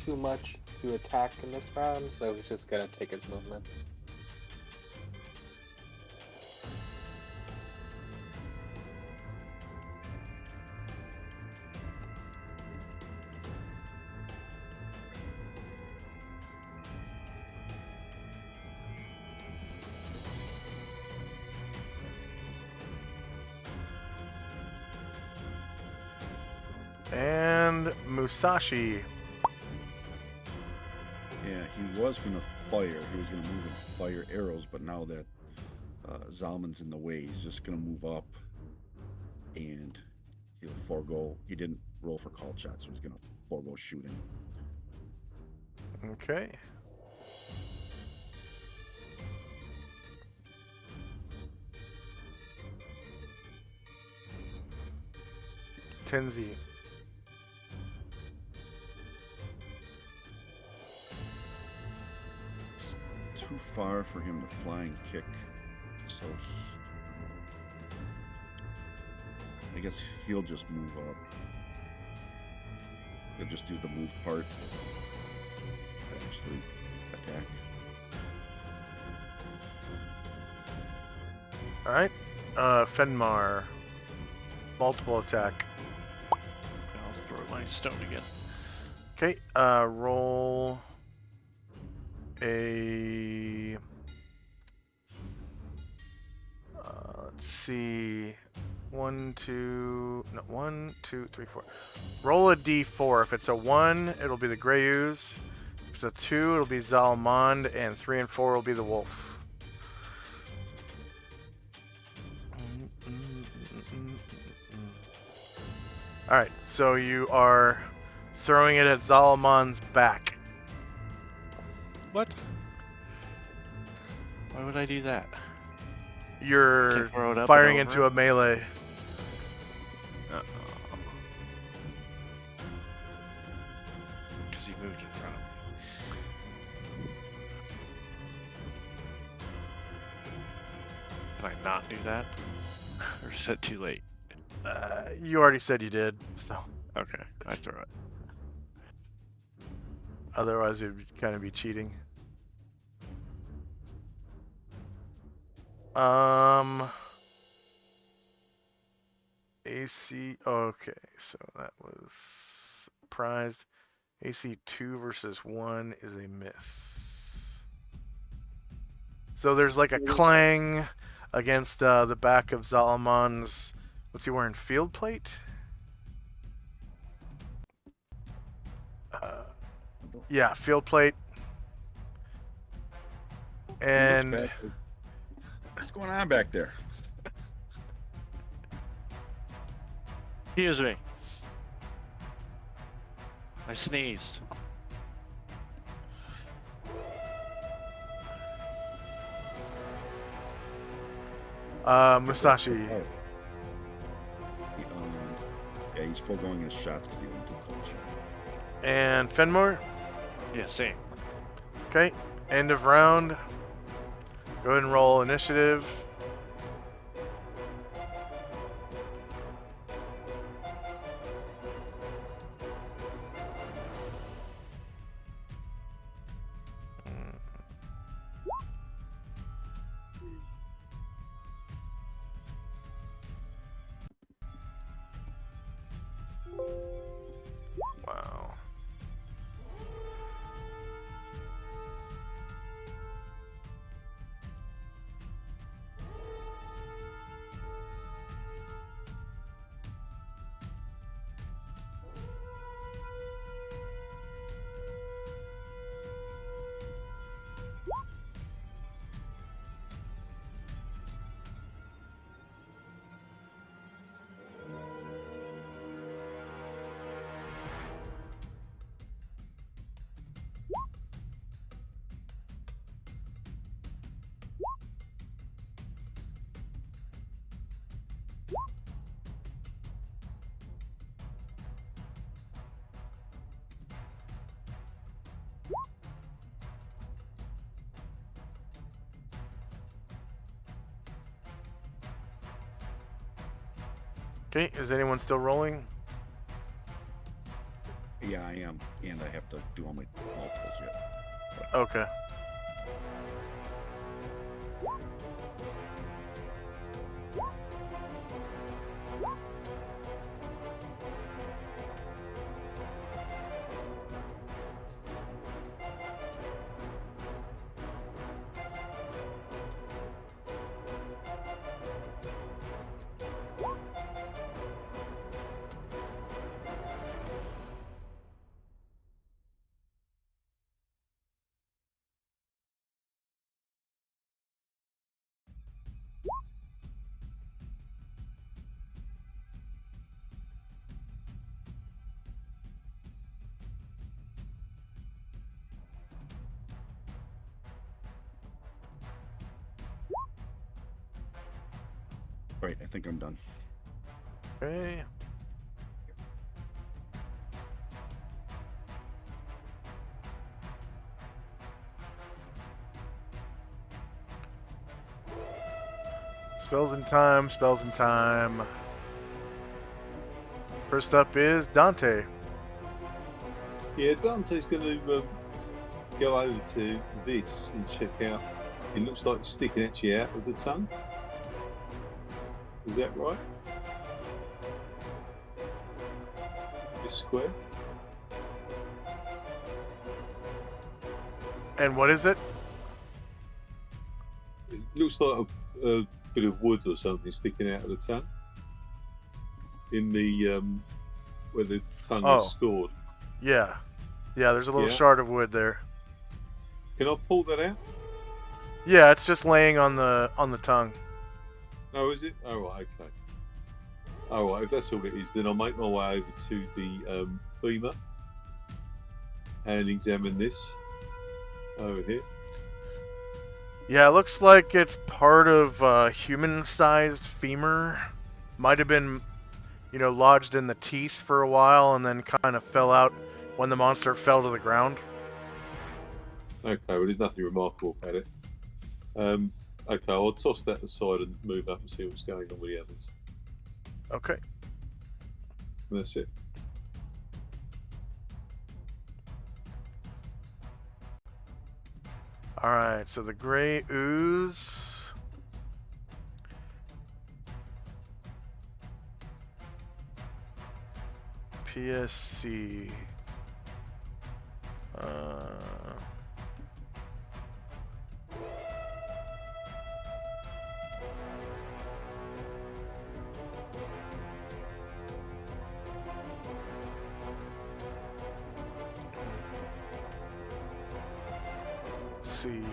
S2: too much to attack in this round, so he's just gonna take his movement.
S1: And Musashi.
S5: Yeah, he was going to fire. He was going to move and fire arrows, but now that Zalman's in the way, he's just going to move up and he'll forego. He didn't roll for called shots, so he's going to forego shooting.
S1: Okay. Tenzi.
S5: Too far for him to flying kick, so I guess he'll just move up. He'll just do the move part. Actually, attack.
S1: All right. Fenmar. Multiple attack.
S7: I'll throw my stone again.
S1: Okay. Roll a. Let's see. 1, 2. No, 1, 2, 3, 4. Roll a d4. If it's a 1, it'll be the Grey Ooze. If it's a 2, it'll be Zalmond. And 3 and 4 will be the Wolf. Alright, so you are throwing it at Zalmond's back.
S7: What? Why would I do that?
S1: You're
S7: Can't throw it up
S1: firing
S7: and
S1: into
S7: over?
S1: a melee.
S7: Because he moved in front of me. Can I not do that? Or is it too late?
S1: You already said you did, so
S7: Okay, I throw it.
S1: otherwise it would kind of be cheating. AC. Okay, so that was surprised. AC 2 versus 1 is a miss. So there's like a clang against the back of Zalman's. What's he wearing? Field plate? Yeah, field plate. And
S5: What's going on back there?
S7: Excuse me. I sneezed.
S1: Musashi.
S5: Yeah, he's foregoing his shots because he won't do cold shot.
S1: And Fenmore.
S7: Yeah, same.
S1: Okay, end of round. Go ahead and roll initiative. Wow. Okay, is anyone still rolling?
S5: Yeah, I am, and I have to do all my multiples yet.
S1: Okay.
S5: Right, I think I'm done.
S1: Okay. Spells in time, spells in time. First up is Dante.
S4: Yeah, Dante's going to go over to this and check out. It looks like it's sticking actually out of the tongue. Is that right? This square.
S1: And what is it?
S4: It looks like a bit of wood or something sticking out of the tongue. In the where the tongue
S1: Oh.
S4: is scored.
S1: Yeah. Yeah, there's a little
S4: Yeah.
S1: shard of wood there.
S4: Can I pull that out?
S1: Yeah, it's just laying on the tongue.
S4: Oh, is it? Oh, right, okay. All right, if that's all it is, then I'll make my way over to the femur and examine this over here.
S1: Yeah, it looks like it's part of human-sized femur. Might have been, lodged in the teeth for a while and then kind of fell out when the monster fell to the ground.
S4: Okay, well, there's nothing remarkable about it. Okay, I'll toss that aside and move up and see what's going on with the others.
S1: Okay.
S4: And that's it.
S1: Alright, so the gray ooze. PSC. See.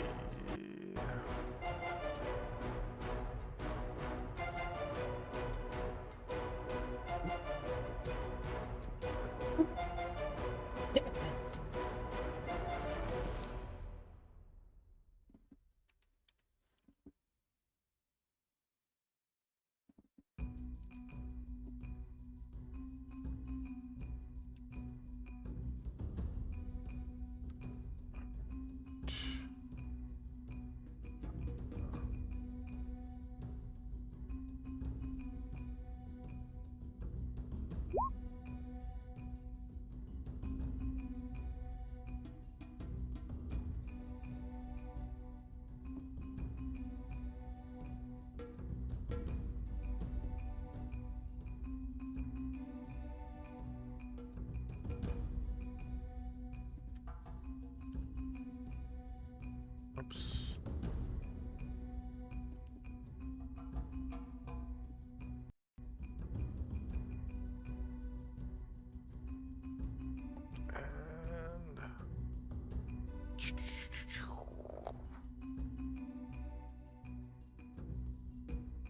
S1: Oops.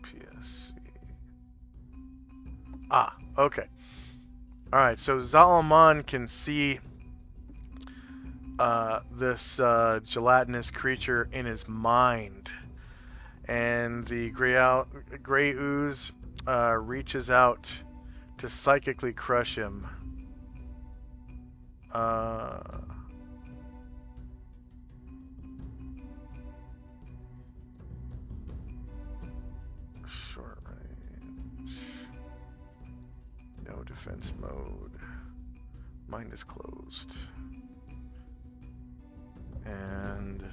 S1: PSC. Ah, okay. Alright, so Zalaman can see this gelatinous creature in his mind. And the gray ooze reaches out to psychically crush him. Short range. No defense mode. Mind is closed. And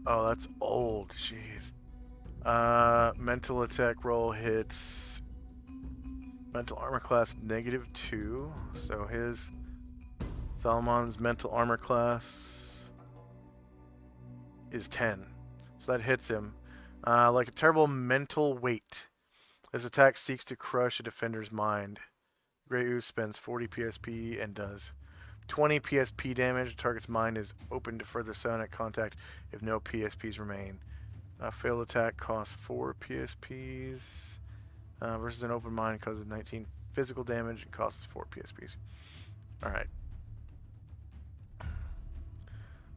S1: oh, that's old. Jeez. Mental attack roll hits mental armor class -2. So his Solomon's mental armor class is 10. So that hits him. Like a terrible mental weight. This attack seeks to crush a defender's mind. Grey Ooze spends 40 PSP and does 20 PSP damage. The target's mind is open to further psionic contact if no PSPs remain. Failed attack costs 4 PSPs. Versus an open mind causes 19 physical damage and costs 4 PSPs. Alright.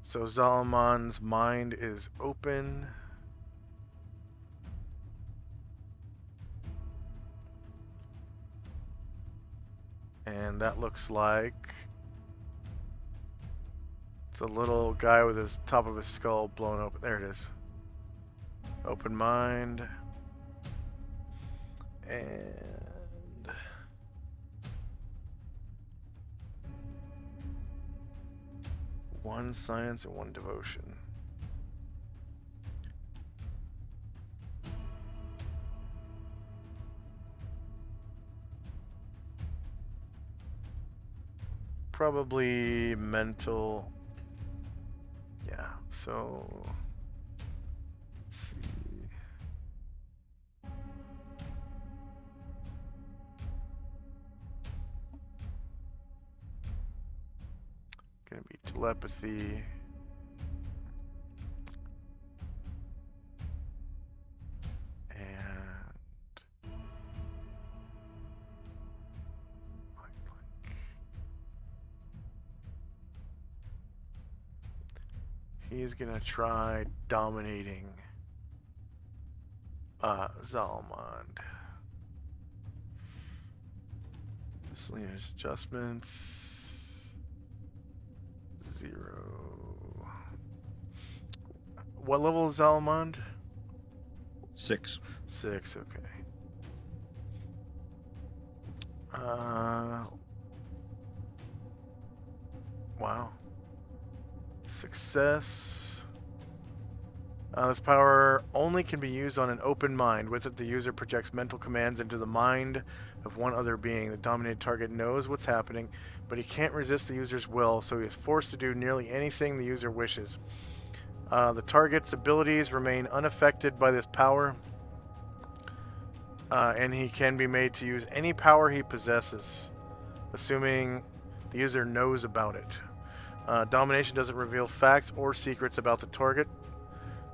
S1: So Zalamon's mind is open. And that looks like it's a little guy with his top of his skull blown open. There it is. Open mind. And one science and one devotion. Probably mental. Yeah, so let's see. Gonna be telepathy. And mind blank. He's gonna try dominating Zalmond. Miscellaneous adjustments. 0. What level is Zalmond?
S5: 6.
S1: 6, okay. Wow. Success. This power only can be used on an open mind. With it, the user projects mental commands into the mind of one other being. The dominated target knows what's happening, but he can't resist the user's will, so he is forced to do nearly anything the user wishes. The target's abilities remain unaffected by this power, and he can be made to use any power he possesses, assuming the user knows about it. Domination doesn't reveal facts or secrets about the target.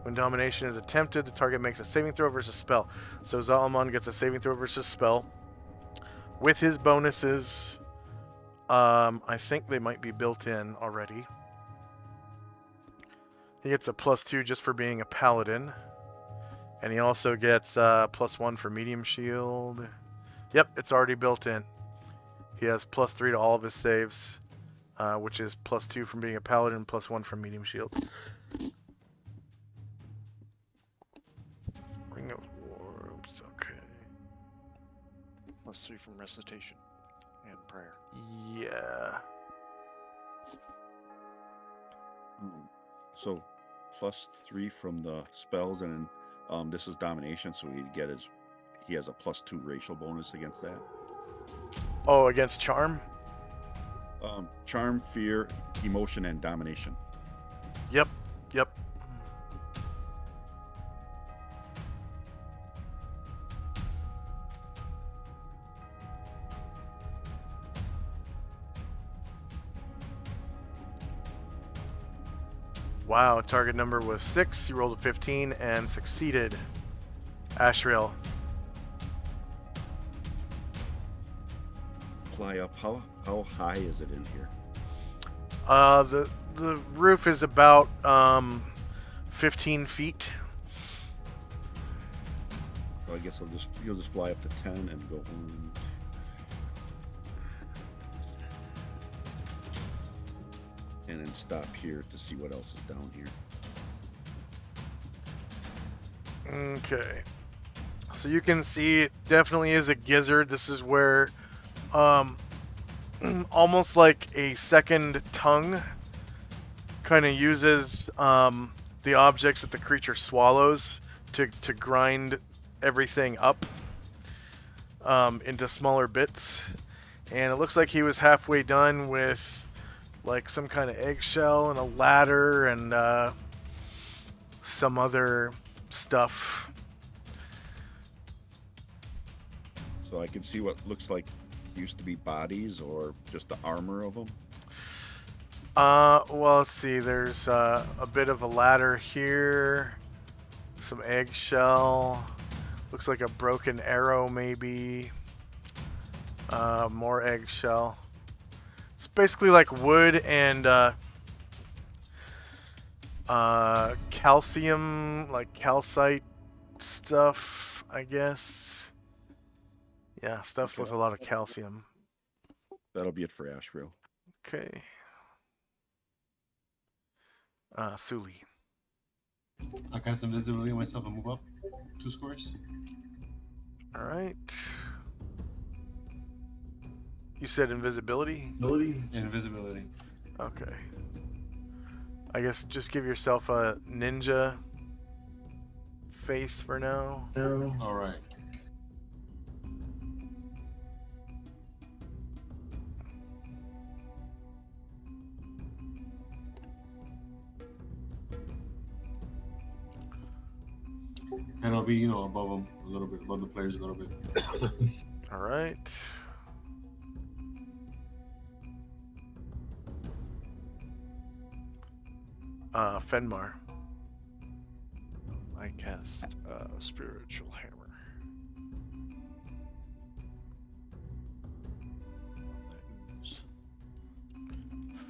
S1: When domination is attempted, the target makes a saving throw versus spell. So Zalmond gets a saving throw versus spell. With his bonuses, I think they might be built in already. He gets a +2 just for being a paladin. And he also gets +1 for medium shield. Yep, it's already built in. He has +3 to all of his saves, which is +2 from being a paladin, +1 from medium shield. Ring of Warps, okay.
S7: +3 from recitation and prayer.
S1: Yeah.
S5: So +3 from the spells, and this is domination, so he has a +2 racial bonus against that.
S1: Oh, against charm?
S5: Charm, fear, emotion, and domination.
S1: Yep. Wow, target number was 6. You rolled a 15 and succeeded. Ashriel.
S5: Fly up. How high is it in here?
S1: The roof is about 15 feet.
S5: So I guess he'll just fly up to 10 and go 1. And then stop here to see what else is down here.
S1: Okay. So you can see it definitely is a gizzard. This is where almost like a second tongue kind of uses the objects that the creature swallows to grind everything up into smaller bits. And it looks like he was halfway done with like some kind of eggshell and a ladder and some other stuff.
S5: So I can see what looks like used to be bodies or just the armor of them.
S1: Well, let's see. There's a bit of a ladder here, some eggshell. Looks like a broken arrow, maybe. More eggshell. It's basically like wood and calcium, like calcite stuff, I guess. Yeah, stuff
S5: Okay.
S1: with a lot of calcium.
S5: That'll be it for Ashrail.
S1: Okay. Suli.
S6: I cast invisibility on myself and move up 2 squares.
S1: All right. You said invisibility?
S6: Invisibility.
S1: Okay. I guess just give yourself a ninja face for now.
S6: All right. And I'll be, above them a little bit, above the players a little bit.
S1: All right. Fenmar.
S7: I cast Spiritual Hammer.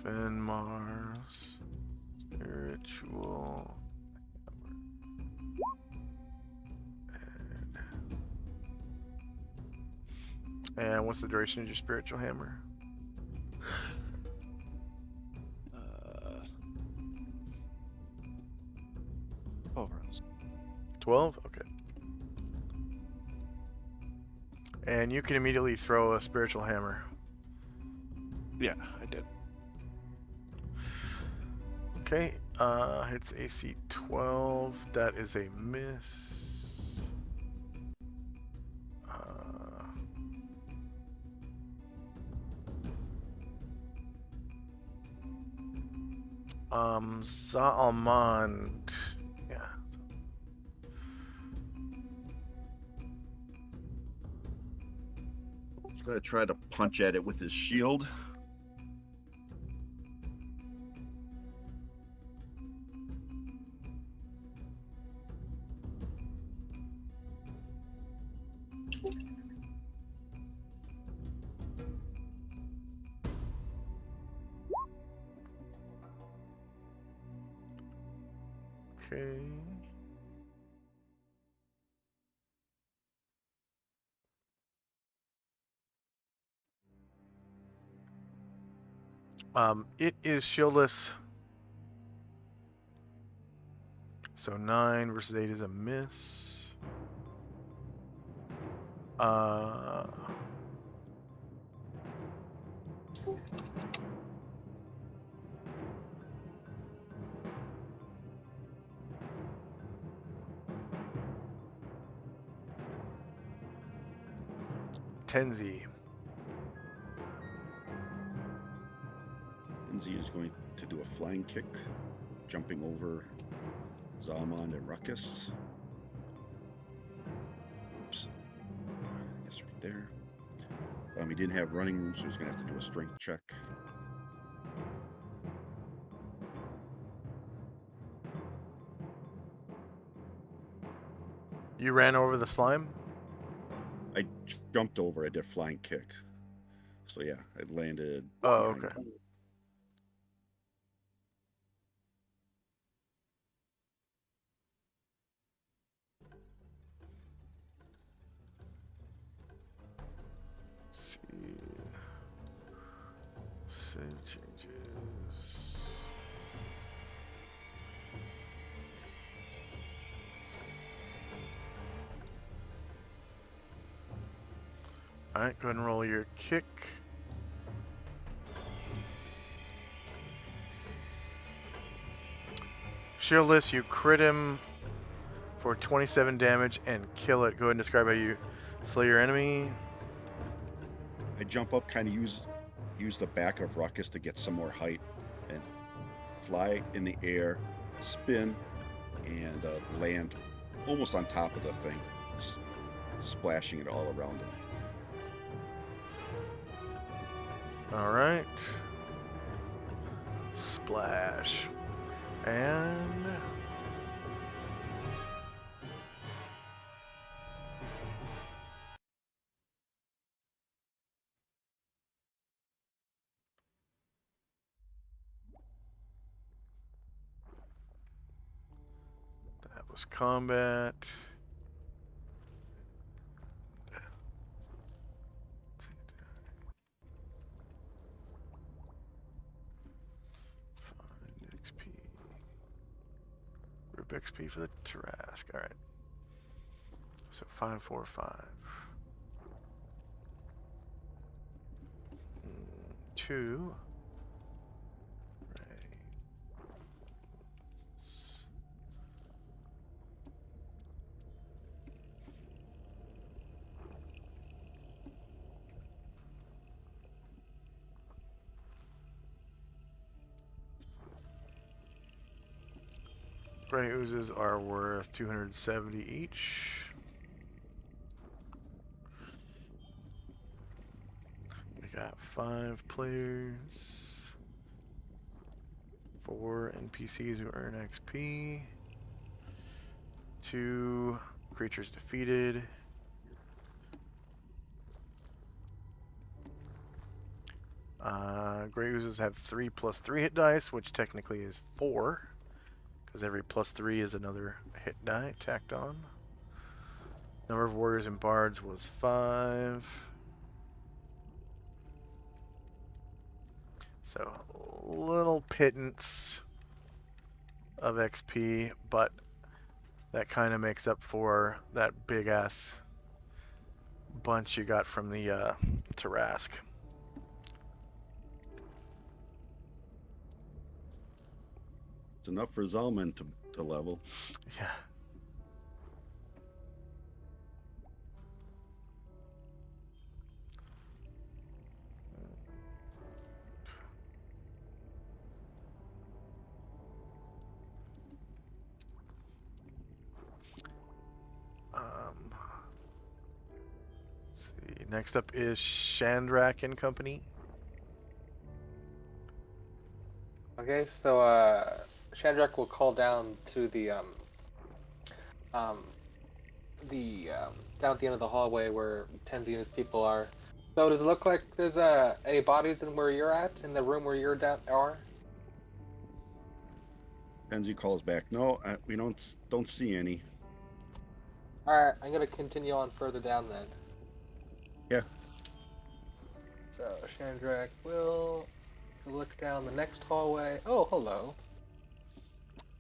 S1: Fenmar's spiritual. And what's the duration of your spiritual hammer?
S7: 12 rounds.
S1: 12? Okay. And you can immediately throw a spiritual hammer.
S7: Yeah, I did.
S1: Okay. It's AC 12. That is a miss. Salmond. Yeah.
S5: He's gonna try to punch at it with his shield.
S1: Okay. It is shieldless. So 9 versus 8 is a miss. Tenzi.
S5: Enzi is going to do a flying kick, jumping over Zalmond and Ruckus. Oops. I guess right there. He didn't have running room, so he's going to have to do a strength check.
S1: You ran over the slime?
S5: I jumped over. I did a flying kick. So yeah, it landed.
S1: Oh,
S5: behind
S1: okay.
S5: him.
S1: Save changes. Alright, go ahead and roll your kick. Shieldless, you crit him for 27 damage and kill it. Go ahead and describe how you slay your enemy.
S5: I jump up, kind of use the back of Ruckus to get some more height, and fly in the air, spin, and land almost on top of the thing, splashing it all around it.
S1: Alright. Splash. And that was combat. Find XP. Group XP for the Tarask. Alright. So 5, 4, 5. 2. Gray oozes are worth 270 each. We got 5 players, 4 NPCs who earn XP, 2 creatures defeated. Gray oozes have 3 plus 3 hit dice, which technically is 4. Because every plus 3 is another hit die tacked on. Number of warriors and bards was 5. So, little pittance of XP, but that kind of makes up for that big ass bunch you got from the Tarask.
S5: It's enough for Zalman to level.
S1: Yeah. Let's see. Next up is Chandrak and Company.
S2: Okay, so Chandrak will call down to the down at the end of the hallway where Tenzi and his people are. So does it look like there's any bodies in where you're at, in the room where you're down are?
S5: Enzi calls back. No, we don't see any.
S2: All right, I'm gonna continue on further down then.
S5: Yeah.
S2: So Chandrak will look down the next hallway. Oh, hello.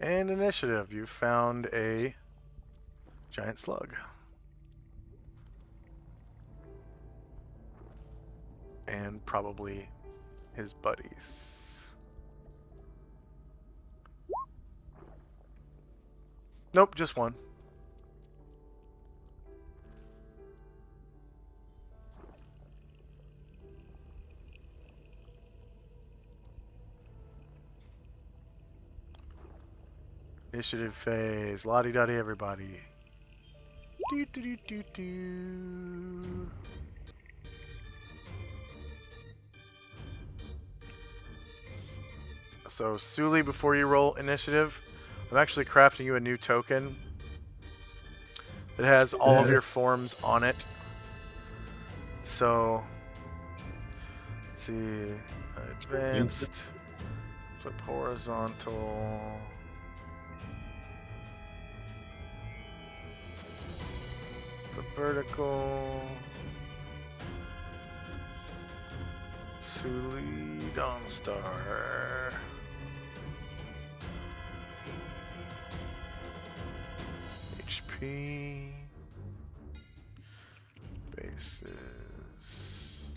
S1: And initiative. You found a giant slug. And probably his buddies. Nope, just one. Initiative phase. Lottie-dottie, everybody. Do do do do do. So, Suli, before you roll initiative, I'm actually crafting you a new token that has all of your forms on it. So, let's see. Advanced. Flip horizontal. Flip vertical. Solynod Star. HP. Bases.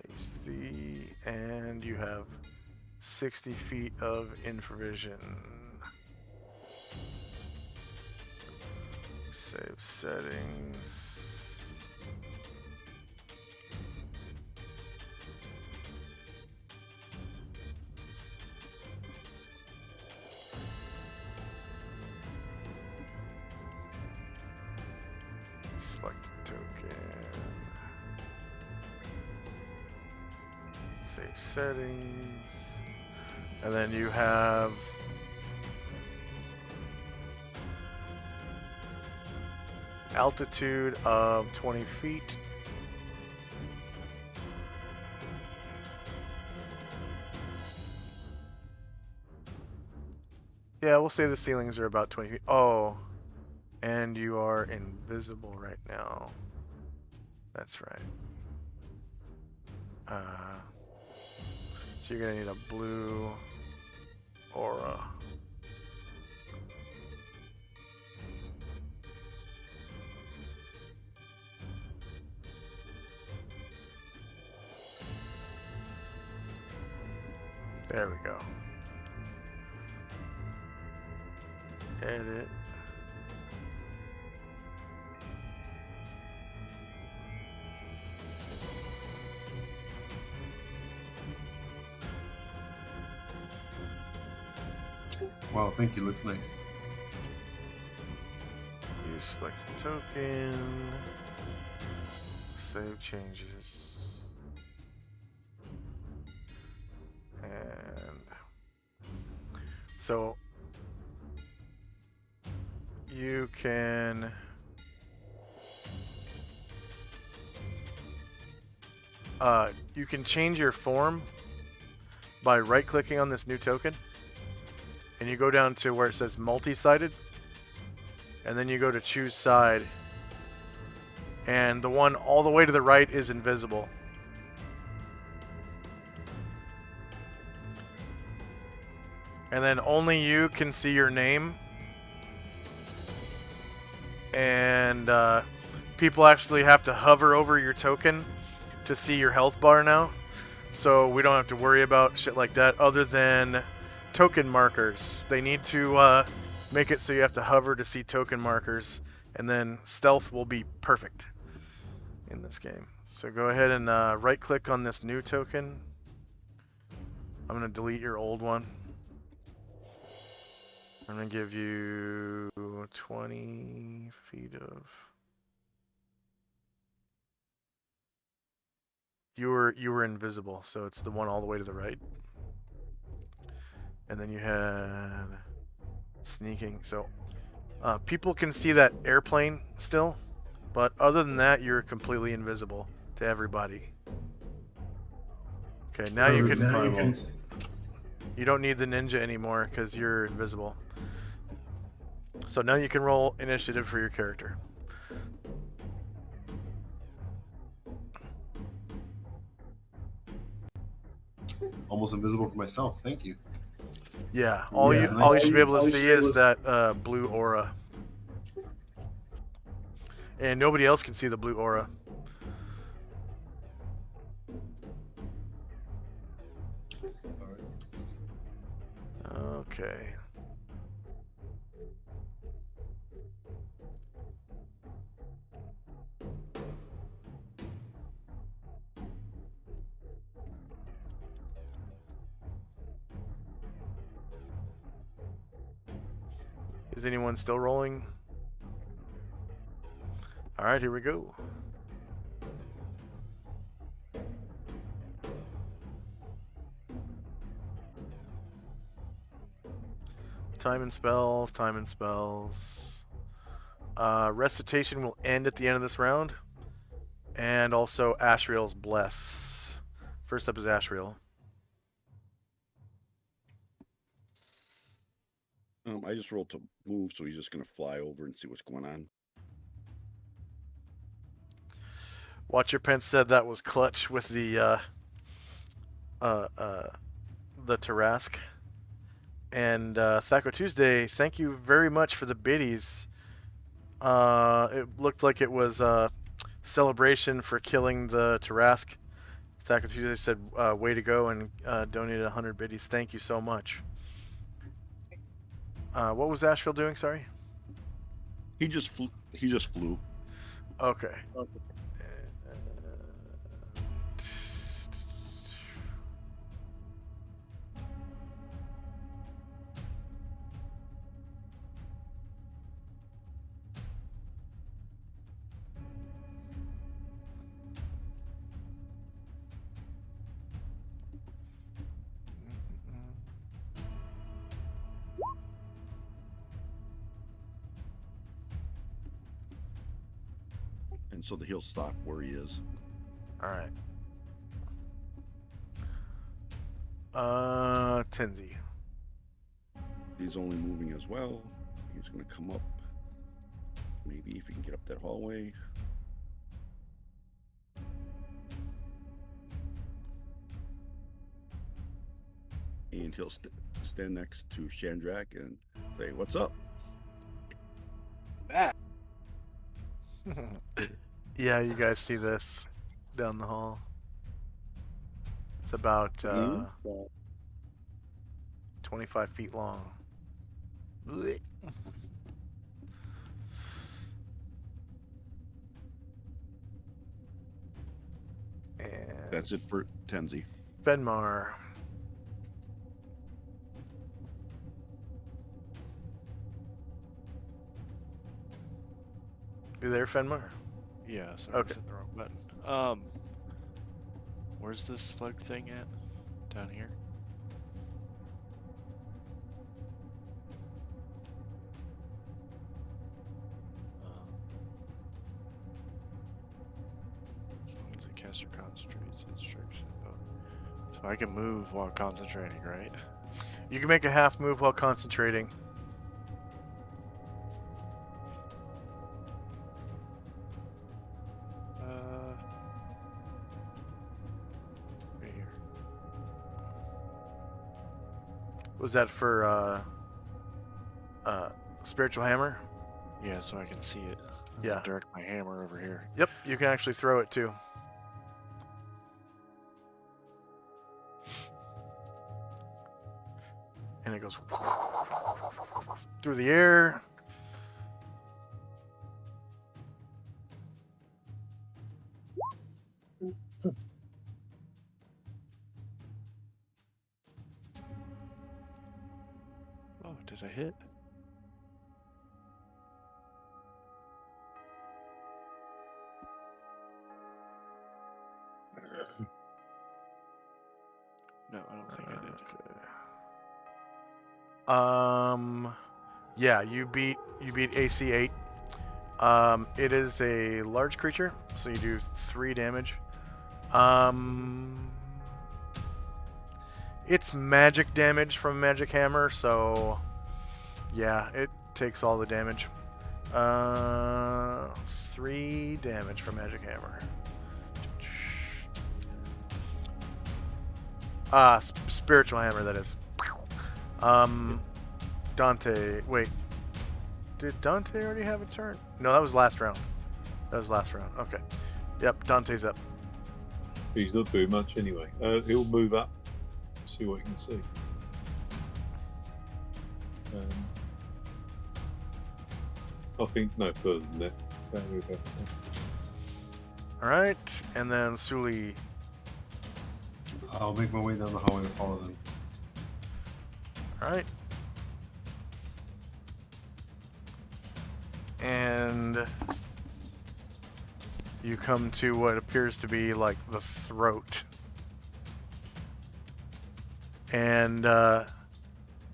S1: AC. And you have 60 feet of infravision. Save settings. Select token. Save settings. And then you have altitude of 20 feet. Yeah, we'll say the ceilings are about 20 feet. Oh, and you are invisible right now. That's right. So you're gonna need a blue aura. There we go. Edit.
S6: Wow, thank you. Looks nice.
S1: You select the token. Save changes. And so you can change your form by right-clicking on this new token, and you go down to where it says multi-sided, and then you go to choose side, and the one all the way to the right is invisible. And then only you can see your name, and people actually have to hover over your token to see your health bar now, so we don't have to worry about shit like that other than token markers. They need to make it so you have to hover to see token markers, and then stealth will be perfect in this game. So go ahead and right click on this new token. I'm going to delete your old one. I'm going to give you 20 feet of... You were invisible, so it's the one all the way to the right. And then you had sneaking. So people can see that airplane still, but other than that, you're completely invisible to everybody. Okay, now you can. You don't need the ninja anymore because you're invisible. So now you can roll initiative for your character.
S6: Almost invisible for myself. Thank you.
S1: Yeah, all you should be able to see is that blue aura, and nobody else can see the blue aura. Okay. Is anyone still rolling? All right, here we go. Time and spells, time and spells. Recitation will end at the end of this round. And also Ashriel's Bless. First up is Ashriel.
S5: I just rolled to move, so he's just going to fly over and see what's going on.
S1: Watcher Pence said that was clutch with the the Tarask. And Thaco Tuesday, thank you very much for the biddies. It looked like it was a celebration for killing the Tarask. Thaco Tuesday said, "Way to go!" and donated 100 biddies. Thank you so much. What was Asheville doing? Sorry.
S5: He just flew.
S1: Okay.
S5: And so he'll stop where he is.
S1: All right. Tenzi.
S5: He's only moving as well. He's going to come up. Maybe if he can get up that hallway. And he'll stand next to Shandrak and say, "What's up?"
S2: That.
S1: Yeah, you guys see this down the hall. It's about 25 feet long. And
S5: That's it for Tenzi.
S1: Fenmar. You there, Fenmar?
S7: Yeah, sorry,
S1: Okay.
S7: I hit the wrong button. Where's this slug thing at? Down here? As long as the caster concentrates, it strikes. So I can move while concentrating, right?
S1: You can make a half move while concentrating.
S7: Right here.
S1: Was that for Spiritual Hammer?
S7: Yeah, so I can see it.
S1: Yeah.
S7: Direct my hammer over here.
S1: Yep, you can actually throw it too. And it goes through the air.
S7: Oh, did I hit? No, I don't think I did.
S1: Yeah, you beat AC 8. It is a large creature, so you do 3 damage. It's magic damage from Magic Hammer, so yeah, it takes all the damage. 3 damage from Magic Hammer. Spiritual Hammer, that is. Dante, wait. Did Dante already have a turn? No, that was last round. Okay. Yep, Dante's up.
S4: He's not doing much anyway. He'll move up, see what he can see. I think no further than that. That'll be about that.
S1: Alright, and then Suli.
S6: I'll make my way down the hallway to follow them.
S1: Alright. And you come to what appears to be like the throat. And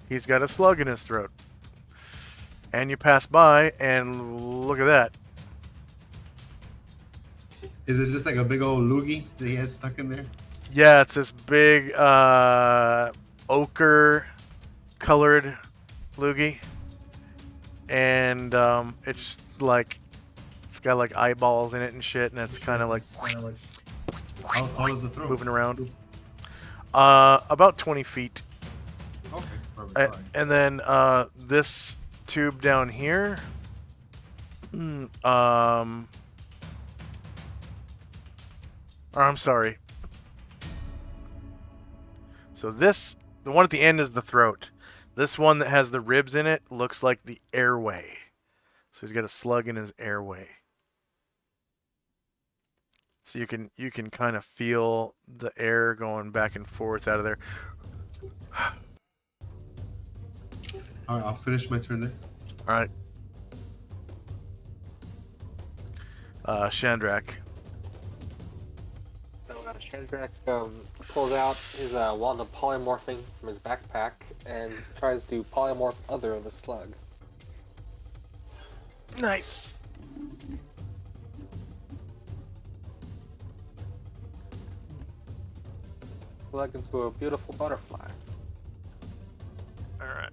S1: he's got a slug in his throat. And you pass by, and look at that.
S6: Is it just like a big old loogie that he has stuck in there?
S1: Yeah, it's this big ochre colored loogie. And it's like, it's got like eyeballs in it and shit, and it's kind of like
S6: How tall is the throat?
S1: moving around. About 20 feet.
S6: Okay, perfect. Fine.
S1: And then this tube down here. Or I'm sorry. So this, the one at the end is the throat. This one that has the ribs in it looks like the airway. So he's got a slug in his airway. So you can kind of feel the air going back and forth out of there.
S6: All right, I'll finish my turn there.
S1: All right. Shandrak.
S2: So Shandrak pulls out his wand of polymorphing from his backpack and tries to polymorph other of the slug.
S1: Nice.
S2: Slug into a beautiful butterfly.
S1: All right.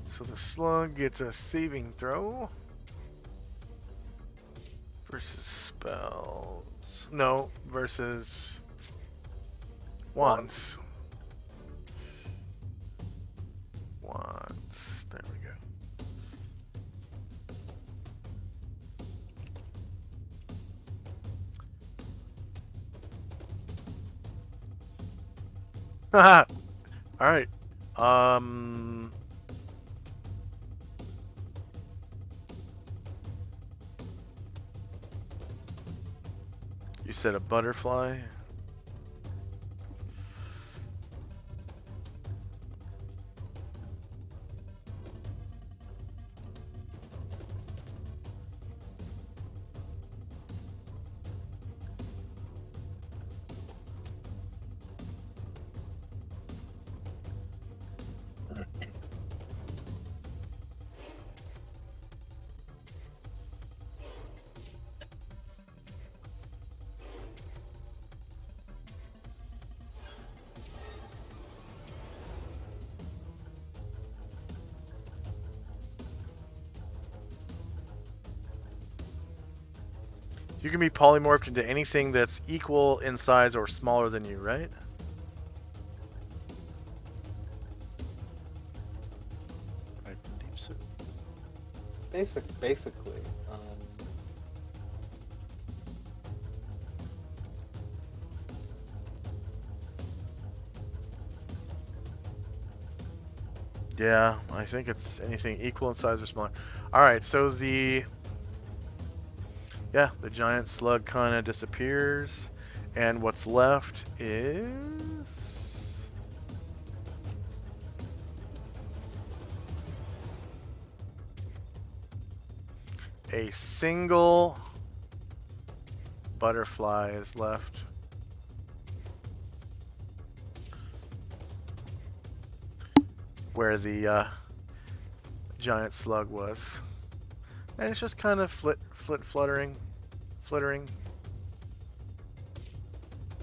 S1: So the slug gets a saving throw versus spells. No, versus wands. Wands. There we go. Haha. All right. You said a butterfly. You can be polymorphed into anything that's equal in size or smaller than you, right?
S7: I believe so.
S2: Basically.
S1: Yeah, I think it's anything equal in size or smaller. All right, so the giant slug kind of disappears, and what's left is a single butterfly is left. Where the giant slug was. And it's just kind of fluttering.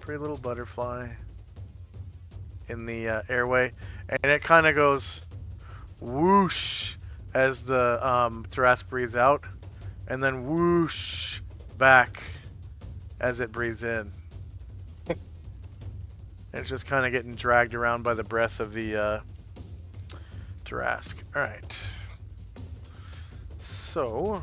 S1: Pretty little butterfly in the airway. And it kind of goes whoosh as the Tarrasque breathes out. And then whoosh back as it breathes in. And it's just kind of getting dragged around by the breath of the Tarrasque. Alright. So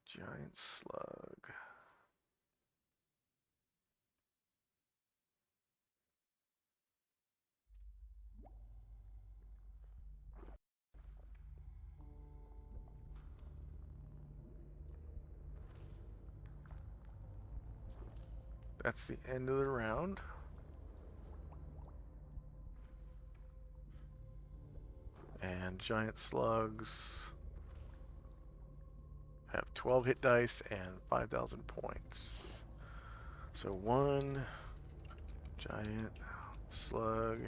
S1: giant slug. That's the end of the round. And giant slugs have 12 hit dice and 5,000 points. So one giant slug,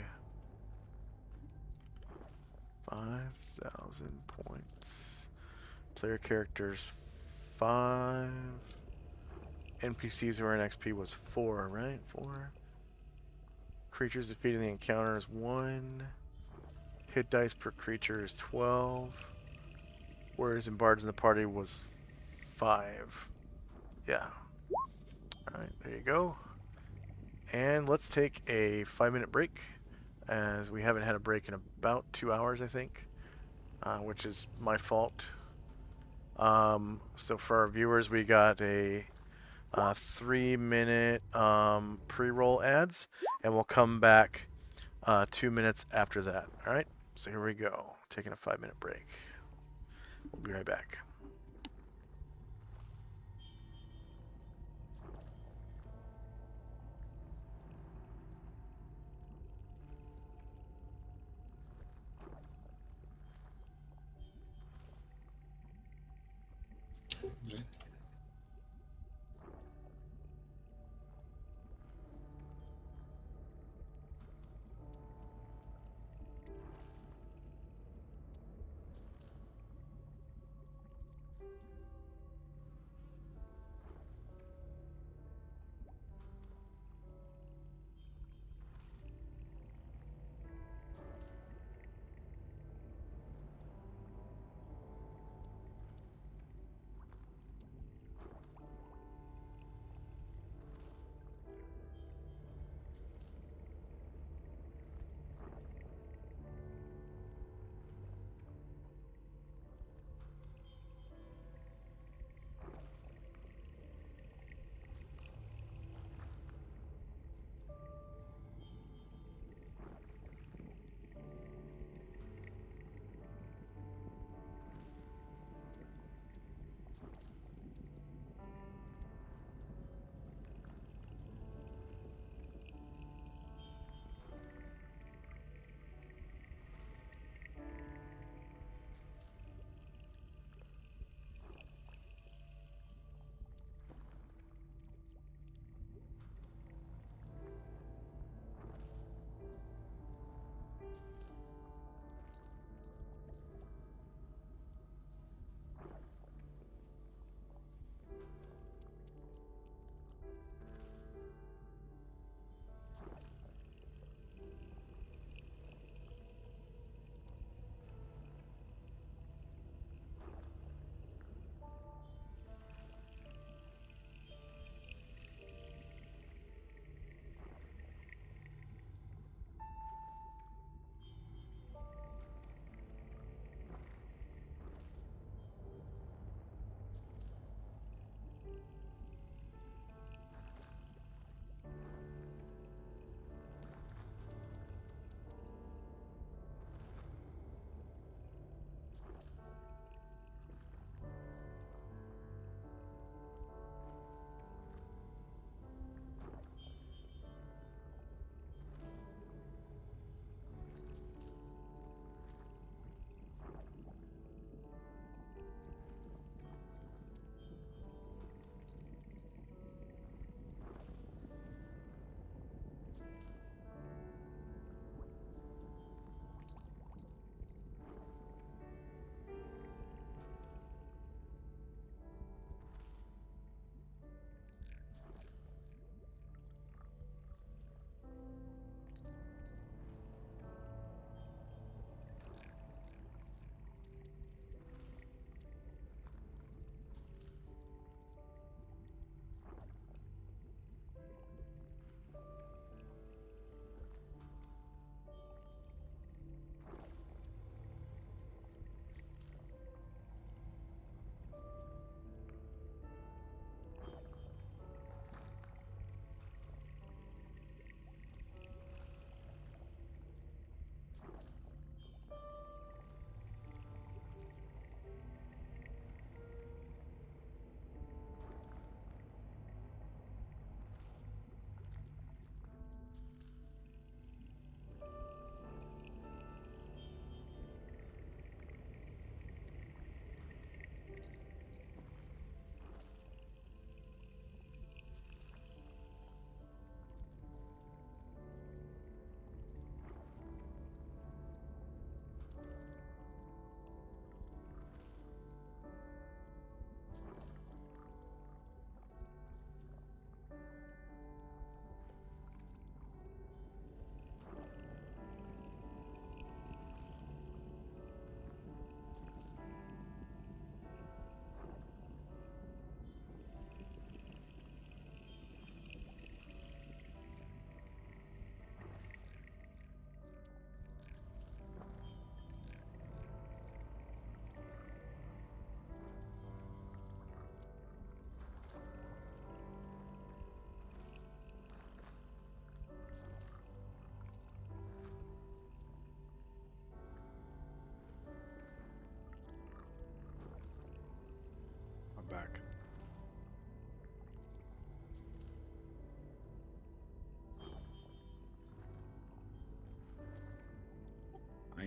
S1: 5,000 points. Player characters 5. NPCs who are in XP was 4, right? 4. Creatures defeated in the encounter is 1. Hit dice per creature is 12. Warriors and bards in the party was 5. Yeah. Alright, there you go. And let's take a 5-minute break, as we haven't had a break in about 2 hours, I think, which is my fault. So for our viewers, we got a 3-minute pre-roll ads, and we'll come back 2 minutes after that. All right, so here we go. Taking a 5-minute break. We'll be right back.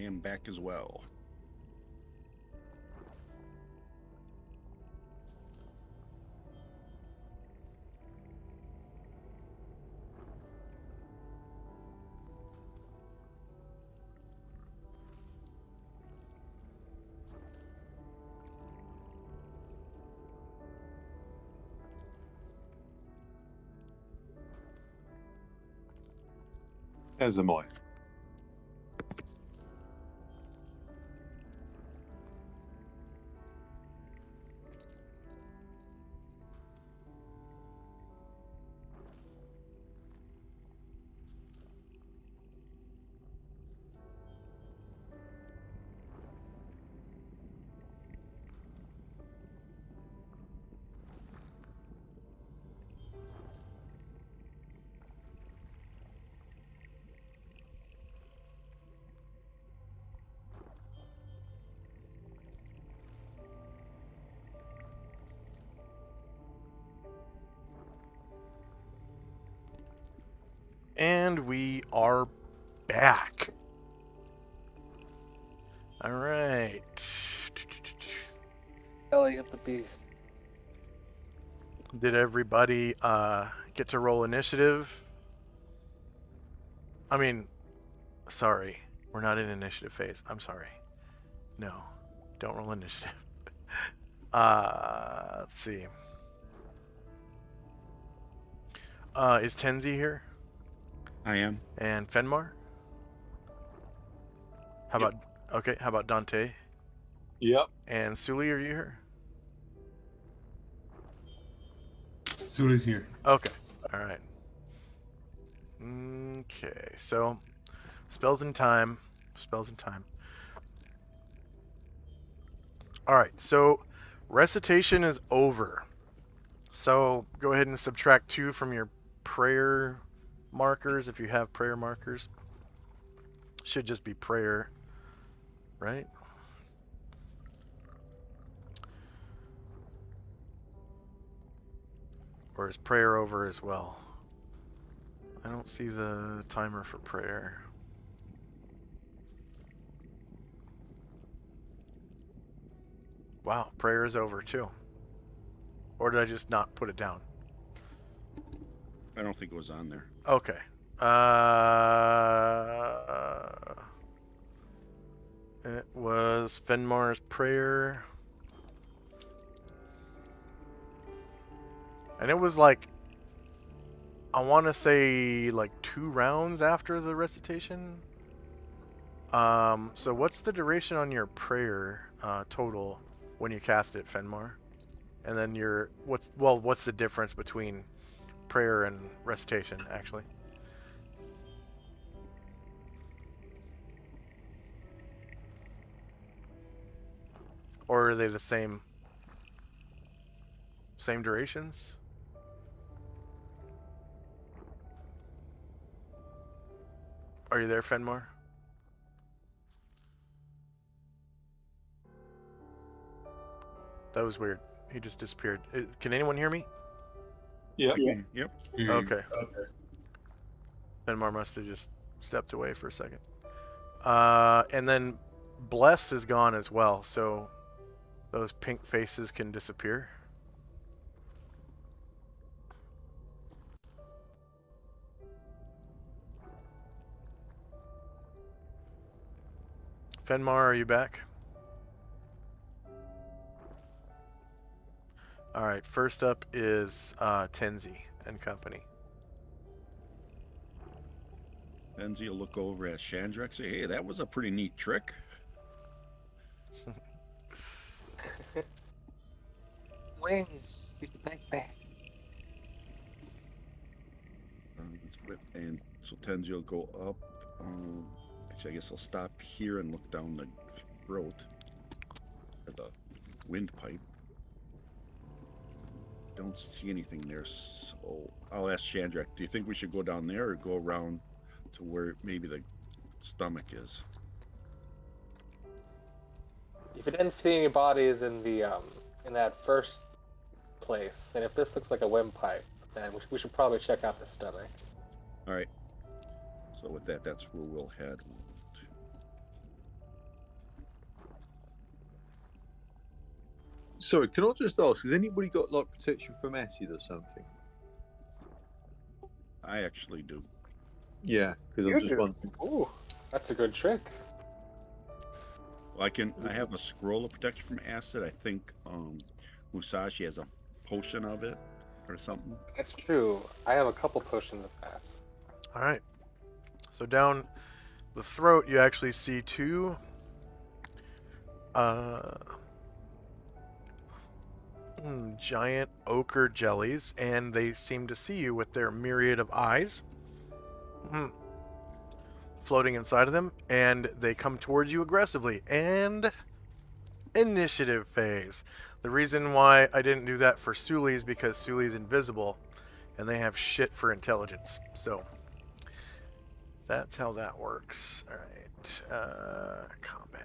S5: am back as well.
S4: As am I.
S1: And we are back. All right.
S2: Elliot the Beast.
S1: Did everybody get to roll initiative? I mean, sorry. We're not in initiative phase. I'm sorry. No. Don't roll initiative. Let's see. Is Tenzi here?
S5: I am.
S1: And Fenmar? How
S5: Yep.
S1: about okay, how about Dante?
S4: Yep.
S1: And Suli, are you here?
S6: Suli's here.
S1: Okay. Alright. Okay, so spells in time. Spells in time. Alright, so recitation is over. So go ahead and subtract 2 from your prayer markers if you have prayer markers. Should just be prayer, right? Or is prayer over as well? I don't see the timer for prayer. Wow, prayer is over too. Or did I just not put it down?
S5: I don't think it was on there.
S1: Okay. It was Fenmar's prayer. And it was like, I want to say like 2 rounds after the recitation. So what's the duration on your prayer total when you cast it, Fenmar? And then what's the difference between prayer and recitation, actually? Or are they the same durations? Are you there, Fenmar? That was weird. He just disappeared. Can anyone hear me?
S4: Yep.
S5: Yep.
S1: Okay.
S6: Okay.
S1: Fenmar must have just stepped away for a second. And then Bless is gone as well, so those pink faces can disappear. Fenmar, are you back? All right, first up is Tenzi and company.
S5: Enzi will look over at Chandrak, say, hey, that was a pretty neat trick.
S2: Wings. Use the backpack.
S5: And so Tenzi will go up. Actually, I guess I'll stop here and look down the throat of the windpipe. Don't see anything there, so I'll ask Chandrak, do you think we should go down there or go around to where maybe the stomach is?
S2: If you didn't see any bodies in the in that first place, and if this looks like a windpipe, then we should probably check out the stomach.
S5: All right. So with that, that's where we'll head. 1, 2.
S4: Sorry, can I just ask? Has anybody got like protection from acid or something?
S5: I actually do.
S4: Yeah, because I'm
S2: You
S4: just
S2: do.
S4: wondering.
S2: Ooh, that's a good trick.
S5: Well, I have a scroll of protection from acid. I think Musashi has a potion of it or something.
S2: That's true. I have a couple potions of that.
S1: All right. So down the throat, you actually see two giant ochre jellies, and they seem to see you with their myriad of eyes floating inside of them, and they come towards you aggressively. And initiative phase. The reason why I didn't do that for Sully is because Sully's invisible, and they have shit for intelligence. So that's how that works. All right. Combat.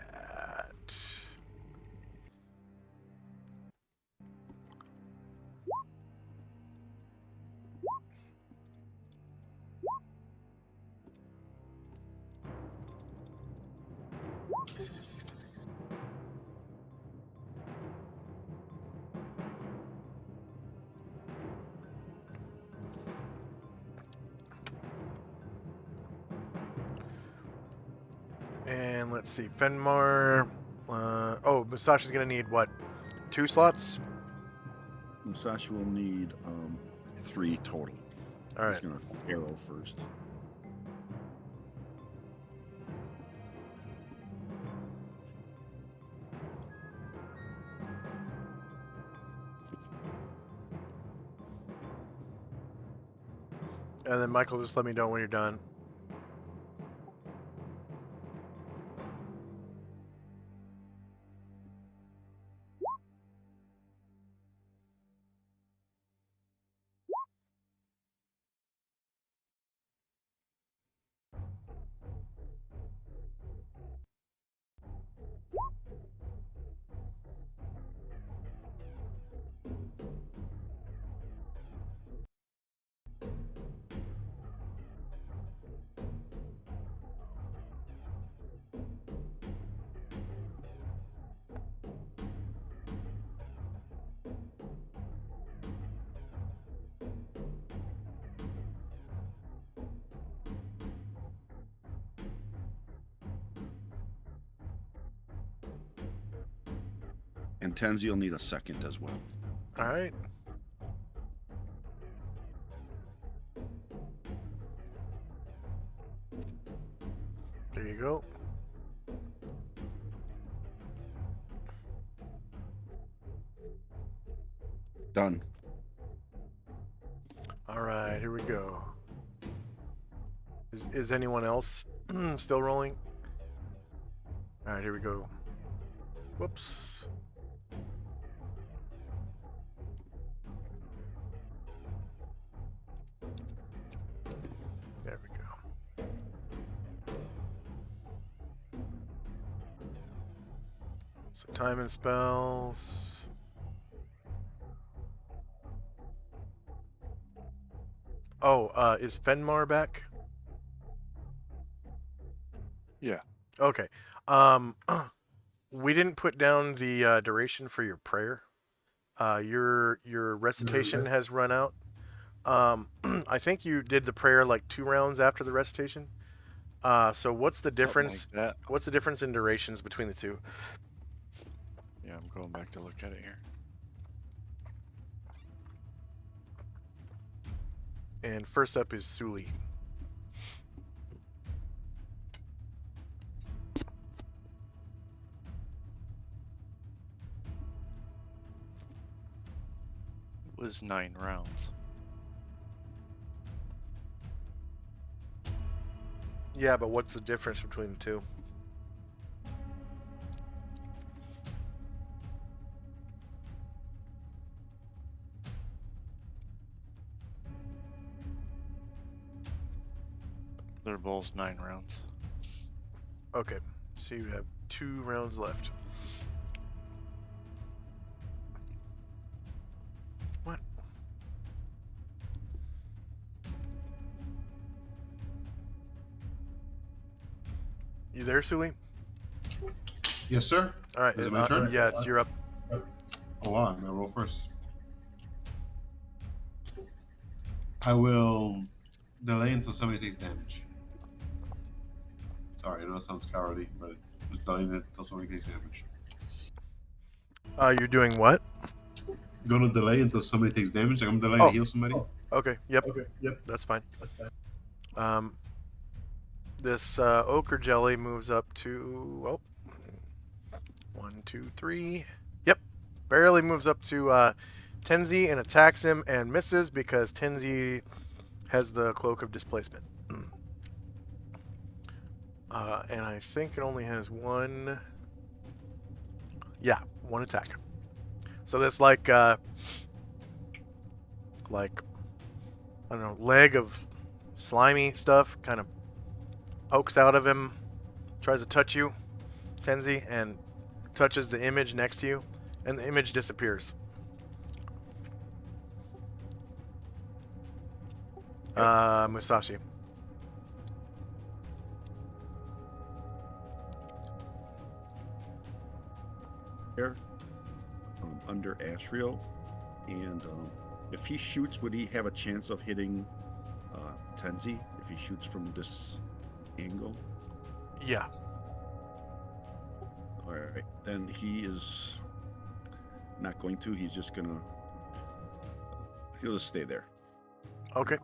S1: And let's see, Fenmar. Musashi's gonna need what? 2 slots?
S5: Musashi will need 3 total.
S1: All right.
S5: He's gonna arrow first.
S1: And then Michael, just let me know when you're done.
S5: And Tenzi will need a second as well.
S1: All right. There you go.
S5: Done.
S1: All right, here we go. Is anyone else still rolling? All right, here we go. Whoops. There we go. So time and spells. Oh, is Fenmar back?
S7: Yeah.
S1: Okay. We didn't put down the duration for your prayer. Your recitation has run out. I think you did the prayer like 2 rounds after the recitation. So what's the difference?
S7: Something like that.
S1: What's the difference in durations between the two?
S7: Yeah, I'm going back to look at it here.
S1: And first up is Sully.
S7: It was 9 rounds.
S1: Yeah, but what's the difference between the two?
S7: They're both 9 rounds.
S1: Okay, so you have 2 rounds left. What? You there, Sully?
S6: Yes, sir.
S1: All right.
S6: Is it my turn?
S1: Yeah, you're up.
S6: Oh wow, I'm gonna roll first. I will delay until somebody takes damage. Sorry, I know it sounds cowardly, but just delaying it until somebody takes damage.
S1: You're doing what?
S6: Gonna delay until somebody takes damage. I'm gonna delay to
S1: Oh.
S6: heal somebody.
S1: Okay. Yep.
S6: Okay. Yep.
S1: That's fine.
S6: That's fine.
S1: This ochre jelly moves up to 1, 2, 3. Yep, barely moves up to Tenzi and attacks him and misses because Tenzi has the cloak of displacement. And I think it only has one. Yeah, one attack. So this like I don't know, leg of slimy stuff kind of pokes out of him, tries to touch you, Tenzi, and touches the image next to you, and the image disappears. Musashi.
S5: There, under Ashriel, and if he shoots, would he have a chance of hitting Tenzi if he shoots from this angle?
S1: Yeah.
S5: All right, then he is not going to. He's just gonna. He'll just stay there.
S1: Okay.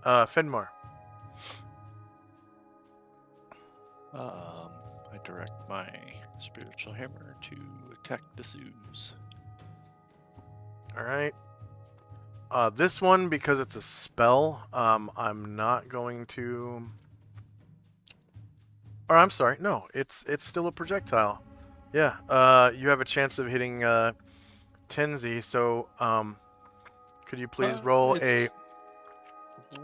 S1: Fenmar.
S7: I direct my spiritual hammer to attack this ooze.
S1: All right. This one, because it's a spell, I'm not going to. Or I'm sorry, no, it's still a projectile. Yeah. You have a chance of hitting Tenzi. So, could you please roll a?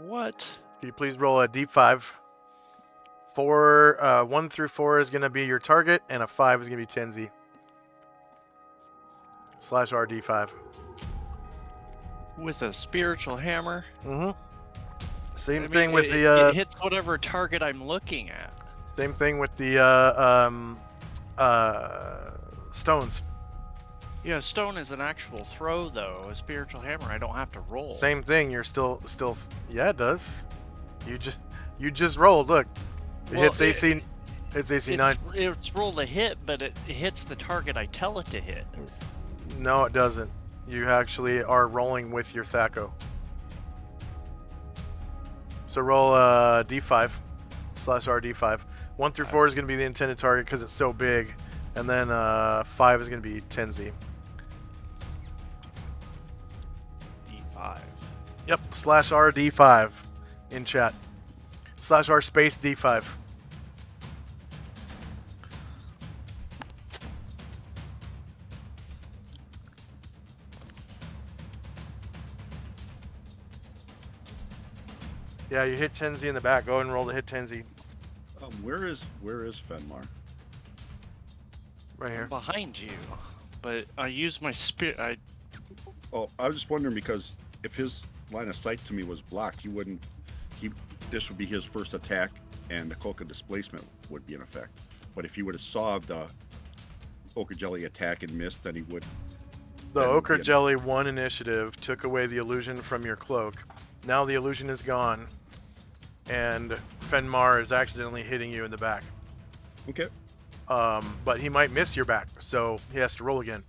S7: What?
S1: Could you please roll a d5? 1 through 4 is going to be your target, and a 5 is going to be Tenzi. /RD5.
S7: With a spiritual hammer?
S1: Mm-hmm. Same
S7: I mean,
S1: thing with
S7: it
S1: the
S7: hits whatever target I'm looking at.
S1: same thing with the stones.
S7: Yeah, stone is an actual throw though. A spiritual hammer, I don't have to roll.
S1: Same thing. You're still. Yeah, it does. You just rolled. Look, it
S7: Well,
S1: hits AC. It's AC 9.
S7: It's rolled a hit, but it hits the target I tell it to hit.
S1: No, it doesn't. You actually are rolling with your Thaco. So roll a d5 /RD5. 1 through 4 is going to be the intended target because it's so big, and then 5 is going to be Tenzi.
S7: D5.
S1: Yep, /RD5 in chat. /R space D5. Yeah, you hit Tenzi in the back. Go ahead and roll to hit Tenzi.
S5: Where is Fenmar?
S1: Right here.
S7: Behind you. But I use my spirit.
S5: Oh, I was just wondering because if his line of sight to me was blocked, he wouldn't. This would be his first attack, and the cloak of displacement would be in effect. But if he would have saw the ochre jelly attack and missed, then he would.
S1: The
S5: that would
S1: ochre
S5: be
S1: jelly won initiative, took away the illusion from your cloak. Now the illusion is gone, and Fenmar is accidentally hitting you in the back.
S5: Okay.
S1: But he might miss your back, so he has to roll again.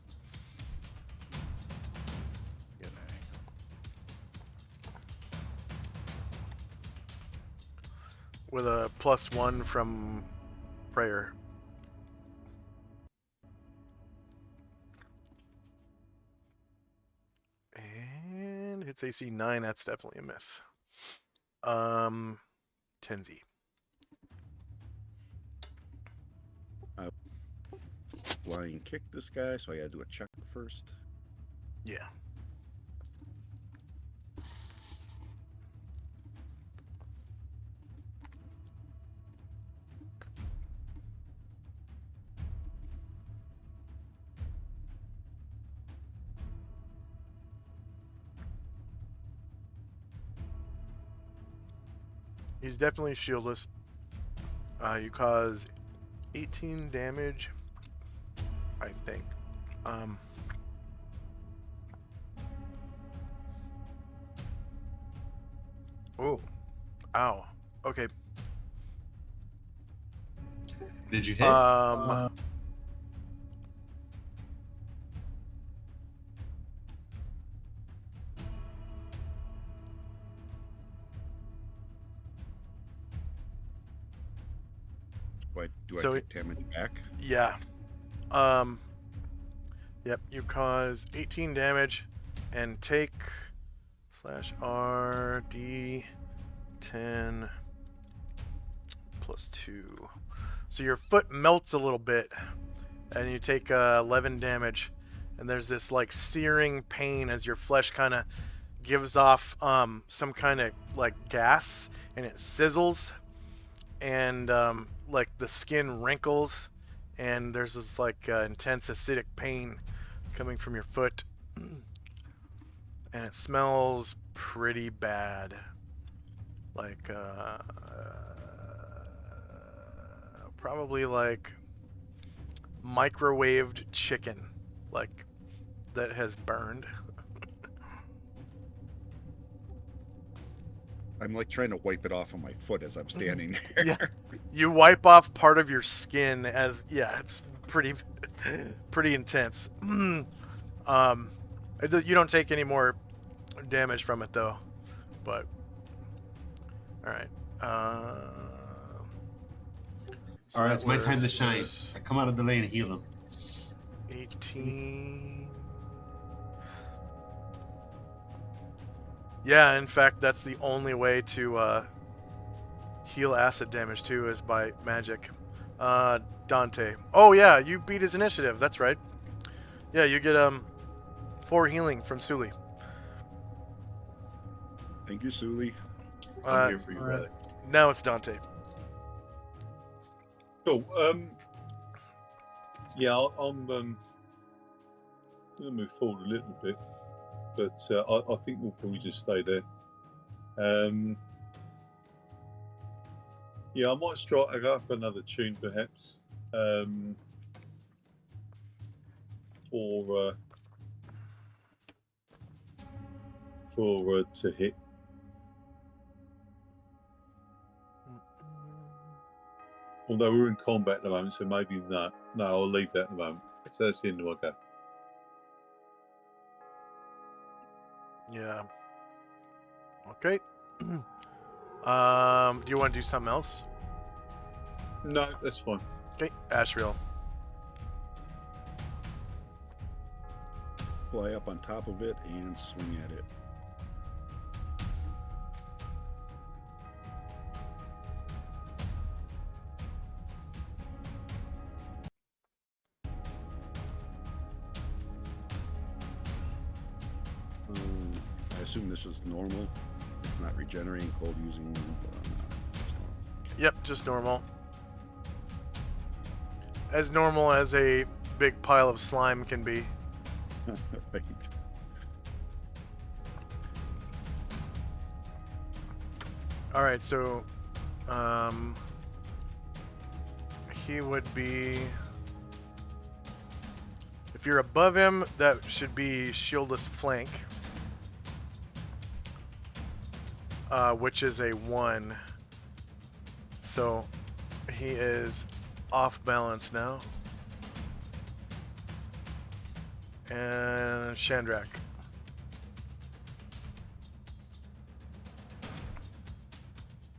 S1: With a +1 from prayer. And hits AC 9, that's definitely a miss. Tenzi.
S5: Flying kick this guy, so I gotta do a check first.
S1: Yeah. He's definitely shieldless. You cause 18 damage, I think. Ooh. Ow. Okay.
S6: Did you hit?
S5: Do I
S1: So
S5: take damage back?
S1: yeah. Yep. You cause 18 damage, and take /R D10 plus 2. So your foot melts a little bit, and you take 11 damage. And there's this like searing pain as your flesh kind of gives off some kind of like gas, and it sizzles, and like the skin wrinkles, and there's this like intense acidic pain coming from your foot, and it smells pretty bad, like probably like microwaved chicken, like that has burned.
S5: I'm like trying to wipe it off on my foot as I'm standing there.
S1: Yeah, you wipe off part of your skin as it's pretty pretty intense. You don't take any more damage from it though, but all right. So
S6: All right,
S1: that
S6: it's my time to
S1: was
S6: shine. I come out of the lane and heal him.
S1: 18. Yeah, in fact, that's the only way to heal acid damage too, is by magic. Dante. Oh yeah, you beat his initiative. That's right. Yeah, you get 4 healing from Suli.
S5: Thank you, Suli.
S6: I'm here for you, brother.
S1: Now it's Dante.
S4: Cool. Yeah, I'm going to move forward a little bit, but I think we'll probably just stay there. Yeah, I might strike up another tune, perhaps, for to hit. Although we're in combat at the moment, so maybe no. No, I'll leave that at the moment. So that's the end of my go.
S1: Yeah. Okay. Do you want to do something else?
S4: No, that's fine.
S1: Okay, Ashriel.
S5: Fly up on top of it and swing at it. I assume this is normal. It's not regenerating cold using.
S1: Yep, just normal. As normal as a big pile of slime can be.
S5: Right.
S1: All right, so he would be. If you're above him, that should be shieldless flank, which is a 1. So he is off balance now. And Shandrak.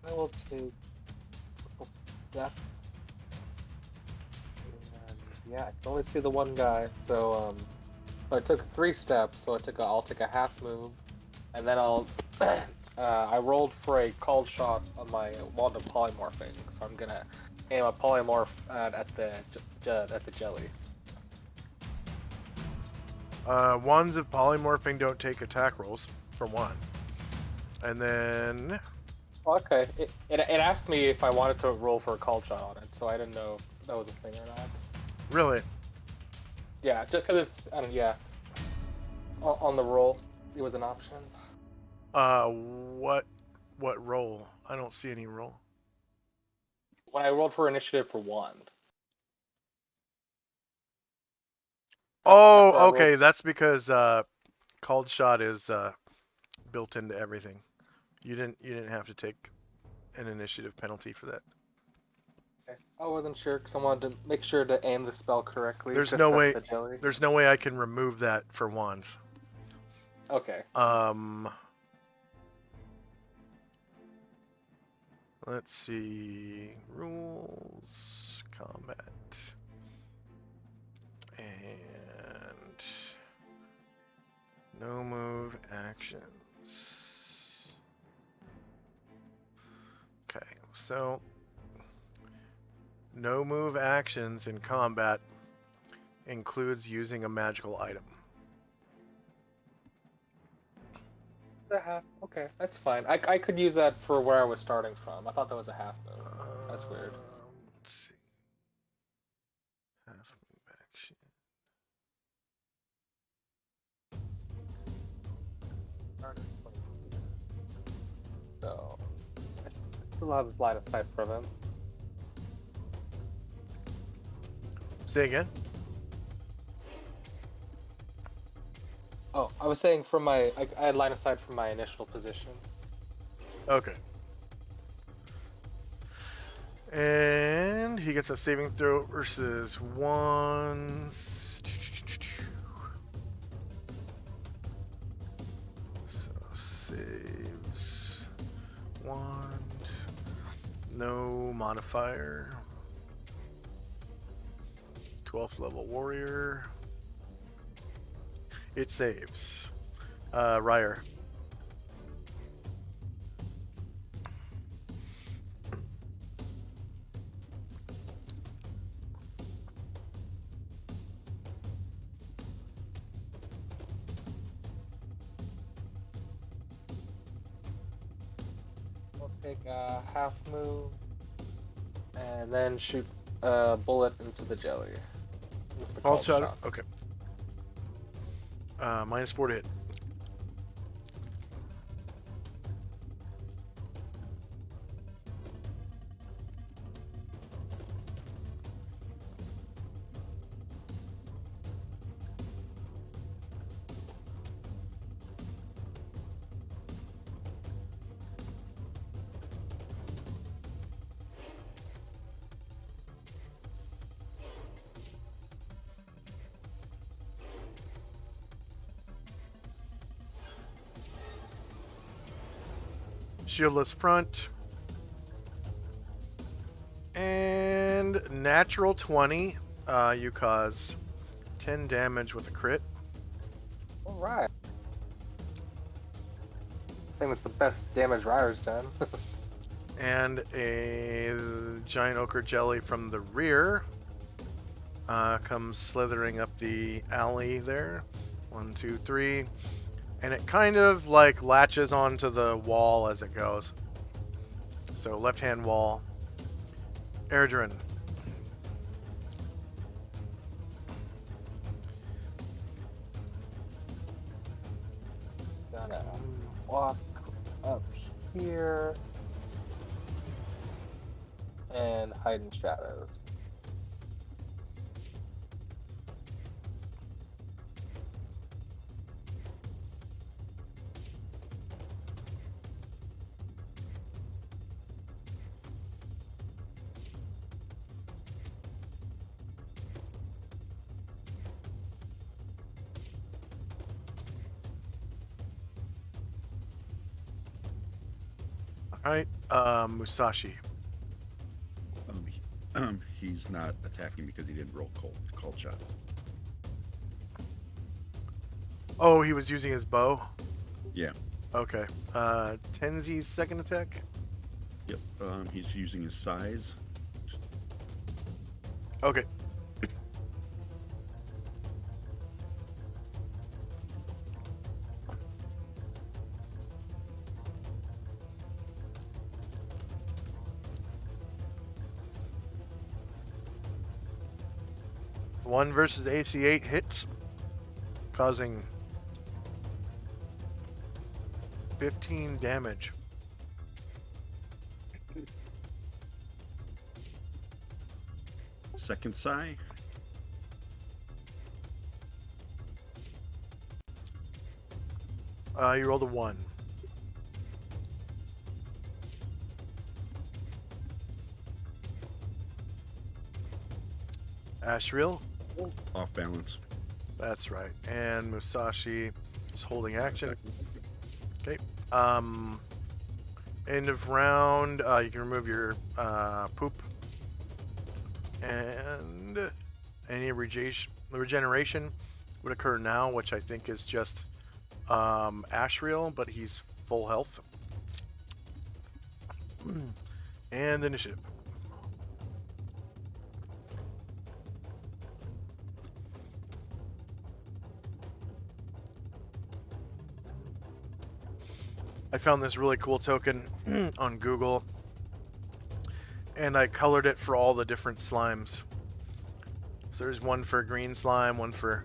S2: I will take that. And yeah, I can only see the one guy, so I took 3 steps, so I'll take a half move, and then I'll I rolled for a called shot on my wand of polymorphing, so I'm gonna aim a polymorph at the jelly.
S1: Wands of polymorphing don't take attack rolls, for 1. And then
S2: Okay, it asked me if I wanted to roll for a called shot on it, so I didn't know if that was a thing or not.
S1: really,
S2: Yeah, just because it's on the roll, it was an option.
S1: what roll? I don't see any roll.
S2: When I rolled for initiative for wand.
S1: Oh, okay. That's because called shot is built into everything. You didn't have to take an initiative penalty for that.
S2: Okay. I wasn't sure because I wanted to make sure to aim the spell correctly.
S1: There's
S2: just
S1: no
S2: at
S1: way.
S2: The jelly.
S1: There's no way I can remove that for wands.
S2: Okay.
S1: Let's see. Rules, combat, and no move actions. Okay, so no move actions in combat includes using a magical item.
S2: The half. Okay, that's fine. I could use that for where I was starting from. I thought that was a half move. That's weird.
S1: Let's see. Half move action.
S2: So I still have line of sight from him.
S1: Say again.
S2: Oh, I was saying from my I had line of sight from my initial position.
S1: Okay. And he gets a saving throw versus wands. So saves wand. No modifier. 12th level warrior. It saves. Ryer.
S2: We'll take a half move and then shoot a bullet into the jelly. With the
S1: All
S2: cold
S1: shot.
S2: shot.
S1: Okay. -4 to hit. Shieldless front. And natural 20. You cause 10 damage with a crit.
S2: Alright. I think that's the best damage Ryer's done.
S1: And a giant ochre jelly from the rear comes slithering up the alley there. 1, 2, 3. And it kind of like latches onto the wall as it goes. So left hand wall. Erdrin.
S2: Gonna walk up here and hide in shadows.
S1: Alright, Musashi.
S5: He's not attacking because he didn't roll cold shot.
S1: Oh, he was using his bow?
S5: Yeah.
S1: Okay. Tenzi's second attack?
S5: Yep. He's using his size.
S1: Okay. One versus AC 8 hits, causing 15 damage.
S5: Second sai.
S1: You rolled a 1. Ashriel.
S5: Off balance.
S1: That's right. And Musashi is holding action. Okay. End of round. You can remove your poop. And any regeneration would occur now, which I think is just Ashriel, but he's full health. And initiative. I found this really cool token on Google, and I colored it for all the different slimes. So there's one for green slime, one for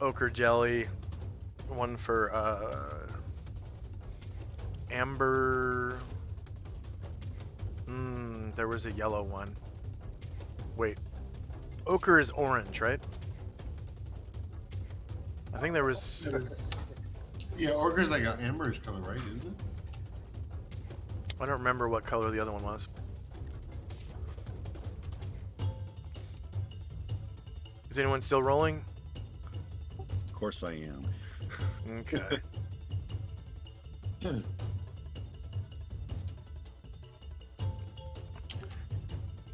S1: ochre jelly, one for amber. There was a yellow one. Wait, ochre is orange, right? I think there was.
S6: Yeah, ochre's like an amberish color, right? Isn't it?
S1: I don't remember what color the other one was. Is anyone still rolling?
S5: Of course I am.
S1: Okay.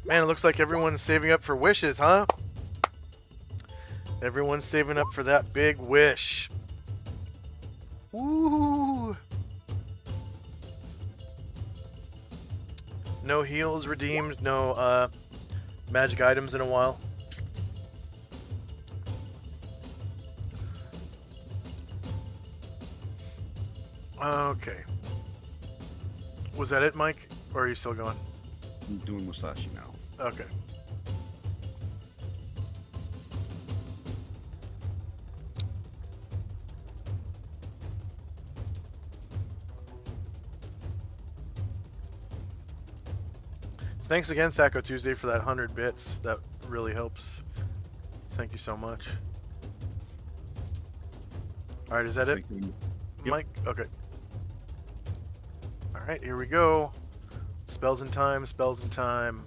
S1: Man, it looks like everyone's saving up for wishes, huh? Everyone's saving up for that big wish. Woo! No heals redeemed, no magic items in a while. Okay. Was that it, Mike? Or are you still going?
S5: I'm doing Musashi now.
S1: Okay. Thanks again, Thaco Tuesday, for that 100 bits. That really helps. Thank you so much. All right, is that it,
S5: Yep.
S1: Mike? Okay. All right, here we go. Spells in time, spells in time.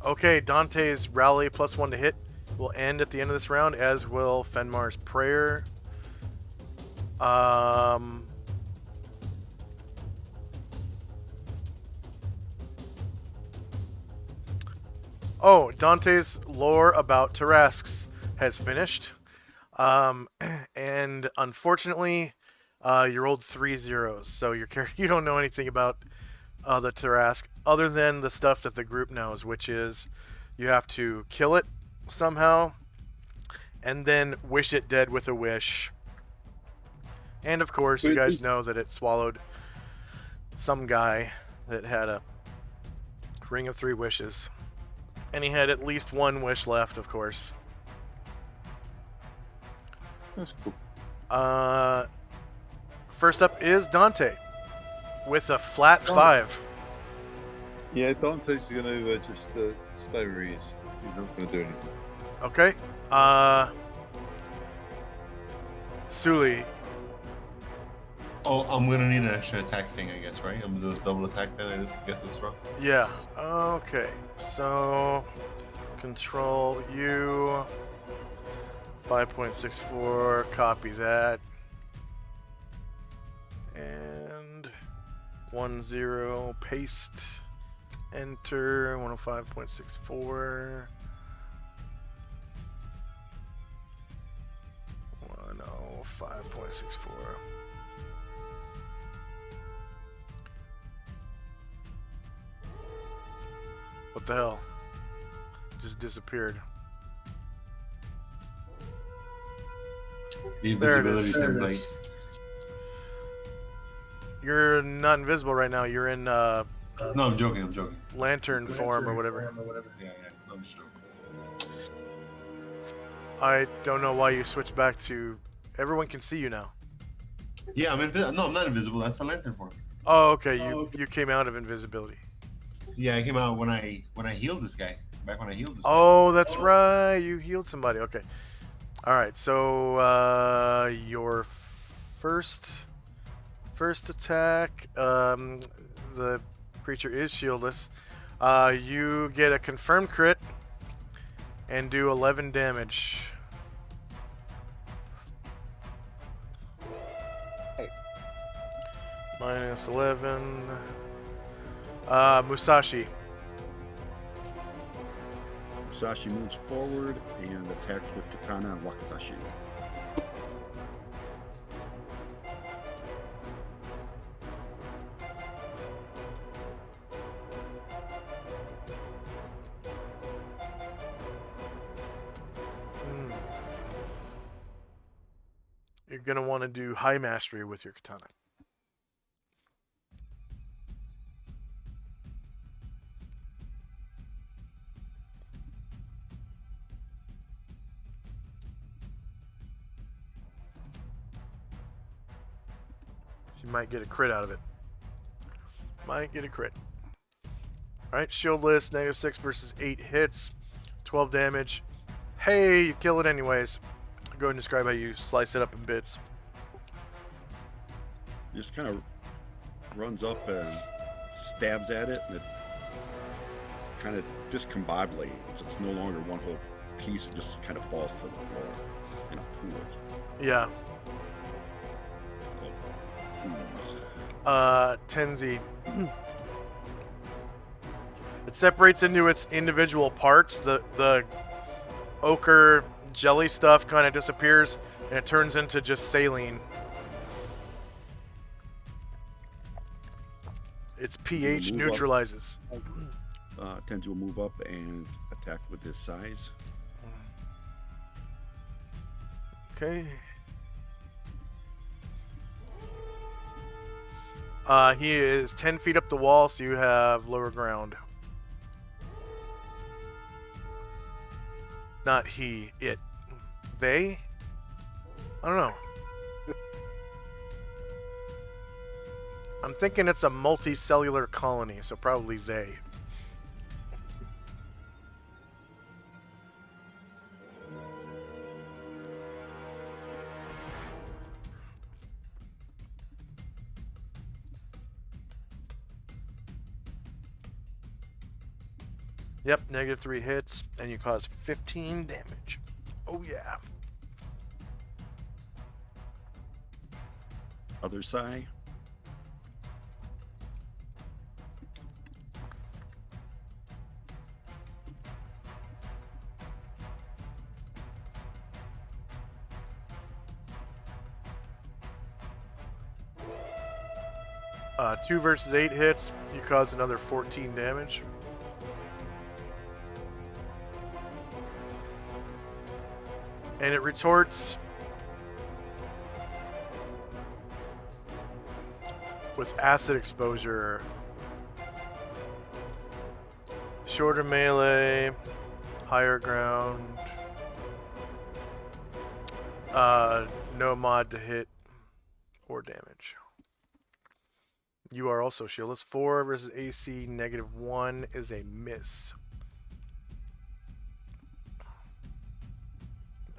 S1: Okay, Dante's Rally +1 to hit will end at the end of this round, as will Fenmar's Prayer. Oh, Dante's lore about Tarrasques has finished. And unfortunately, you rolled 3 zeros, so you don't know anything about the Tarrasque other than the stuff that the group knows, which is you have to kill it somehow and then wish it dead with a wish. And of course, you guys know that it swallowed some guy that had a ring of 3 wishes. And he had at least 1 wish left, of course.
S4: That's cool.
S1: First up is Dante with a flat 5.
S4: Yeah, Dante's going to just stay where he is. He's not going to do anything.
S1: Okay. Sully.
S6: Oh, I'm gonna need an extra attack thing, I guess, right? I'm gonna do a double attack then. I guess that's wrong.
S1: Yeah. Okay. So, control you. 5.64. Copy that. And 10. Paste. Enter. 105.64. 105.64. What the hell? Just disappeared.
S6: The
S1: There it
S6: invisibility
S1: is.
S6: template.
S1: You're not invisible right now. You're in
S6: No, I'm joking.
S1: lantern form or whatever.
S6: Yeah, I'm just joking.
S1: I don't know why you switched back to. Everyone can see you now.
S6: Yeah, I'm invisible. No, I'm not invisible. That's the lantern form.
S1: Oh, okay. You came out of invisibility.
S6: Yeah, I came out when I healed this guy. Back when I healed this guy.
S1: Oh, that's right. You healed somebody. Okay. All right. So your first attack, the creature is shieldless. You get a confirmed crit and do 11 damage.
S2: Nice.
S1: Minus 11. Musashi.
S5: Musashi moves forward and attacks with katana and wakizashi.
S1: You're going to want to do high mastery with your katana. You might get a crit out of it. Might get a crit. Alright, shieldless, -6 versus 8 hits, 12 damage. Hey, you kill it anyways. Go ahead and describe how you slice it up in bits.
S5: Just kind of runs up and stabs at it, and it kind of discombobulates. It's no longer one whole piece, it just kind of falls to the floor in a pool.
S1: Yeah.
S5: Ooze.
S1: Tenzi. It separates into its individual parts. The ochre jelly stuff kind of disappears, and it turns into just saline. Its pH
S5: Move up.
S1: neutralizes.
S5: Tenzi will move up and attack with his size.
S1: Okay. He is 10 feet up the wall, so you have lower ground. Not he, it. They? I don't know. I'm thinking it's a multicellular colony, so probably they. Yep, -3 hits, and you cause 15 damage. Oh yeah.
S5: Other side.
S1: Two versus 8 hits, you cause another 14 damage. And it retorts with acid exposure. Shorter melee, higher ground. No mod to hit or damage. You are also shieldless. 4 versus AC -1 is a miss.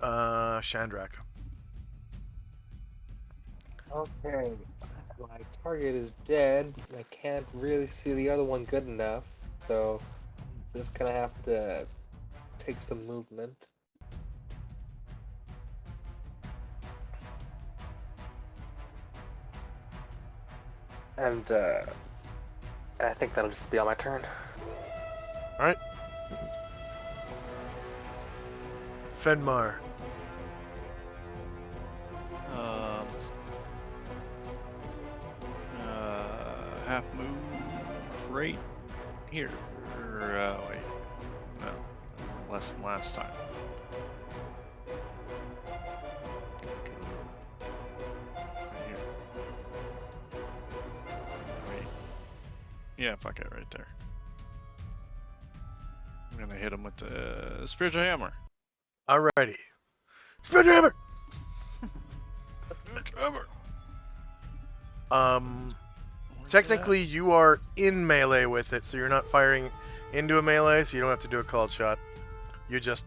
S1: Shandrak.
S2: Okay. My target is dead. I can't really see the other one good enough, so I'm just gonna have to take some movement. And I think that'll just be on my turn.
S1: Alright. Fenmar.
S7: Half move right here. Wait. No. Less than last time. Right here. Wait. Yeah, fuck it, right there. I'm gonna hit him with the spiritual hammer.
S1: Alrighty. Spiritual hammer!
S7: Spiritual hammer!
S1: Technically, you are in melee with it, so you're not firing into a melee, so you don't have to do a called shot. You just...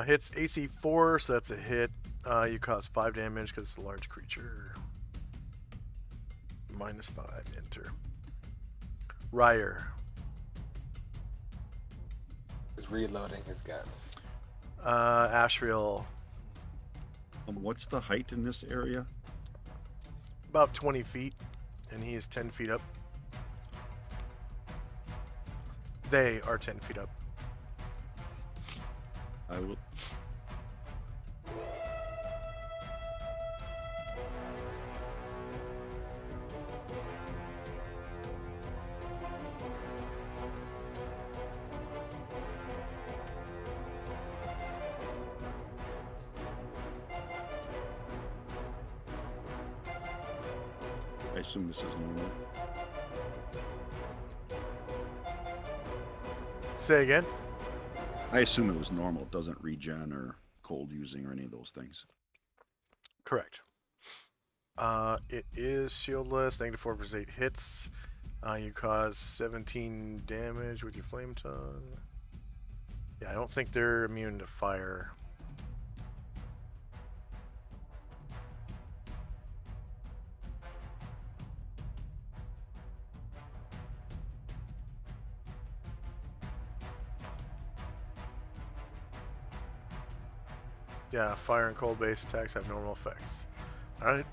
S1: Hits AC 4, so that's a hit. You cause 5 damage because it's a large creature. -5, enter. Ryer.
S2: He's reloading his gun.
S1: Ashriel.
S5: What's the height in this area?
S1: About 20 feet, and he is 10 feet up. They are 10 feet up.
S5: I will. I assume this is normal.
S1: Say again?
S5: I assume it was normal. It doesn't regen or cold using or any of those things.
S1: Correct. It is shieldless. -4 versus 8 hits. You cause 17 damage with your flame tongue. Yeah, I don't think they're immune to fire. Yeah, fire and cold based attacks have normal effects. Alright.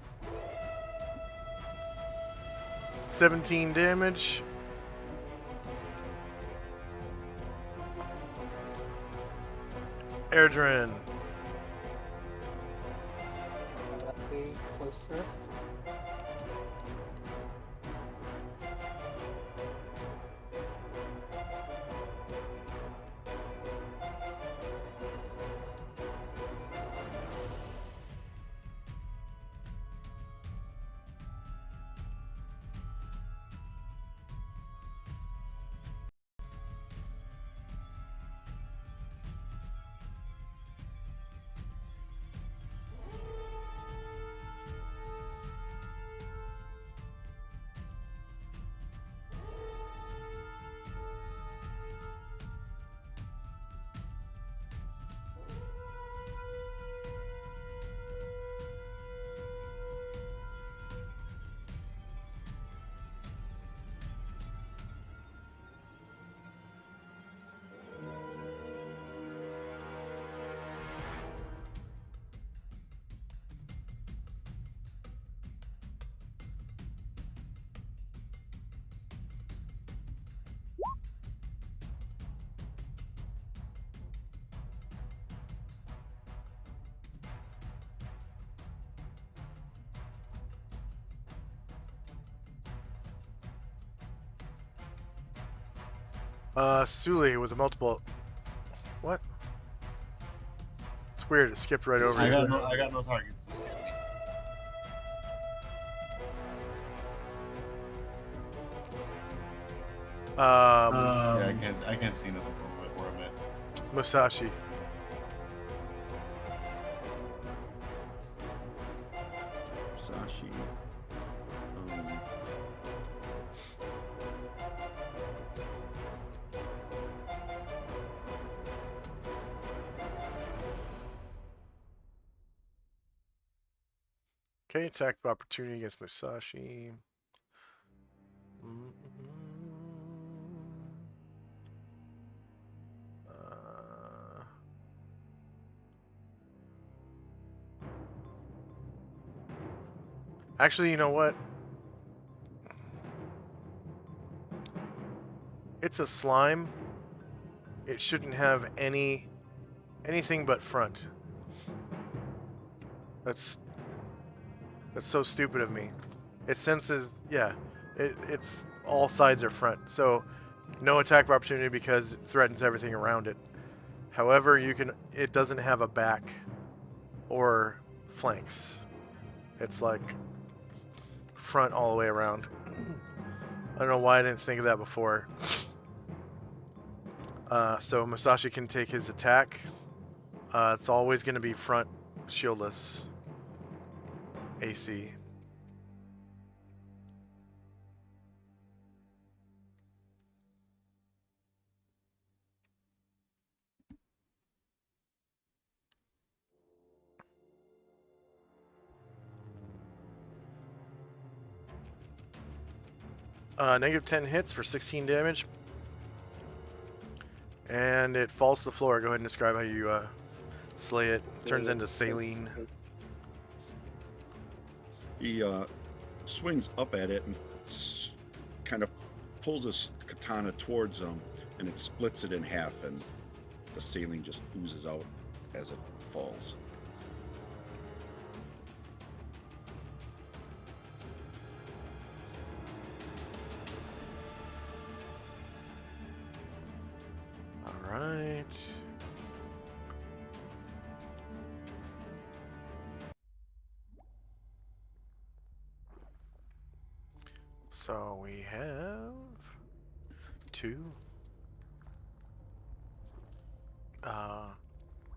S1: 17 damage. Airdrin.
S2: Slightly closer.
S1: Suli with a multiple. What? It's weird. It skipped right over
S6: I
S1: you.
S6: got no targets. Just hit me. Yeah, I can't see nothing from where I'm at.
S1: Musashi.
S5: Sashi. Um,
S1: Okay, attack of opportunity against Musashi. Actually, you know what? It's a slime. It shouldn't have anything but front. That's so stupid of me. It senses, yeah, it's all sides are front. So no attack of opportunity because it threatens everything around it. However, it doesn't have a back or flanks. It's like front all the way around. I don't know why I didn't think of that before. So Musashi can take his attack. It's always going to be front shieldless AC. Negative 10 hits for 16 damage. And it falls to the floor. Go ahead and describe how you slay it. Turns into saline.
S5: He swings up at it and kind of pulls his katana towards him, and it splits it in half, and the saline just oozes out as it falls.
S1: All right. So we have 2.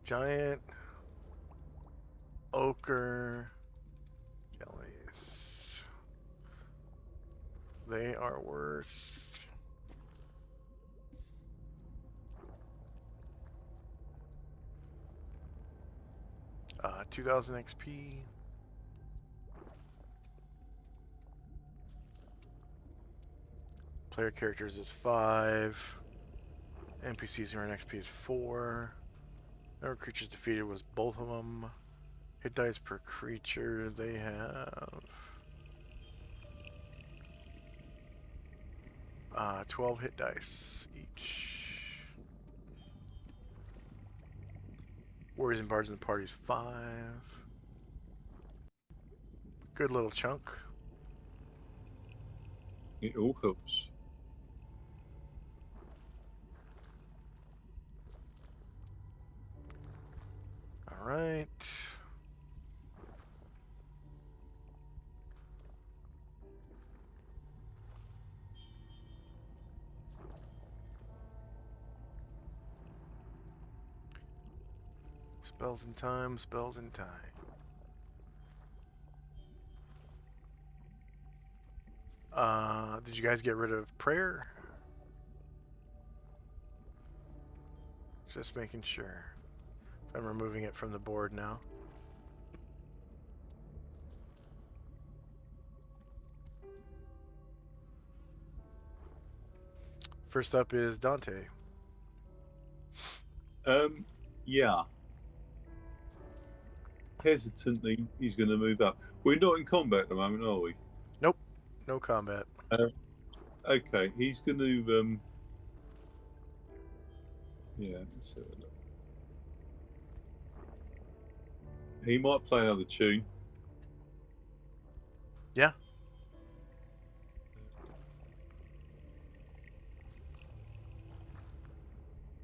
S1: Giant ochre jellies. They are worth 2,000 XP. Player characters is 5. NPCs who are in XP is 4. Number of creatures defeated was both of them. Hit dice per creature, they have 12 hit dice each. Warriors and bards in the party is 5. Good little chunk.
S4: It all helps.
S1: All right. Spells in time, spells in time. Did you guys get rid of prayer? Just making sure. So I'm removing it from the board now. First up is Dante.
S4: Yeah. Hesitantly, he's going to move up. We're not in combat at the moment, are we?
S1: Nope, no combat.
S4: Okay, he's going to. Yeah, let's have a look. He might play another tune.
S1: Yeah.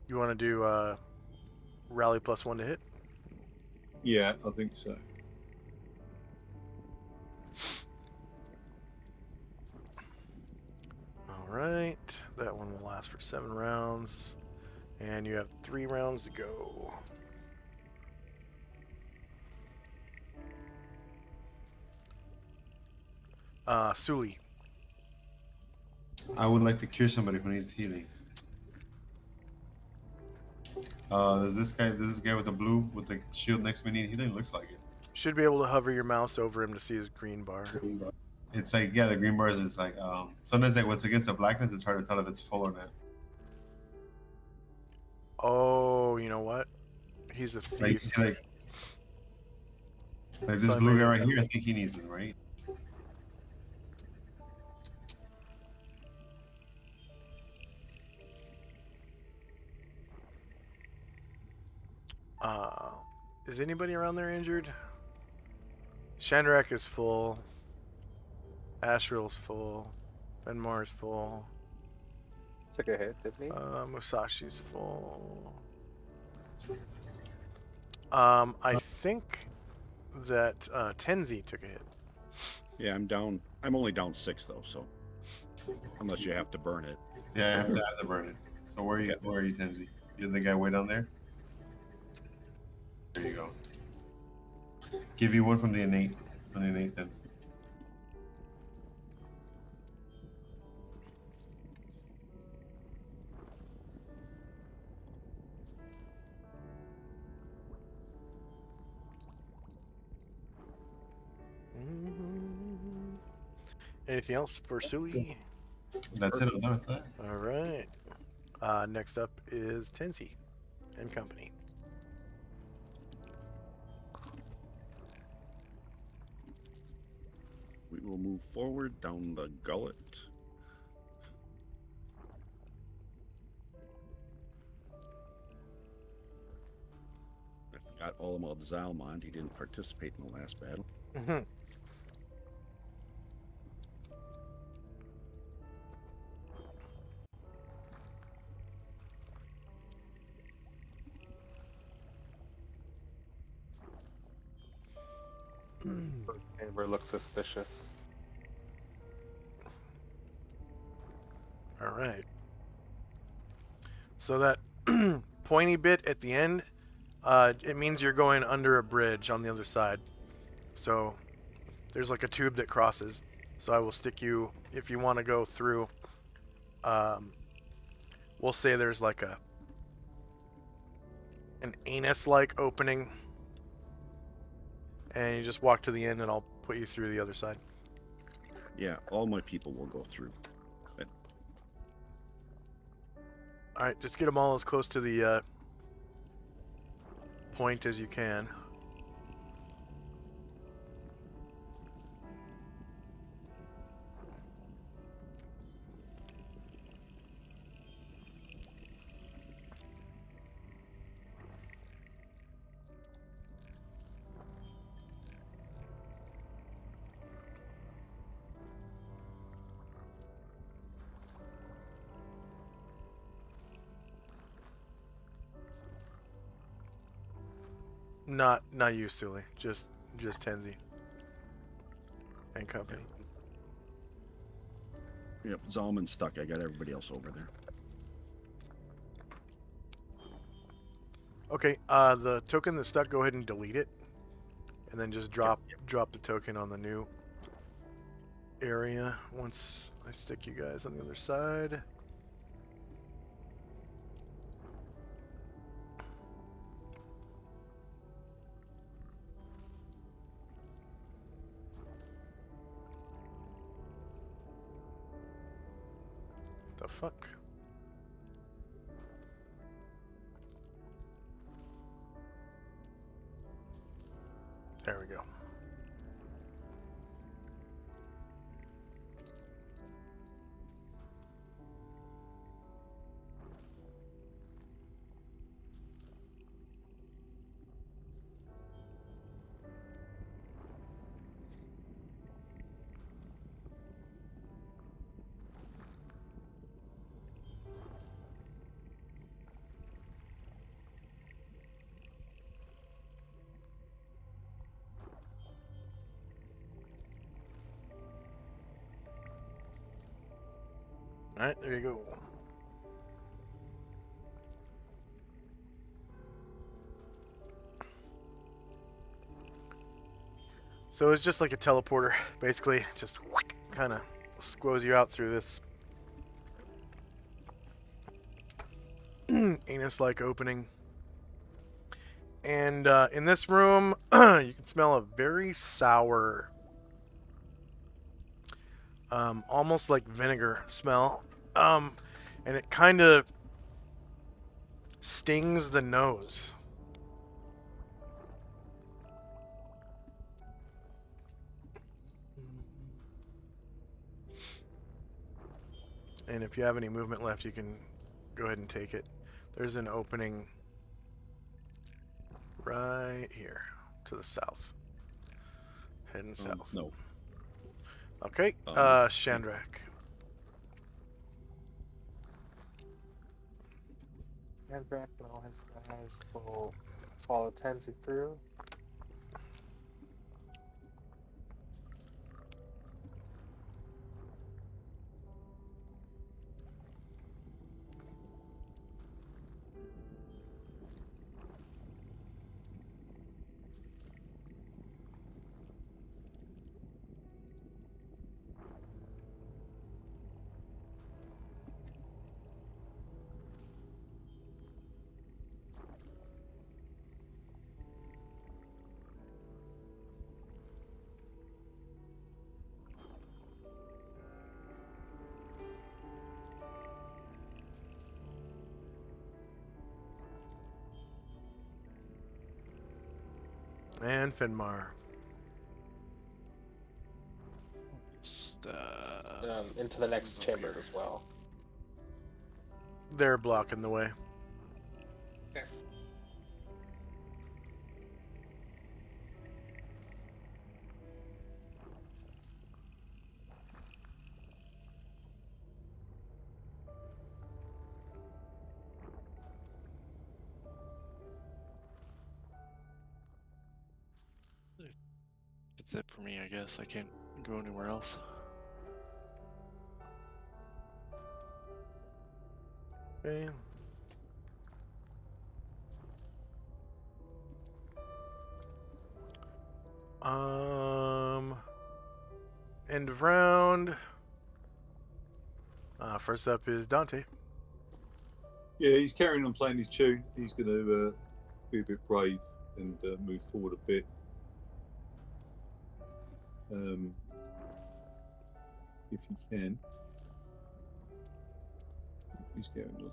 S1: You want to do rally +1 to hit?
S4: Yeah, I think so.
S1: All right. That one will last for 7 rounds. And you have 3 rounds to go. Suli.
S6: I would like to cure somebody who needs healing. Does this guy with the blue with the shield next to me need healing? Looks like it.
S1: Should be able to hover your mouse over him to see his green bar.
S6: It's like, yeah, the green bars is like sometimes like what's against the blackness, it's hard to tell if it's full or not.
S1: Oh, you know what? He's a
S6: Like you
S1: thief.
S6: see, like this
S1: So I
S6: blue
S1: made
S6: guy
S1: it-
S6: right here, I think he needs it, right?
S1: Is anybody around there injured? Shandrak is full. Ashryl's full. Fenmar's full.
S2: Took a hit, didn't he?
S1: Musashi's full. I think that Tenzi took a hit.
S5: Yeah, I'm down. I'm only down 6 though, so unless you have to burn it.
S6: Yeah, I have to burn it. So where are you?
S5: Okay.
S6: Where are you, Tenzi? You're the guy way down there. There you go. Give you one from the innate. From the innate then.
S1: Anything else for Sui?
S6: That's it. I'm done with that.
S1: All right. Next up is Tenzi and company.
S5: We will move forward down the gullet. I forgot all about Zalmond. He didn't participate in the last battle.
S1: Mm-hmm.
S2: First neighbor looks suspicious.
S1: All right. So that pointy bit at the end, it means you're going under a bridge on the other side. So there's like a tube that crosses. So I will stick you, if you want to go through, we'll say there's like an anus-like opening. And you just walk to the end and I'll put you through the other side.
S5: Yeah, all my people will go through.
S1: All right, just get them all as close to the point as you can. Not you, Sully. Just Tenzi and company.
S5: Yep, Zalman's stuck. I got everybody else over there.
S1: Okay, the token that's stuck, go ahead and delete it, and then just drop the token on the new area once I stick you guys on the other side. What the fuck? There we go. All right, there you go. So it's just like a teleporter, basically. Just kind of squoze you out through this anus-like opening. And in this room, you can smell a very sour, almost like vinegar smell. And it kind of stings the nose. And if you have any movement left, you can go ahead and take it. There's an opening right here to the south. Heading south.
S5: No.
S1: Okay, Shandrak.
S2: Handback and all his guys will follow Tenzi through.
S1: And Finmar.
S7: Just,
S2: Into the next chamber as well.
S1: They're blocking the way.
S2: Okay.
S7: that's it for me, I guess. I can't go anywhere else.
S1: Okay. End of round. First up is Dante.
S4: Yeah, he's carrying on playing his tune. He's going to be a bit brave and move forward a bit. If he can. He's going on now.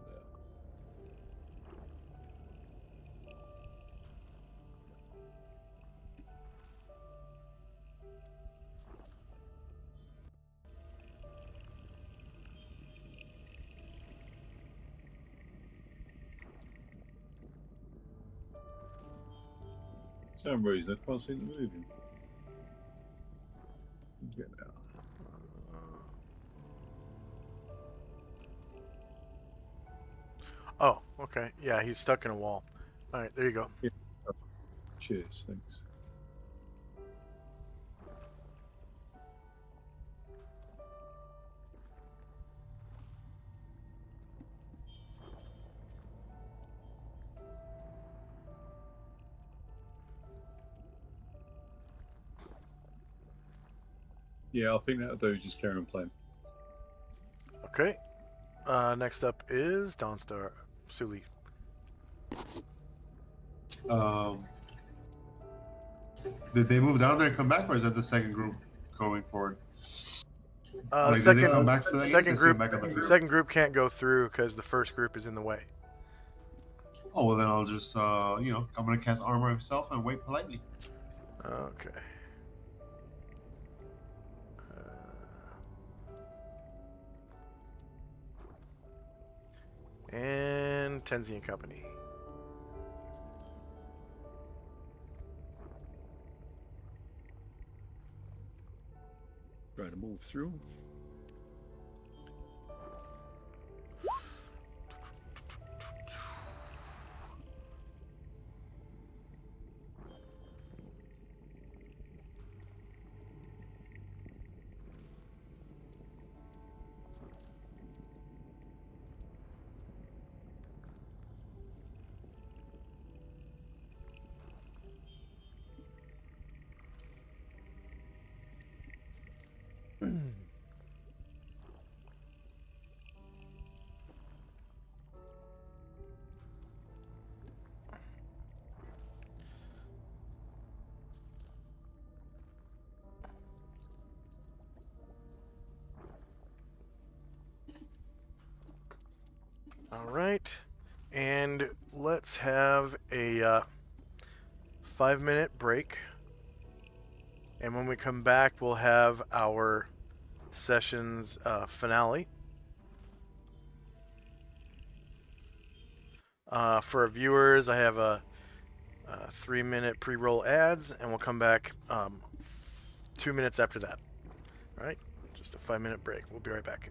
S4: For some reason, I can't see them moving. Get out.
S1: Oh, okay. Yeah, he's stuck in a wall. All right, there you go.
S4: Yeah. Cheers, thanks. Yeah, I think that'll do. Just carry on playing.
S1: Okay. Next up is Dawnstar. Suli.
S6: Did they move down there and come back, or is that the second group going forward? Like, did
S1: Second,
S6: they come back to the
S1: second
S6: gates? I see them
S1: group.
S6: back on the field.
S1: Second group can't go through because the first group is in the way.
S6: Oh, well, then I'll just, I'm going to cast Armor himself and wait politely.
S1: Okay. And Tenzi and Company.
S5: Try to move through.
S1: All right. And let's have a 5-minute break. And when we come back, we'll have our session's finale. For our viewers, I have a 3-minute pre-roll ads, and we'll come back 2 minutes after that. All right, just a 5-minute break. We'll be right back.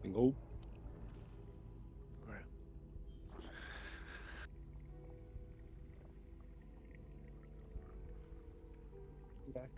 S5: Bingo.
S2: Back.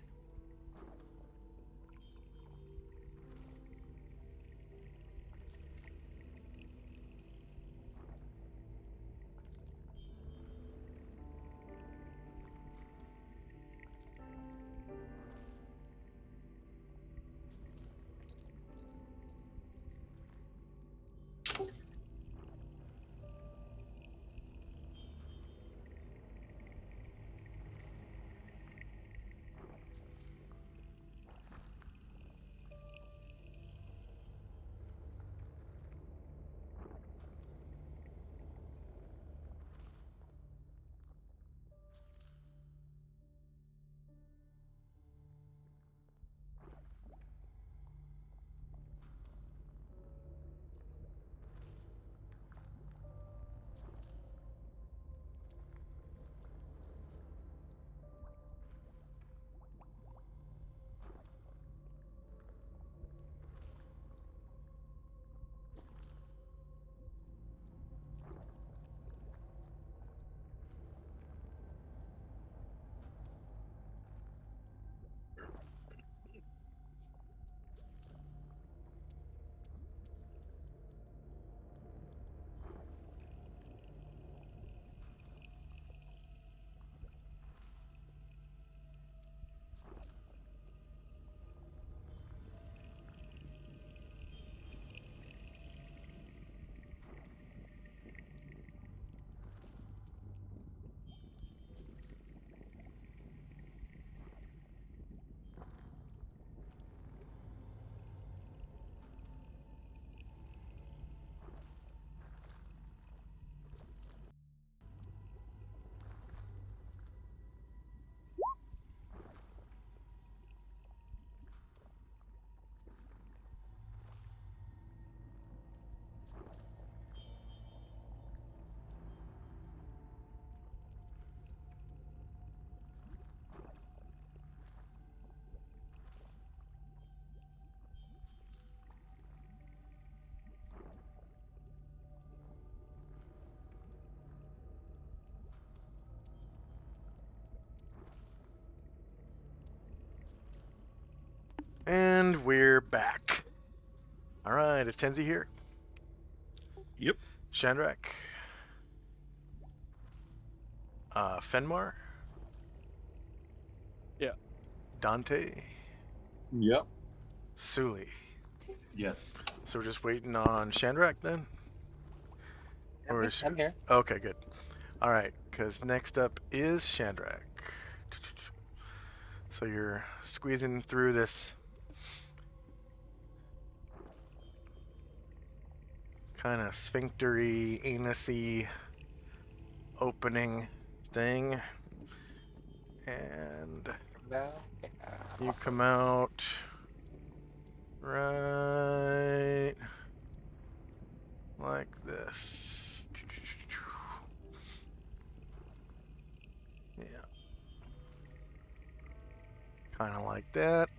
S1: And we're back. All right, is Tenzi here?
S5: Yep.
S1: Shandrak? Fenmar?
S2: Yeah.
S1: Dante?
S4: Yep.
S1: Suli?
S6: Yes.
S1: So we're just waiting on Shandrak then? Or is
S2: I'm here.
S1: Okay, good. All right, because next up is Shandrak. So you're squeezing through this kind of sphinctery, anusy opening thing, and
S2: Now. Yeah,
S1: you
S2: awesome.
S1: come out right like this. Yeah. Kind of like that.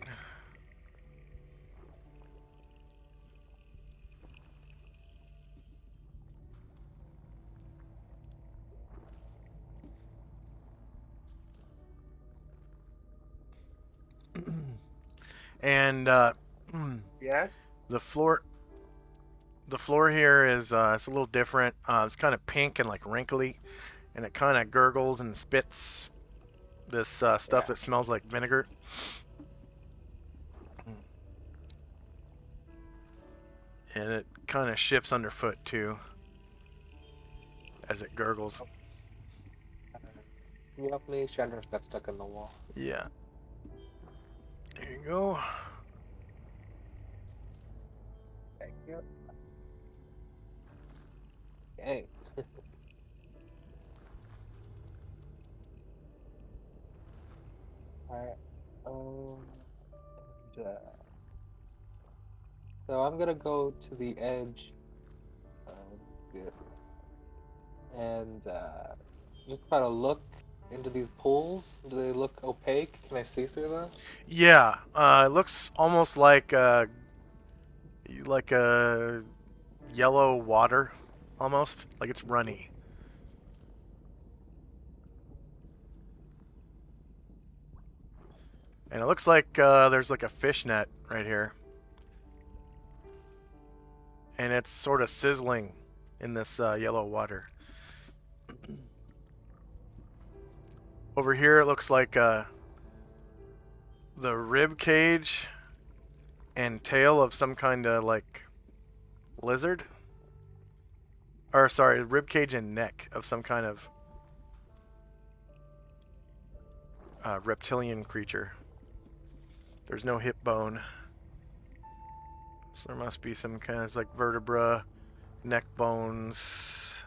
S1: And
S2: Yes.
S1: the floor here is it's a little different. It's kind of pink and like wrinkly, and it kind of gurgles and spits this stuff
S2: Yeah.
S1: that smells like vinegar. And it kind of shifts underfoot too as it gurgles.
S2: Can you help me? Chandra got stuck in the wall.
S1: Yeah. There you go.
S2: Thank you. Dang. Alright. And, so I'm gonna go to the edge of this and just try to look into these pools. Do they look opaque? Can I see through them?
S1: Yeah. It looks almost like like a yellow water, almost like it's runny. And it looks like there's like a fish net right here. And it's sort of sizzling in this yellow water. Over here, it looks like the rib cage and tail of some kind of like lizard. Or sorry, rib cage and neck of some kind of reptilian creature. There's no hip bone. So there must be some kind of like vertebra, neck bones.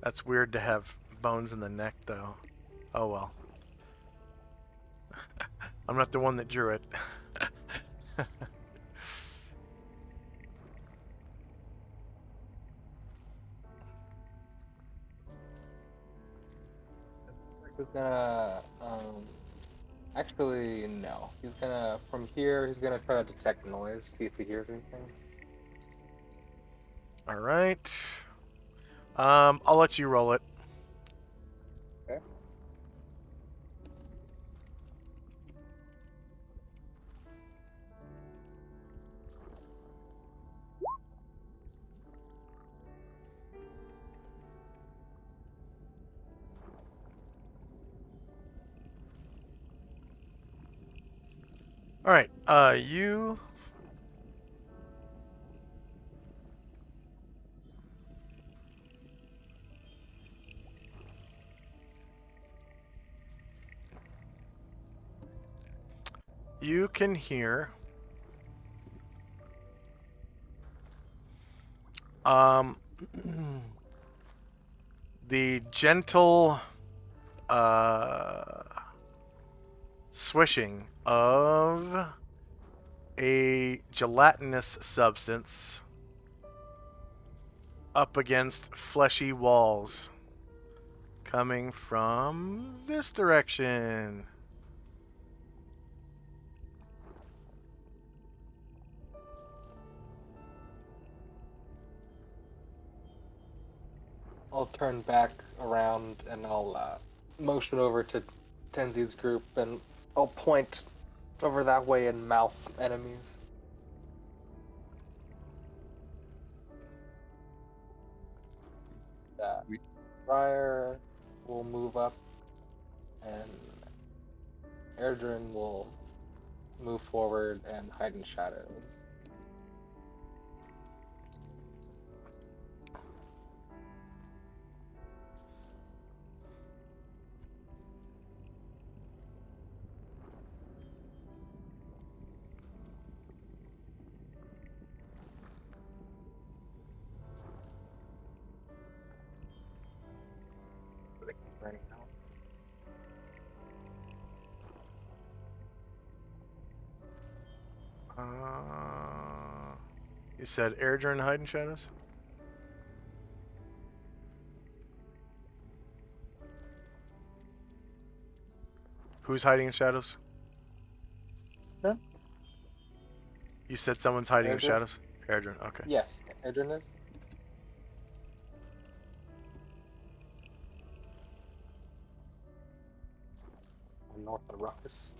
S1: That's weird to have bones in the neck though. Oh well. I'm not the one that drew it.
S2: He's gonna actually no. He's gonna from here. He's gonna try to detect noise, see if he hears anything.
S1: All right. I'll let you roll it.
S2: Okay.
S1: All right. You. You can hear the gentle swishing of a gelatinous substance up against fleshy walls coming from this direction.
S2: I'll turn back around and I'll motion over to Tenzi's group and I'll point over that way and mouth enemies.
S5: We-
S2: Briar will move up and Erdrin will move forward and hide in shadows. Right now.
S1: You said Airdra and Hide in Shadows? Who's hiding in shadows?
S2: Huh?
S1: You said someone's hiding in
S2: Airdra?
S1: shadows? Airdra, okay.
S2: Yes, Erdrin is. North of Ruckus.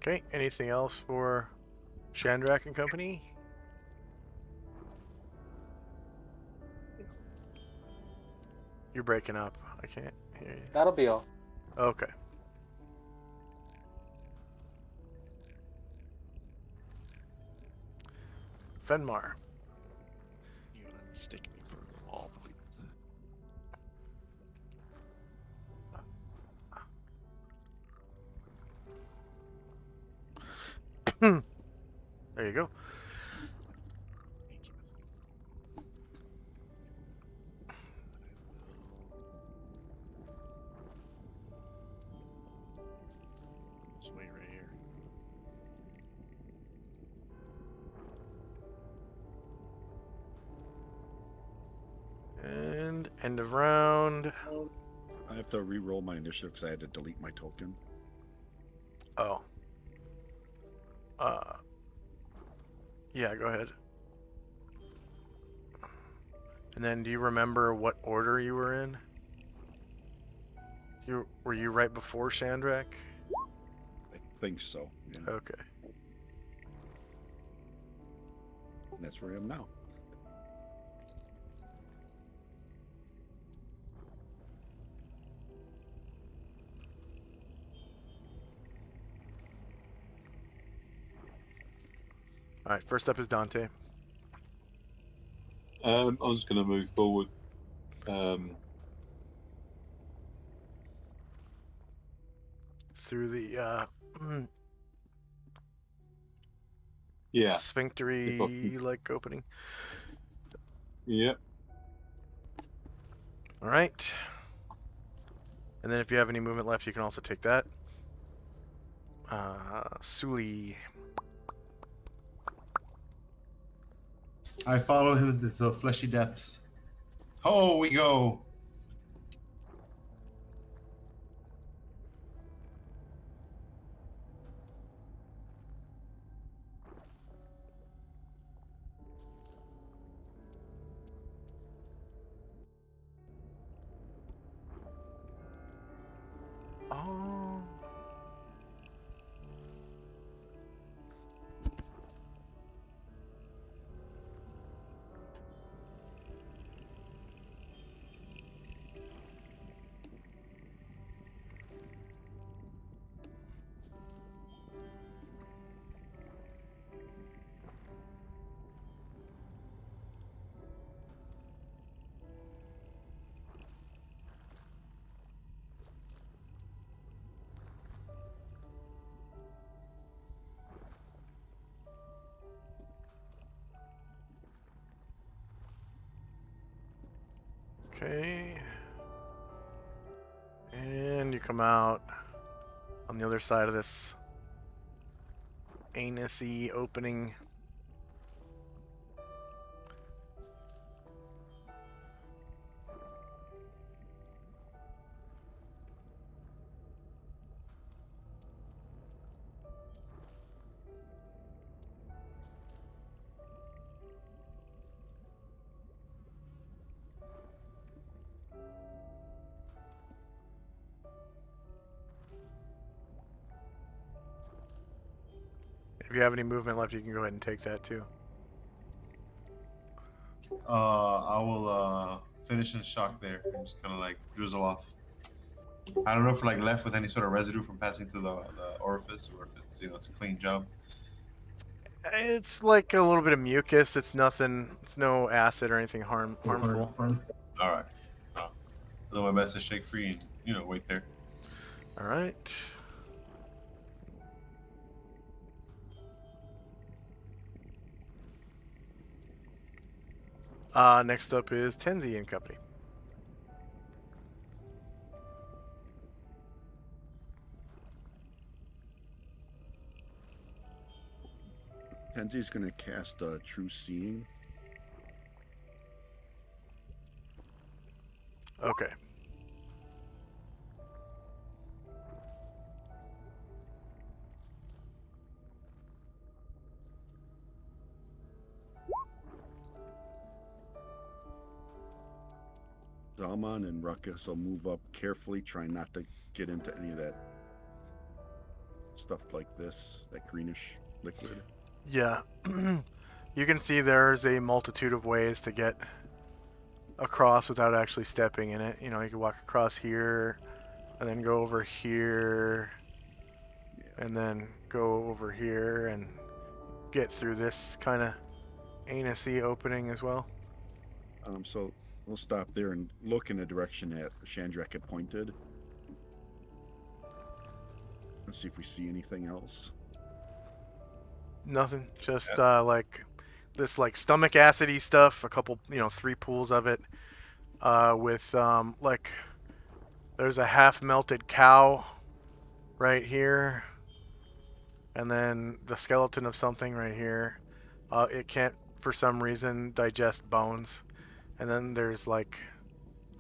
S1: Okay, anything else for Shandrak and company? You're breaking up. I can't hear you.
S2: That'll be all.
S1: Okay. Fenmar.
S7: You unstick me from the wall.
S1: There you go.
S7: Thank you. Just wait right here.
S1: End of round.
S5: I have to re-roll my initiative because I had to delete my token.
S1: Oh. Yeah, go ahead. And then do you remember what order you were in? Were you right before Shandrak?
S5: I think so. Yeah.
S1: Okay.
S5: And that's where I am now.
S1: All right, first up is Dante.
S4: I'm just going to move forward.
S1: Through the
S4: Yeah.
S1: sphinctery-like opening.
S4: Yeah.
S1: All right. And then if you have any movement left, you can also take that. Suli.
S6: I follow him into the fleshy depths. Oh, we go.
S1: Oh. Okay. And you come out on the other side of this anus-y opening. If you have any movement left, you can go ahead and take that too.
S6: I will finish in shock there and just kind of like drizzle off. I don't know if we're like left with any sort of residue from passing through the orifice, or if it's it's a clean job.
S1: It's like a little bit of mucus. It's nothing. It's no acid or anything harmful.
S6: All right. I'll do my best to shake free and wait there.
S1: All right. Next up is Tenzi and Company.
S5: Tenzi's going to cast True Seeing.
S1: Okay.
S5: Zalman and Ruckus will move up carefully, trying not to get into any of that stuff like this, that greenish liquid.
S1: Yeah. You can see there's a multitude of ways to get across without actually stepping in it. You can walk across here and then go over here and then go over here and get through this kind of anus-y opening as well.
S5: So we'll stop there and look in the direction that Shandrak had pointed. Let's see if we see anything else.
S1: Nothing. Just like this like stomach acidy stuff, a couple, 3 pools of it. With like there's a half melted cow right here. And then the skeleton of something right here. It can't for some reason digest bones. And then there's like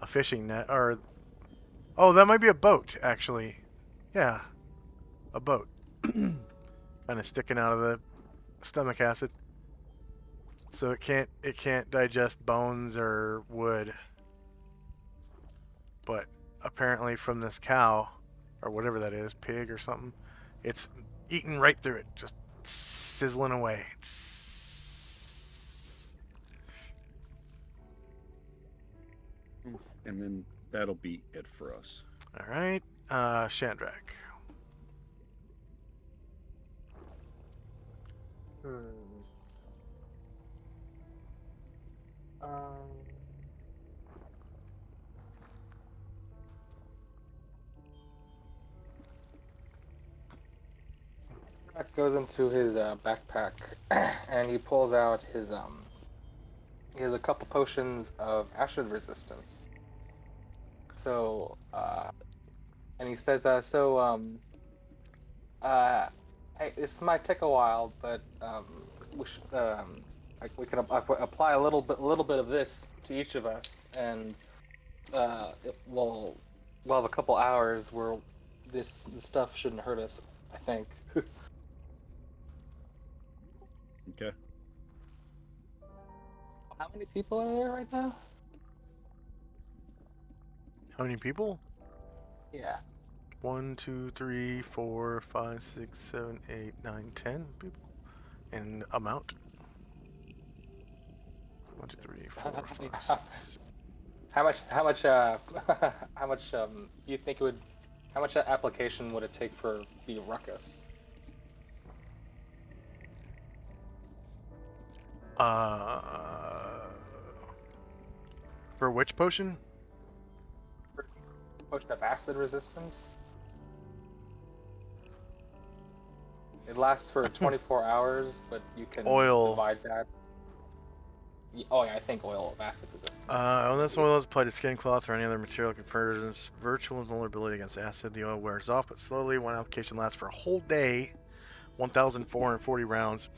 S1: a fishing net, or oh, that might be a boat actually. Yeah, a boat, kind of sticking out of the stomach acid, so it can't digest bones or wood. But apparently, from this cow, or whatever that is, pig or something, it's eating right through it, just sizzling away.
S5: And then that'll be it for us.
S1: All right, Shandrak.
S2: Um, Jack goes into his backpack and he pulls out his He has a couple potions of acid resistance. So and he says hey, this might take a while, but we should like we can apply a little bit of this to each of us, and we'll have a couple hours where this stuff shouldn't hurt us. I think.
S5: Okay.
S2: How many people are there right now?
S1: How many people?
S2: Yeah.
S1: 1, 2, 3, 4, 5, 6, 7, 8, 9, 10 people in amount. 1, 2, 3, 4, 5, 6.
S2: How much how much do you think it would how much application would it take for the ruckus?
S1: For which potion?
S2: Potion of acid resistance. It lasts for 24 hours, but you can
S1: Oil.
S2: divide that. Oh yeah, I think oil of acid resistance.
S1: When this oil is applied to skin, cloth, or any other material confers virtual vulnerability against acid. The oil wears off, but slowly. One application lasts for a whole day, 1,440 rounds.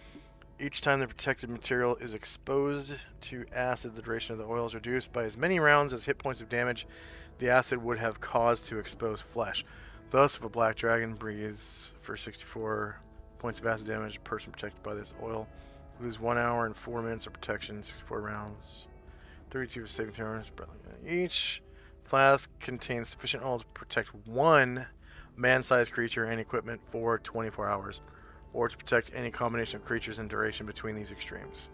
S1: Each time the protected material is exposed to acid, the duration of the oil is reduced by as many rounds as hit points of damage the acid would have caused to expose flesh. Thus, if a black dragon breathes for 64 points of acid damage, a person protected by this oil lose 1 hour and 4 minutes of protection, 64 rounds, 32 saving throws. Each flask contains sufficient oil to protect one man-sized creature and equipment for 24 hours, or to protect any combination of creatures in duration between these extremes.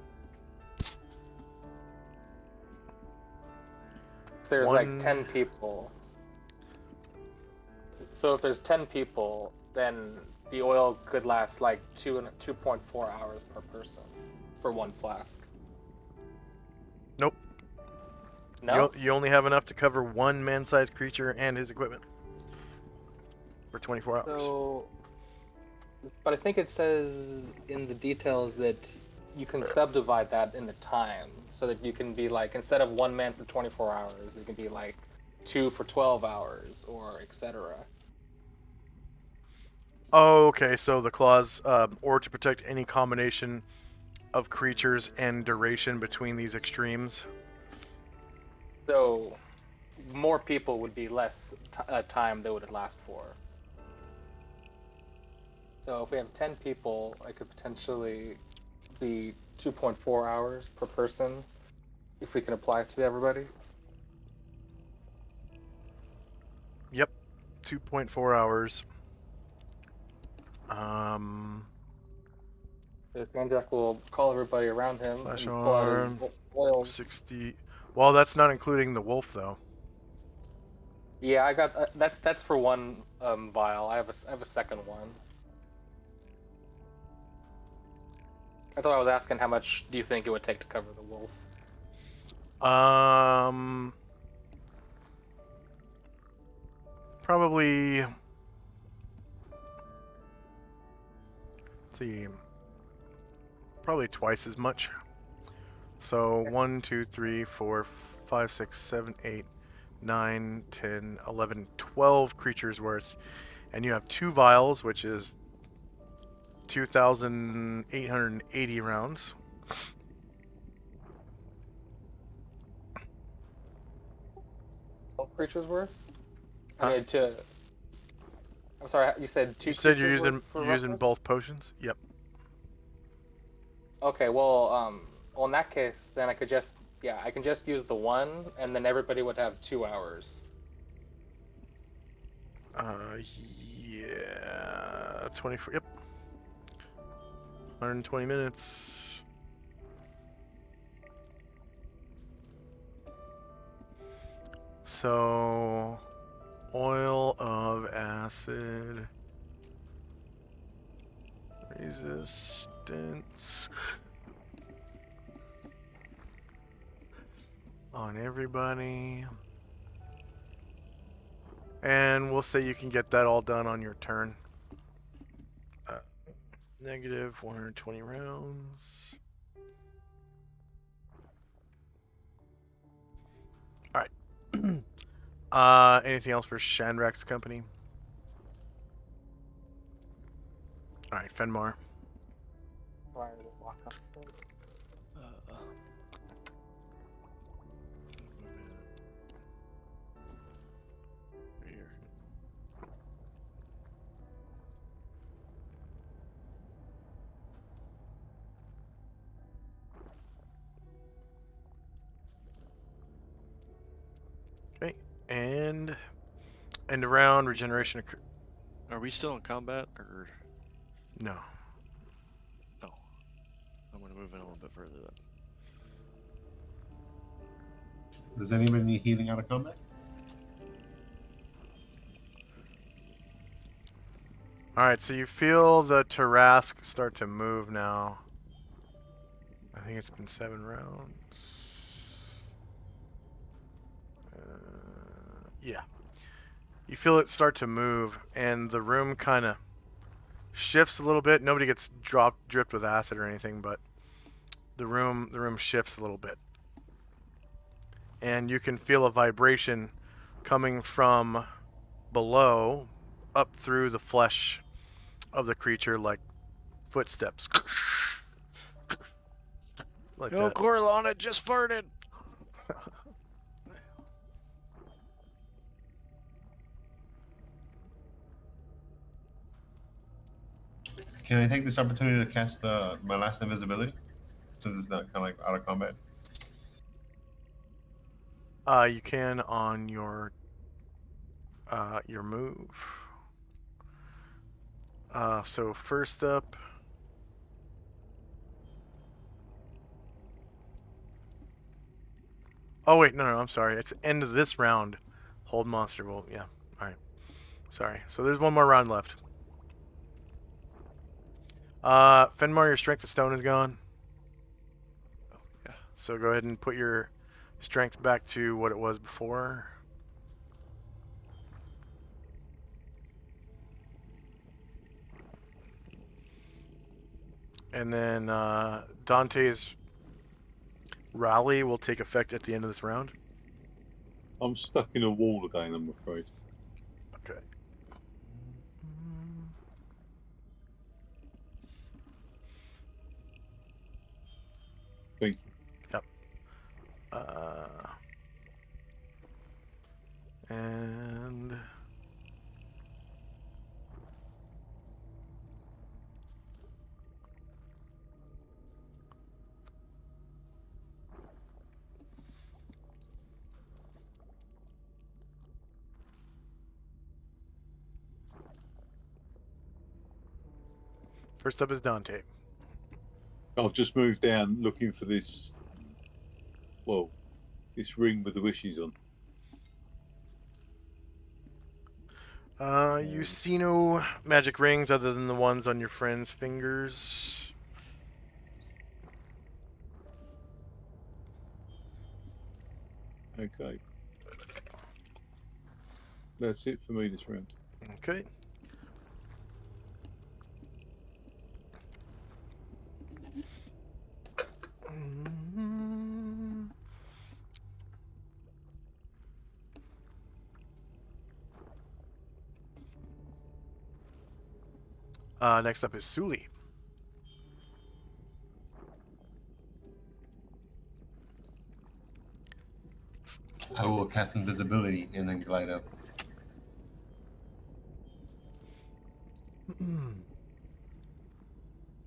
S2: There's like 10 people. So if there's 10 people, then the oil could last like 2.4 hours per person for one flask.
S1: Nope.
S2: No?
S1: You only have enough to cover one man-sized creature and his equipment for 24 hours.
S2: So, but I think it says in the details that you can subdivide that in the time, so that you can be like, instead of one man for 24 hours, it can be like 2 for 12 hours, or etc.
S1: Oh, okay. So the clause, or to protect any combination of creatures and duration between these extremes.
S2: So, more people would be less time that would it last for. So if we have 10 people, it could potentially be 2.4 hours per person, if we can apply it to everybody.
S1: Yep, 2.4 hours.
S2: The Mandrake will call everybody around him
S1: Slash
S2: and pull out
S1: arm,
S2: his oils.
S1: 60. Well, that's not including the wolf, though.
S2: Yeah, I got that's for one vial. I have a second one. I thought I was asking how much do you think it would take to cover the wolf?
S1: Probably. Let's see. Probably twice as much. So 1, 2, 3, 4, 5, 6, 7, 8, 9, 10, 11, 12 creatures worth. And you have 2 vials, which is 2,880 rounds.
S2: creatures worth?
S1: Huh?
S2: I mean, to. I'm sorry. You said two.
S1: You said you're
S2: creatures
S1: using
S2: worth for
S1: using
S2: roughness?
S1: both potions. Yep.
S2: Okay. Well, in that case, then I could just. Yeah, I can just use the one, and then everybody would have 2 hours.
S1: Yeah. 24. Yep. 120 minutes. So, oil of acid resistance on everybody. And we'll say you can get that all done on your turn. Negative 120 rounds. Alright. Anything else for Shandrak's company? Alright, Fenmar.
S2: Fire the walk up.
S7: Here.
S1: Okay. And end of round, regeneration.
S7: Are we still in combat, or
S1: No.
S7: no? I'm gonna move in a little bit further then.
S6: Does anybody need healing out of combat?
S1: Alright, so you feel the Tarask start to move now. I think it's been 7 rounds. Yeah. You feel it start to move, and the room kind of shifts a little bit. Nobody gets dripped with acid or anything, but the room shifts a little bit. And you can feel a vibration coming from below up through the flesh of the creature, like footsteps. Like
S7: Yo,
S1: that.
S7: Corlana just farted.
S6: Can I take this opportunity to cast my last invisibility, since it's not kind of like out of combat?
S1: You can on your move. So first up, oh wait, no, I'm sorry. It's end of this round. Hold monster will, yeah. All right. Sorry. So there's one more round left. Fenmar, your strength of stone is gone.
S7: Oh, yeah.
S1: So go ahead and put your strength back to what it was before. And then Dante's rally will take effect at the end of this round.
S4: I'm stuck in a wall again, I'm afraid.
S1: Okay.
S4: Thank you.
S1: Yep. And first up is Dante.
S4: I've just moved down looking for this, well, this ring with the wishes on.
S1: You see no magic rings other than the ones on your friend's fingers.
S4: Okay. That's it for me this round.
S1: Okay. Next up is Suli.
S6: I will cast invisibility and then glide up.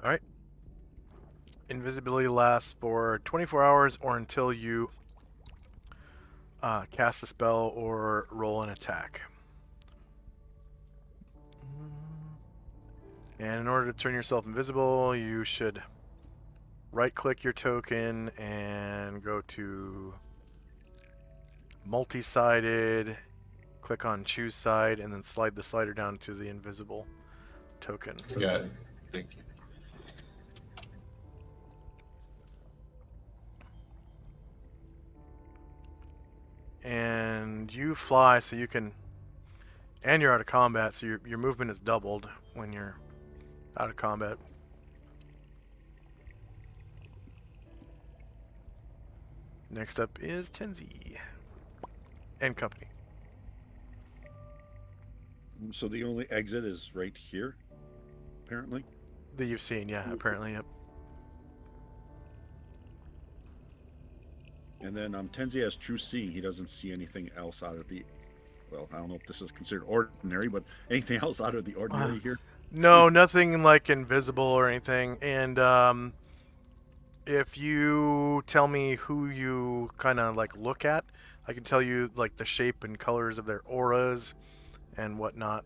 S1: All right. Invisibility lasts for 24 hours or until you cast a spell or roll an attack. And in order to turn yourself invisible, you should right-click your token and go to multi-sided, click on choose side, and then slide the slider down to the invisible token.
S6: Got it. Thank you.
S1: And you fly, so you can, and you're out of combat, so your movement is doubled when you're out of combat. Next up is Tenzi and company.
S5: So the only exit is right here, apparently.
S1: That you've seen, yeah, apparently, yep.
S5: And then Tenzi has true seeing. He doesn't see anything else out of the. Well, I don't know if this is considered ordinary, but anything else out of the ordinary here?
S1: No, nothing like invisible or anything. And if you tell me who you kind of like look at, I can tell you like the shape and colors of their auras and whatnot.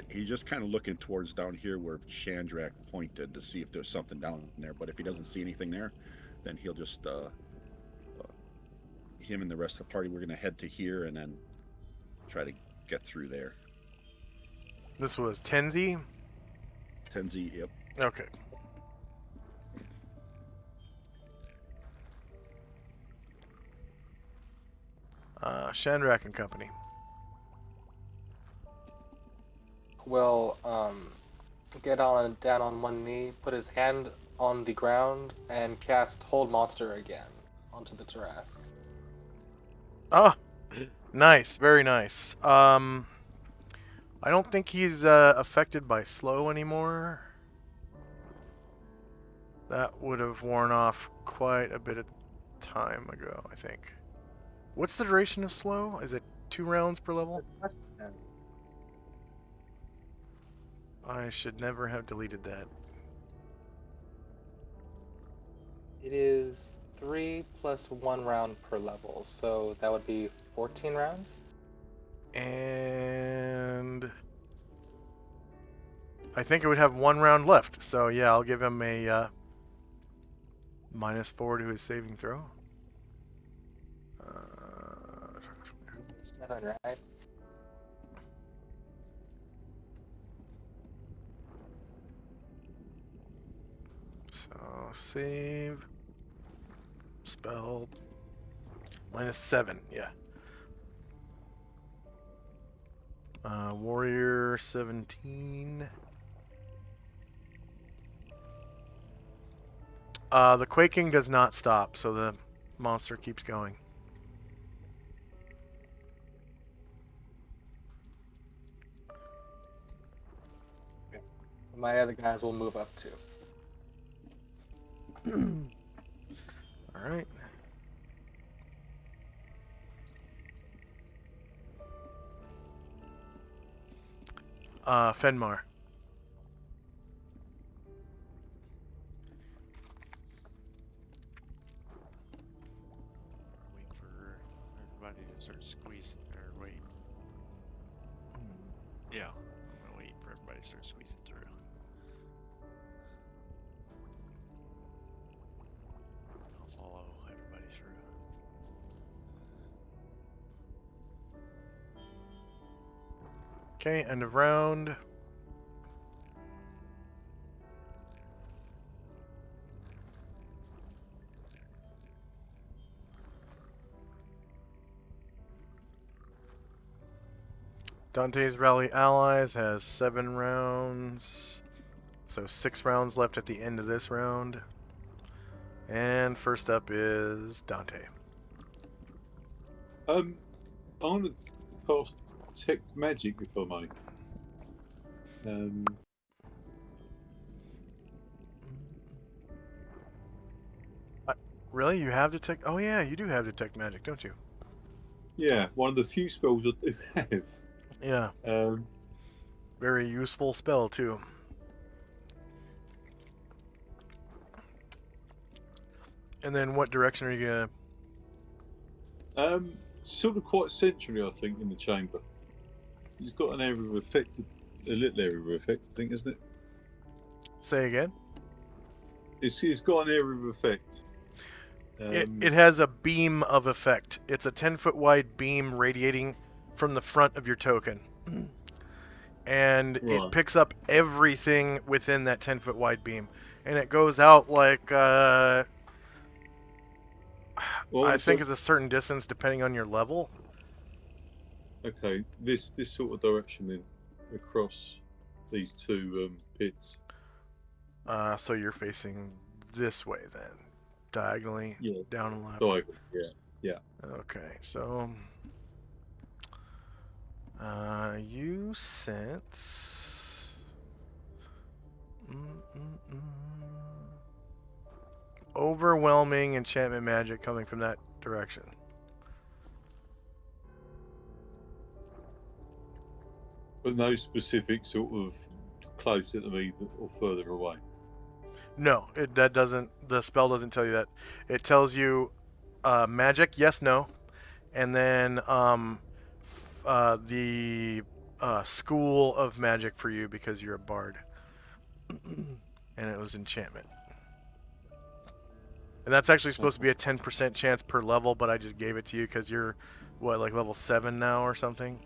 S5: He's just kind of looking towards down here where Chandrak pointed to see if there's something down there. But if he doesn't see anything there, then he'll just him and the rest of the party. We're gonna head to here and then try to get through there.
S1: This was Tenzi.
S5: Tenzi, yep.
S1: Okay. Chandrak and company.
S2: Will get down on one knee, put his hand on the ground, and cast Hold Monster again onto the Tarrasque.
S1: Oh, nice, very nice. I don't think he's affected by slow anymore. That would have worn off quite a bit of time ago, I think. What's the duration of slow? Is it 2 rounds per level? I should never have deleted that.
S2: It is 3 plus 1 round per level, so that would be 14 rounds.
S1: And I think it would have 1 round left. So yeah, I'll give him a -4 to his saving throw.
S2: 7, right?
S1: So save. Spell. -7, yeah. Warrior 17. The quaking does not stop, so the monster keeps going.
S2: My other guys will move up too.
S1: All right. Fenmar.
S7: Wait for everybody to start squeezing. Or wait. Yeah, I'm gonna wait for everybody to start squeezing through. I'll follow everybody through.
S1: Okay, end of round. Dante's Rally Allies has 7 rounds. So 6 rounds left at the end of this round. And first up is Dante.
S4: I want to cast Detect Magic, if I may.
S1: Really? You have detect? Oh yeah, you do have detect magic, don't you?
S4: Yeah, one of the few spells I do have.
S1: Yeah. Very useful spell too. And then what direction are you gonna?
S4: Sort of quite centrally, I think, in the chamber. It's got an area of effect, a little area of effect, I think, isn't it?
S1: Say again.
S4: It's got an area of effect.
S1: It has a beam of effect. It's a 10-foot wide beam radiating from the front of your token. And it
S4: Right.
S1: picks up everything within that 10-foot wide beam. And it goes out like, I think it's a certain distance depending on your level.
S4: Okay, this sort of direction then, across these two pits.
S1: So you're facing this way then. Diagonally,
S4: Yeah.
S1: down and left.
S4: Diagonal, yeah.
S1: Okay, so you sense overwhelming enchantment magic coming from that direction.
S4: But no specific sort of closer to me or further away.
S1: No, that doesn't. The spell doesn't tell you that. It tells you magic, yes, no, and then the school of magic for you because you're a bard, and it was enchantment. And that's actually supposed to be a 10% chance per level, but I just gave it to you because you're what, like level 7 now or something.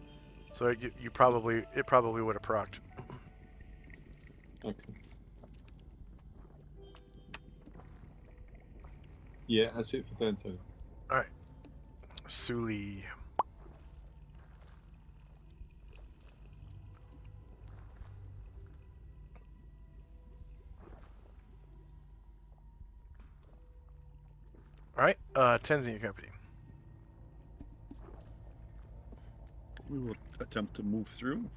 S1: So it probably would have procced.
S4: Okay. Yeah, that's it for Dante.
S1: All right, Suli. All right, Tenzin Company.
S5: We will attempt to move through.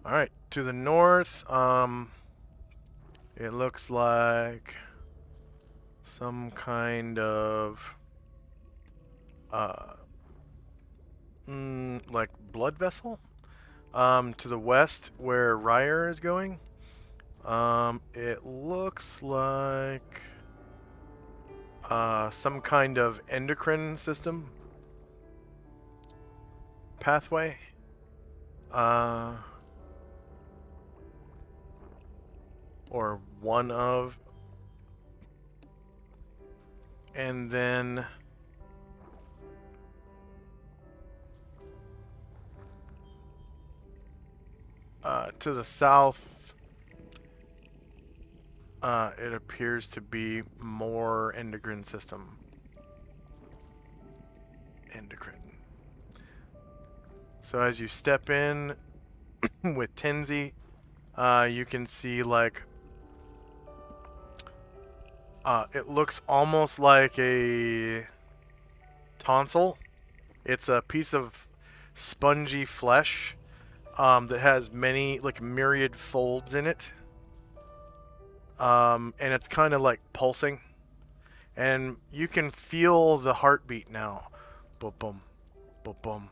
S1: All right, to the north, it looks like some kind of like blood vessel. To the west, where Ryer is going, it looks like some kind of endocrine system pathway. Or one of. And then to the south, it appears to be more endocrine system. Endocrine. So as you step in with Tenzi, you can see like it looks almost like a tonsil. It's a piece of spongy flesh that has many, like, myriad folds in it. And it's kind of like pulsing. And you can feel the heartbeat now. Boom, boom, boom, boom,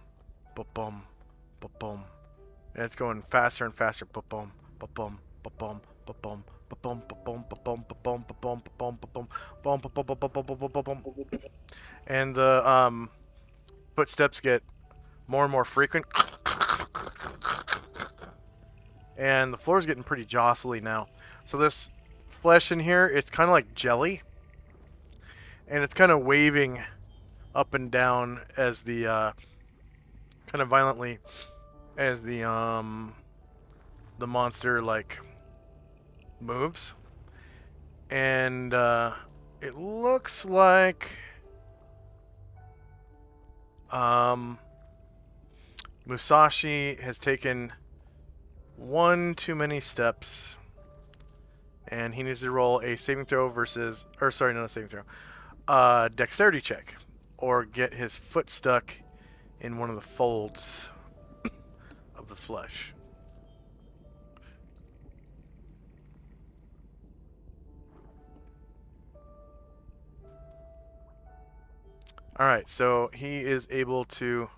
S1: boom, boom. And it's going faster and faster. Boom, boom, boom, boom, boom. And the footsteps get more and more frequent. And the floor's getting pretty jostly now. So this flesh in here, it's kind of like jelly. And it's kind of waving up and down as the kind of violently as the monster like moves. And it looks like Musashi has taken one too many steps, and he needs to roll a saving throw versus, or sorry, not a saving throw, a dexterity check, or get his foot stuck in one of the folds of the flesh. Alright, so he is able to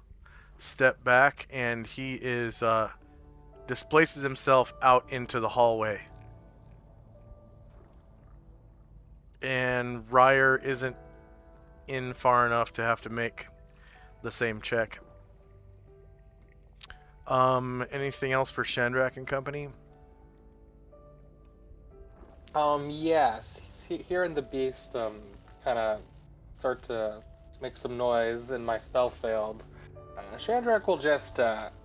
S1: step back, and he is displaces himself out into the hallway. And Ryer isn't in far enough to have to make the same check. Anything else for Shandrak and company?
S2: Yes. Hearing the beast, kind of start to make some noise and my spell failed. Shandrak will just,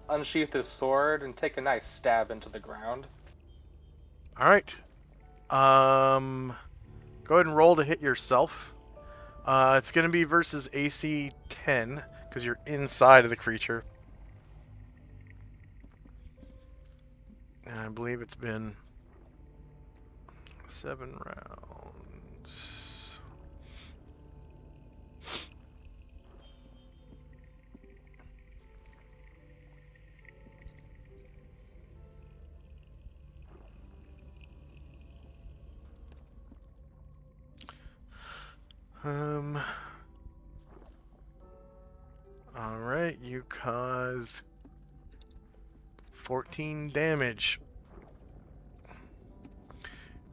S2: unsheath his sword and take a nice stab into the ground.
S1: Alright. Go ahead and roll to hit yourself. It's going to be versus AC 10, because you're inside of the creature. And I believe it's been 7 rounds. Alright, you cause 14 damage.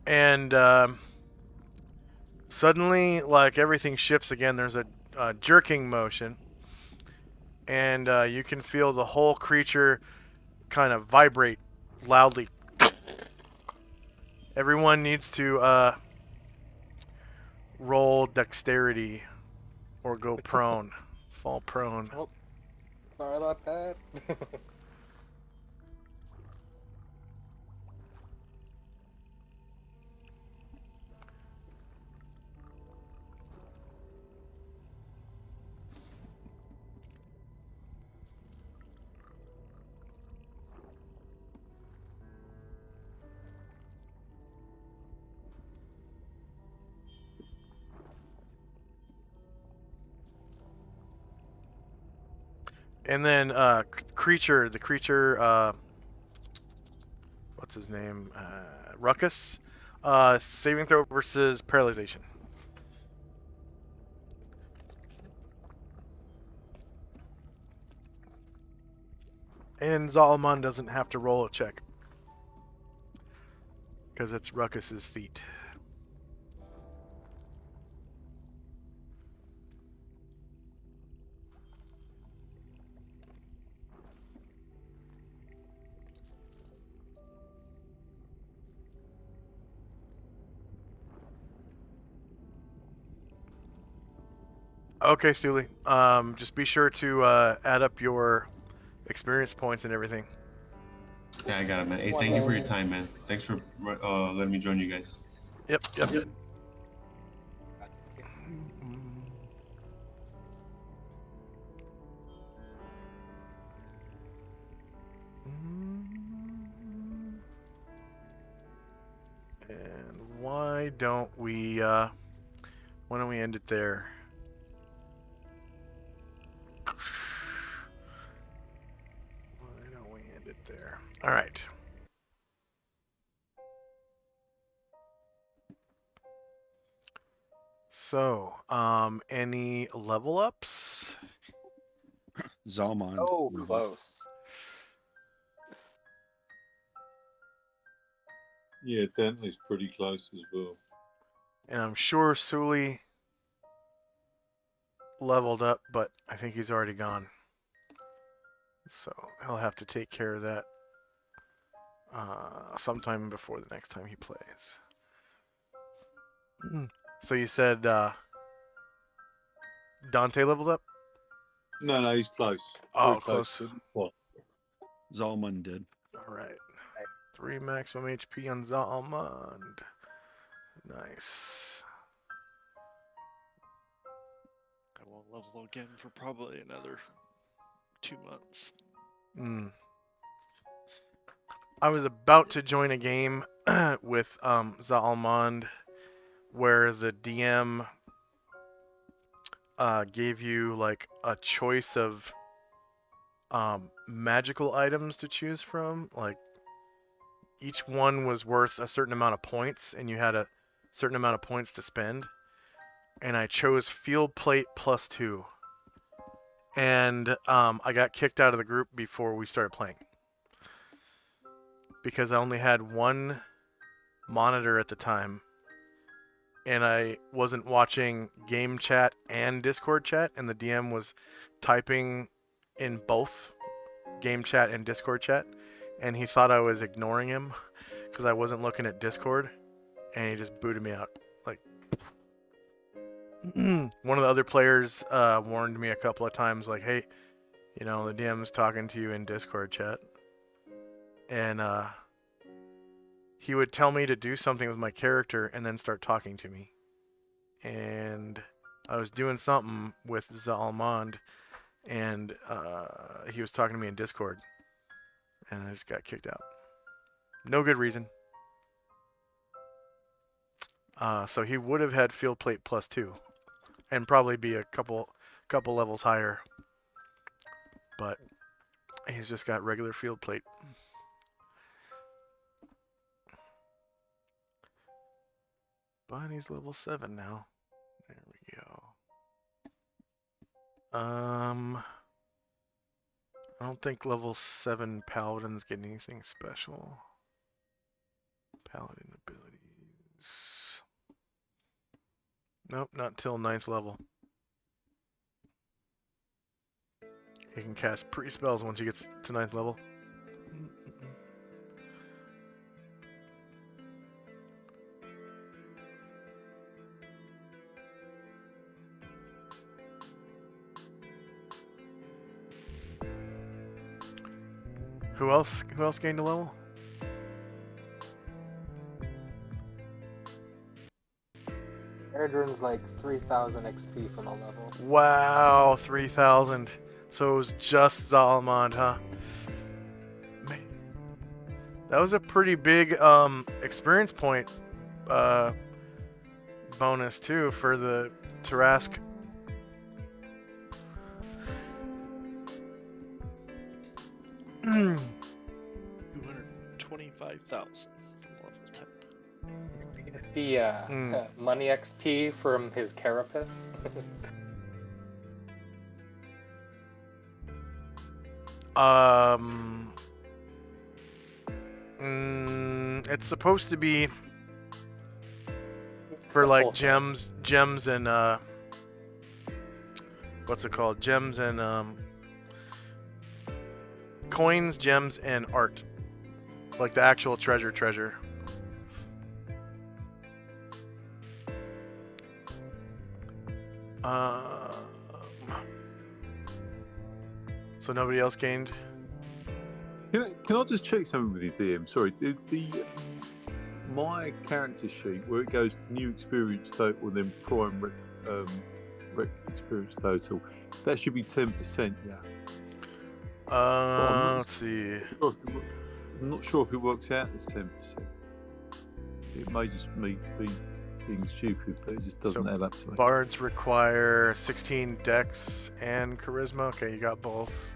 S1: And suddenly, like, everything shifts again. There's a jerking motion. And you can feel the whole creature kind of vibrate loudly. Everyone needs to roll dexterity or go prone. Fall prone.
S2: Oh, sorry about that.
S1: And then the creature, what's his name? Ruckus. Saving throw versus paralyzation. And Zalman doesn't have to roll a check, because it's Ruckus's feet. Okay, Sully. Just be sure to add up your experience points and everything.
S6: Yeah, I got it, man. Hey, thank you for your time, man. Thanks for letting me join you guys.
S1: Yep. And why don't we end it there? Why don't we end it there? All right. So, any level ups?
S5: Zalmond.
S2: Oh,
S5: move up.
S2: close.
S4: Yeah, Dante's pretty close as well.
S1: And I'm sure Sully leveled up, but I think he's already gone. So he'll have to take care of that sometime before the next time he plays. So you said Dante leveled up?
S4: No, he's close.
S1: Oh,
S4: Very
S1: close.
S4: What?
S5: Zalmond did.
S1: All right. 3 maximum HP on Zalmond. Nice.
S7: I won't level again for probably another 2 months.
S1: I was about to join a game with Zalmond where the DM gave you like a choice of magical items to choose from. Like each one was worth a certain amount of points, and you had a certain amount of points to spend. And I chose Field Plate +2. And I got kicked out of the group before we started playing because I only had one monitor at the time, and I wasn't watching game chat and Discord chat, and the DM was typing in both game chat and Discord chat, and he thought I was ignoring him because I wasn't looking at Discord, and he just booted me out. Like, one of the other players warned me a couple of times, like, hey, you know, the DM's talking to you in Discord chat. And he would tell me to do something with my character and then start talking to me. And I was doing something with Zalmond, and he was talking to me in Discord. And I just got kicked out. No good reason. So he would have had Field Plate +2. And probably be a couple levels higher. But he's just got regular Field Plate. Bonnie's level 7 now. There we go. I don't think level 7 paladins get anything special. Paladin abilities. Nope, not till 9th level. He can cast pre-spells once he gets to 9th level. Who else gained a level?
S2: Erdrin's like 3,000 XP from a level.
S1: Wow, 3,000. So it was just Zalmond, huh? Man, that was a pretty big experience point bonus too for the Tarask.
S7: $225,000 from level 10.
S2: The money XP from his carapace.
S1: It's supposed to be for like gems and what's it called? Gems and coins, gems, and art. Like the actual treasure. So nobody else gained?
S4: Can I just check something with you, DM? Sorry, my character sheet where it goes to new experience total and then prime rec experience total, that should be 10%, yeah.
S1: Let's see.
S4: I'm not sure if it works out as 10%. It may just be being stupid, but it just doesn't add up to me.
S1: Bards require 16 dex and charisma. Okay, you got both.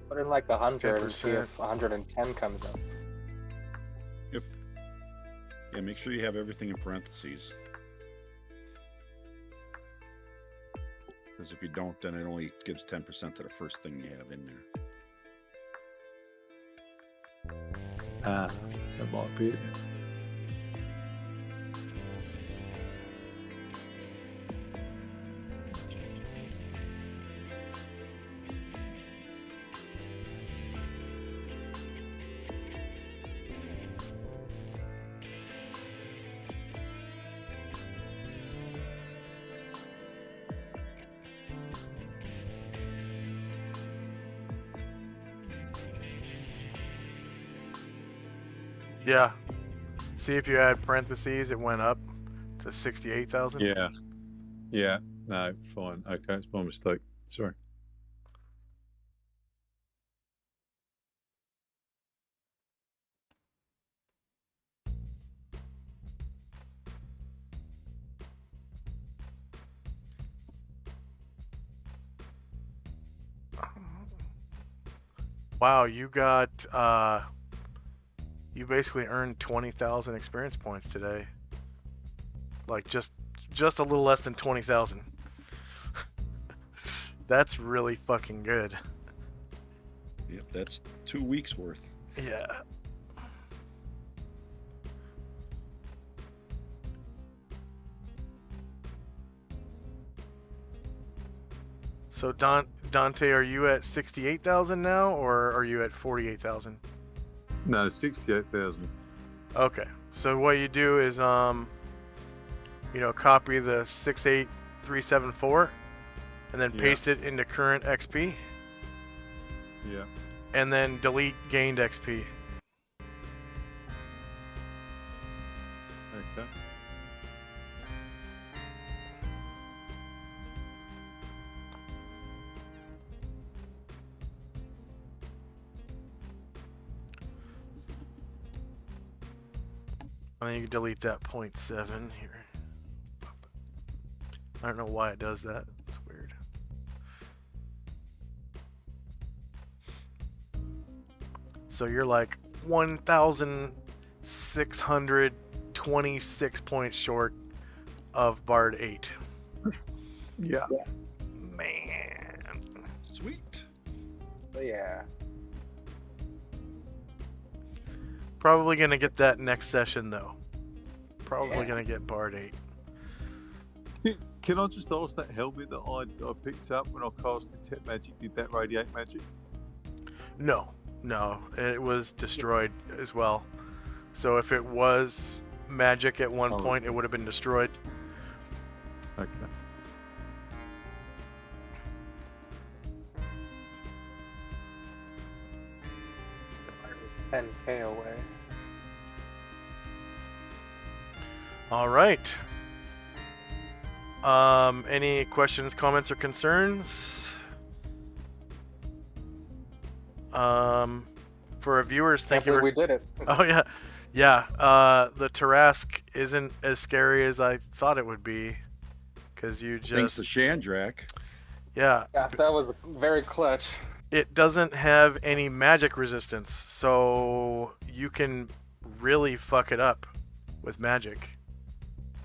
S2: Put in like 100 and see if 110 comes up.
S5: Yeah, make sure you have everything in parentheses. Because if you don't, then it only gives 10% to the first thing you have in there.
S4: That might be it.
S1: Yeah. See if you add parentheses, it went up to 68,000.
S4: Yeah. No, fine. Okay, it's my mistake. Sorry.
S1: Wow, you got you basically earned 20,000 experience points today. Like just a little less than 20,000. That's really fucking good.
S5: Yep, that's 2 weeks worth.
S1: Yeah. So Dante, are you at 68,000 now, or are you at 48,000?
S4: No, 68,000.
S1: Okay. So what you do is copy the 68374 and then
S4: Yeah.
S1: paste it into current XP
S4: Yeah.
S1: and then delete gained XP.
S4: Okay.
S1: And then you can delete that 0.7 here. I don't know why it does that. It's weird. So you're like 1,626 points short of Bard 8.
S4: Yeah.
S1: Man.
S5: Sweet.
S2: But yeah.
S1: Probably going to get that next session, though. Probably
S2: Yeah.
S1: going to get Bard 8.
S4: Can I just ask, that helmet that I picked up when I cast Detect Magic, did that radiate magic?
S1: No, it was destroyed as well. So if it was magic at one point, it would have been destroyed.
S4: Okay.
S2: I was 10k away.
S1: All right. Any questions, comments, or concerns? For our viewers, thank you.
S2: We did it.
S1: Oh yeah. The Tarask isn't as scary as I thought it would be, because you
S5: Thanks
S1: just
S5: to Shandrak.
S1: yeah.
S2: Yeah, that was very clutch.
S1: It doesn't have any magic resistance, so you can really fuck it up with magic.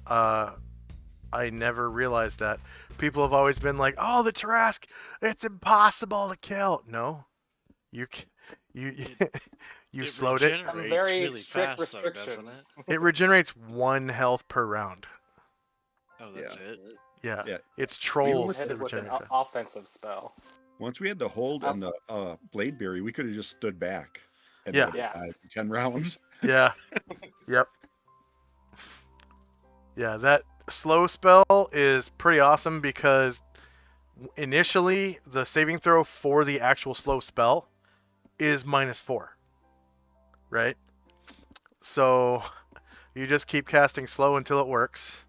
S1: I never realized that. People have always been like, "Oh, the Tarask, it's impossible to kill." No, you
S7: It
S1: slowed it.
S2: Some
S7: regenerates
S2: very
S7: really
S2: strict
S7: fast, though, doesn't
S2: restrictions.
S7: it?
S1: It regenerates 1 health per round.
S7: Oh, that's it.
S1: Yeah,
S5: Yeah.
S1: it's
S2: You
S1: trolls
S2: hit
S1: that
S2: it with an
S1: regenerate fast.
S2: offensive spell.
S5: Once we had the hold and the Bladeberry, we could have just stood back. And
S1: Yeah.
S5: let it die for 10 rounds.
S1: Yeah. Yep. Yeah, that slow spell is pretty awesome because initially the saving throw for the actual slow spell is -4. Right? So you just keep casting slow until it works.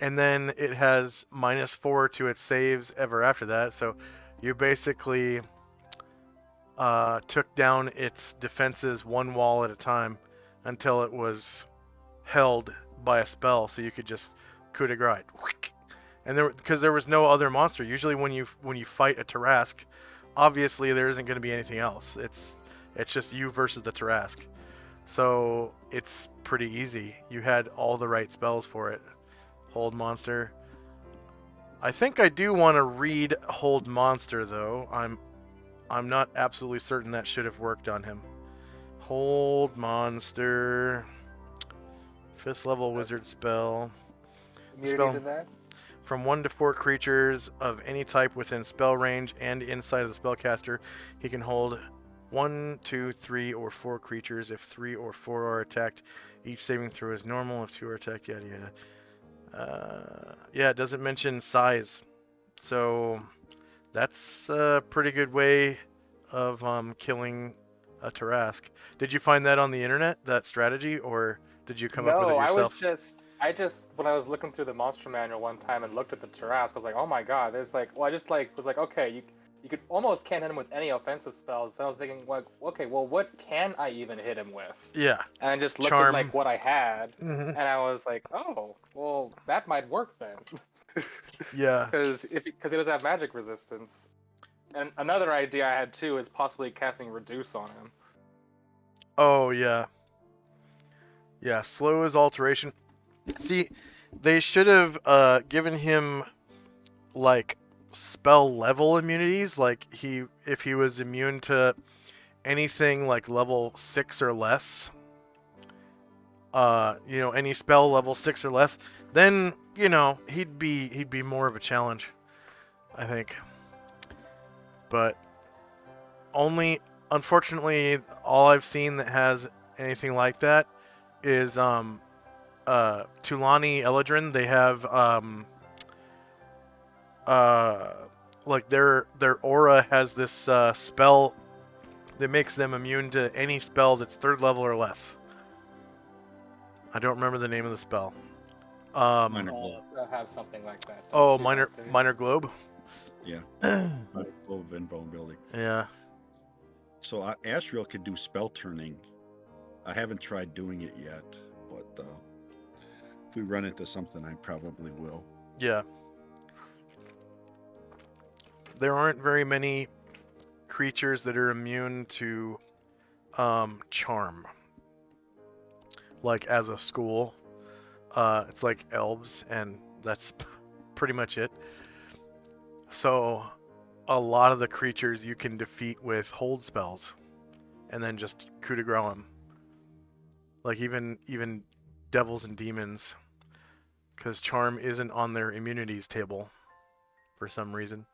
S1: And then it has -4 to its saves ever after that. So you basically took down its defenses one wall at a time until it was held by a spell, so you could just coup de grace. And because there was no other monster. Usually when you fight a Tarask, obviously there isn't going to be anything else. It's just you versus the Tarask. So it's pretty easy. You had all the right spells for it. Hold monster. I think I do want to read hold monster though. I'm not absolutely certain that should have worked on him. Hold monster. 5th level wizard spell.
S2: Immunity to that?
S1: From 1 to 4 creatures of any type within spell range and inside of the spellcaster, he can hold 1, 2, 3, or 4 creatures. If 3 or 4 are attacked, each saving throw is normal. If 2 are attacked, yada yada. Yeah, it doesn't mention size. So that's a pretty good way of killing a Tarask. Did you find that on the internet, that strategy, or did you come up with it yourself?
S2: I just when I was looking through the monster manual one time and looked at the Tarask, I was like, oh my god, there's like, well, I just like was like, okay, you could almost can't hit him with any offensive spells. So I was thinking, like, okay, well, what can I even hit him with?
S1: Yeah.
S2: And I just looked
S1: Charm.
S2: at like what I had,
S1: Mhm.
S2: and I was like, oh, well, that might work then.
S1: Yeah.
S2: Because he doesn't have magic resistance. And another idea I had too is possibly casting Reduce on him.
S1: Oh yeah, yeah. Slow as alteration. See, they should have given him like spell level immunities. Like if he was immune to anything like level 6 or less, any spell level 6 or less, then he'd be more of a challenge, I think. But only, unfortunately, all I've seen that has anything like that is Tulani Eladrin. They have like their aura has this spell that makes them immune to any spell that's 3rd level or less. I don't remember the name of the spell.
S5: Minor globe.
S2: I'll have something like that.
S1: Oh,
S2: too,
S1: minor
S2: don't they?
S1: minor globe.
S5: Yeah. Minor globe of invulnerability.
S1: Yeah.
S5: So Asriel could do spell turning. I haven't tried doing it yet, but if we run into something, I probably will.
S1: Yeah. There aren't very many creatures that are immune to charm. Like as a school, it's like elves, and that's pretty much it. So a lot of the creatures you can defeat with hold spells, and then just coup de grace them. Like even devils and demons, because charm isn't on their immunities table for some reason.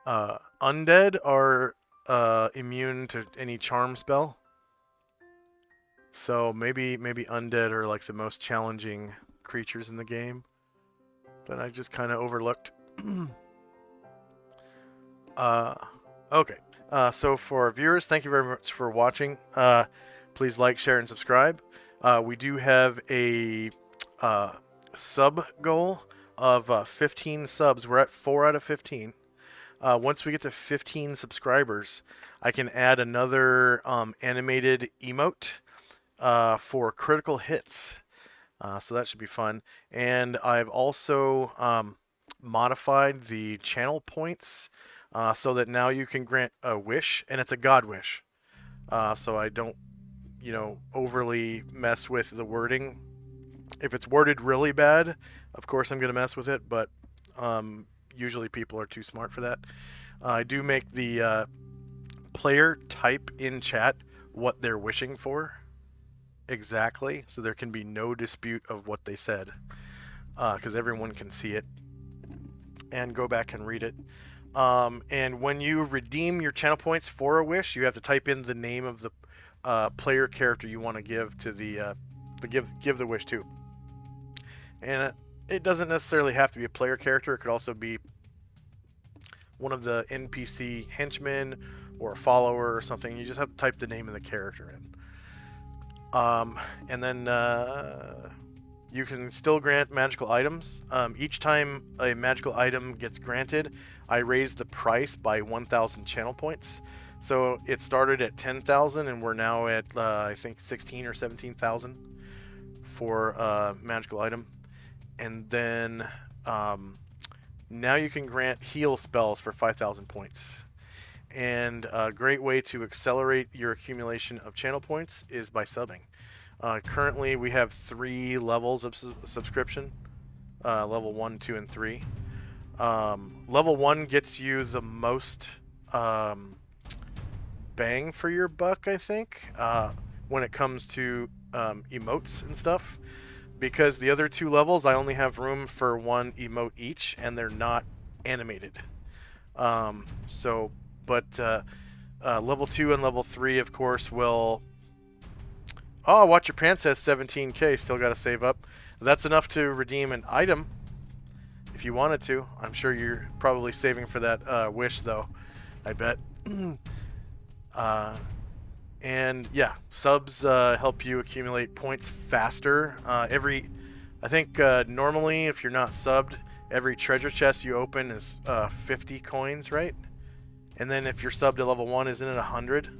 S1: Undead are immune to any charm spell. So maybe undead are like the most challenging creatures in the game that I just kind of overlooked. Okay. So for our viewers, thank you very much for watching. Please like, share, and subscribe. We do have a sub goal of 15 subs. We're at 4 out of 15. Once we get to 15 subscribers, I can add another animated emote for critical hits. So that should be fun. And I've also modified the channel points so that now you can grant a wish, and it's a god wish. So I don't, overly mess with the wording. If it's worded really bad, of course I'm going to mess with it, but usually people are too smart for that. I do make the player type in chat what they're wishing for exactly, so there can be no dispute of what they said, because everyone can see it and go back and read it. And when you redeem your channel points for a wish, you have to type in the name of the player character you want to give to give the wish to. And it doesn't necessarily have to be a player character. It could also be one of the NPC henchmen or a follower or something. You just have to type the name of the character in. And then you can still grant magical items. Each time a magical item gets granted, I raise the price by 1,000 channel points. So it started at 10,000, and we're now at I think 16 or 17,000 for magical item. And then now you can grant heal spells for 5,000 points. And a great way to accelerate your accumulation of channel points is by subbing. Currently, we have 3 levels of subscription, level 1, 2, and 3. Level 1 gets you the most bang for your buck, I think, when it comes to emotes and stuff. Because the other 2 levels, I only have room for 1 emote each, and they're not animated. But level 2 and level 3, of course, will... Oh, Watch Your Pants has 17k, still got to save up. That's enough to redeem an item, if you wanted to. I'm sure you're probably saving for that wish, though, I bet. And yeah, subs help you accumulate points faster. I think normally, if you're not subbed, every treasure chest you open is 50 coins, right? And then if you're subbed at level 1, isn't it 100?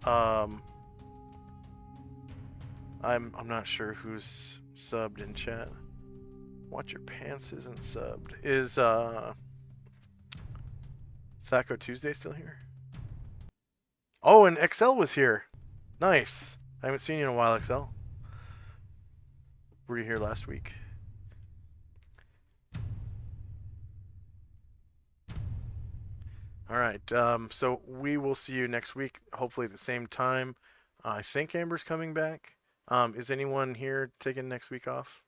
S1: I'm not sure who's subbed in chat. Watch Your Pants isn't subbed. Is Thaco Tuesday still here? Oh, and XL was here. Nice. I haven't seen you in a while, XL. Were you here last week? All right. So we will see you next week, hopefully at the same time. I think Amber's coming back. Is anyone here taking next week off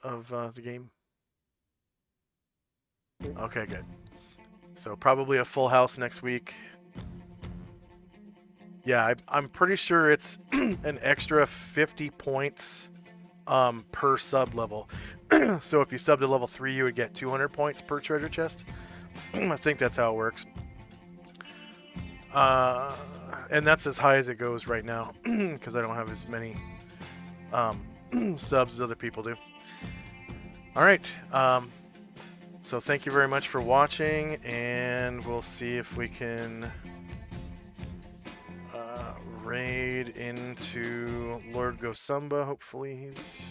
S1: of the game? Okay, good. So probably a full house next week. Yeah, I'm pretty sure it's an extra 50 points per sub level. So if you sub to level 3, you would get 200 points per treasure chest. I think that's how it works. And that's as high as it goes right now because I don't have as many subs as other people do. All right. So thank you very much for watching, and we'll see if we can raid into Lord Gosumba. Hopefully he's...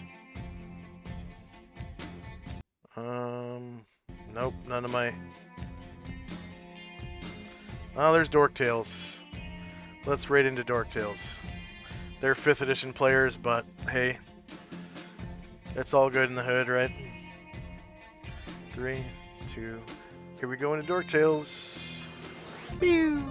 S1: Nope, none of my... Oh, there's Dorktales. Let's raid into Dorktales. They're 5th edition players, but hey, it's all good in the hood, right? 3, 2, here we go into Dorktales. Pew!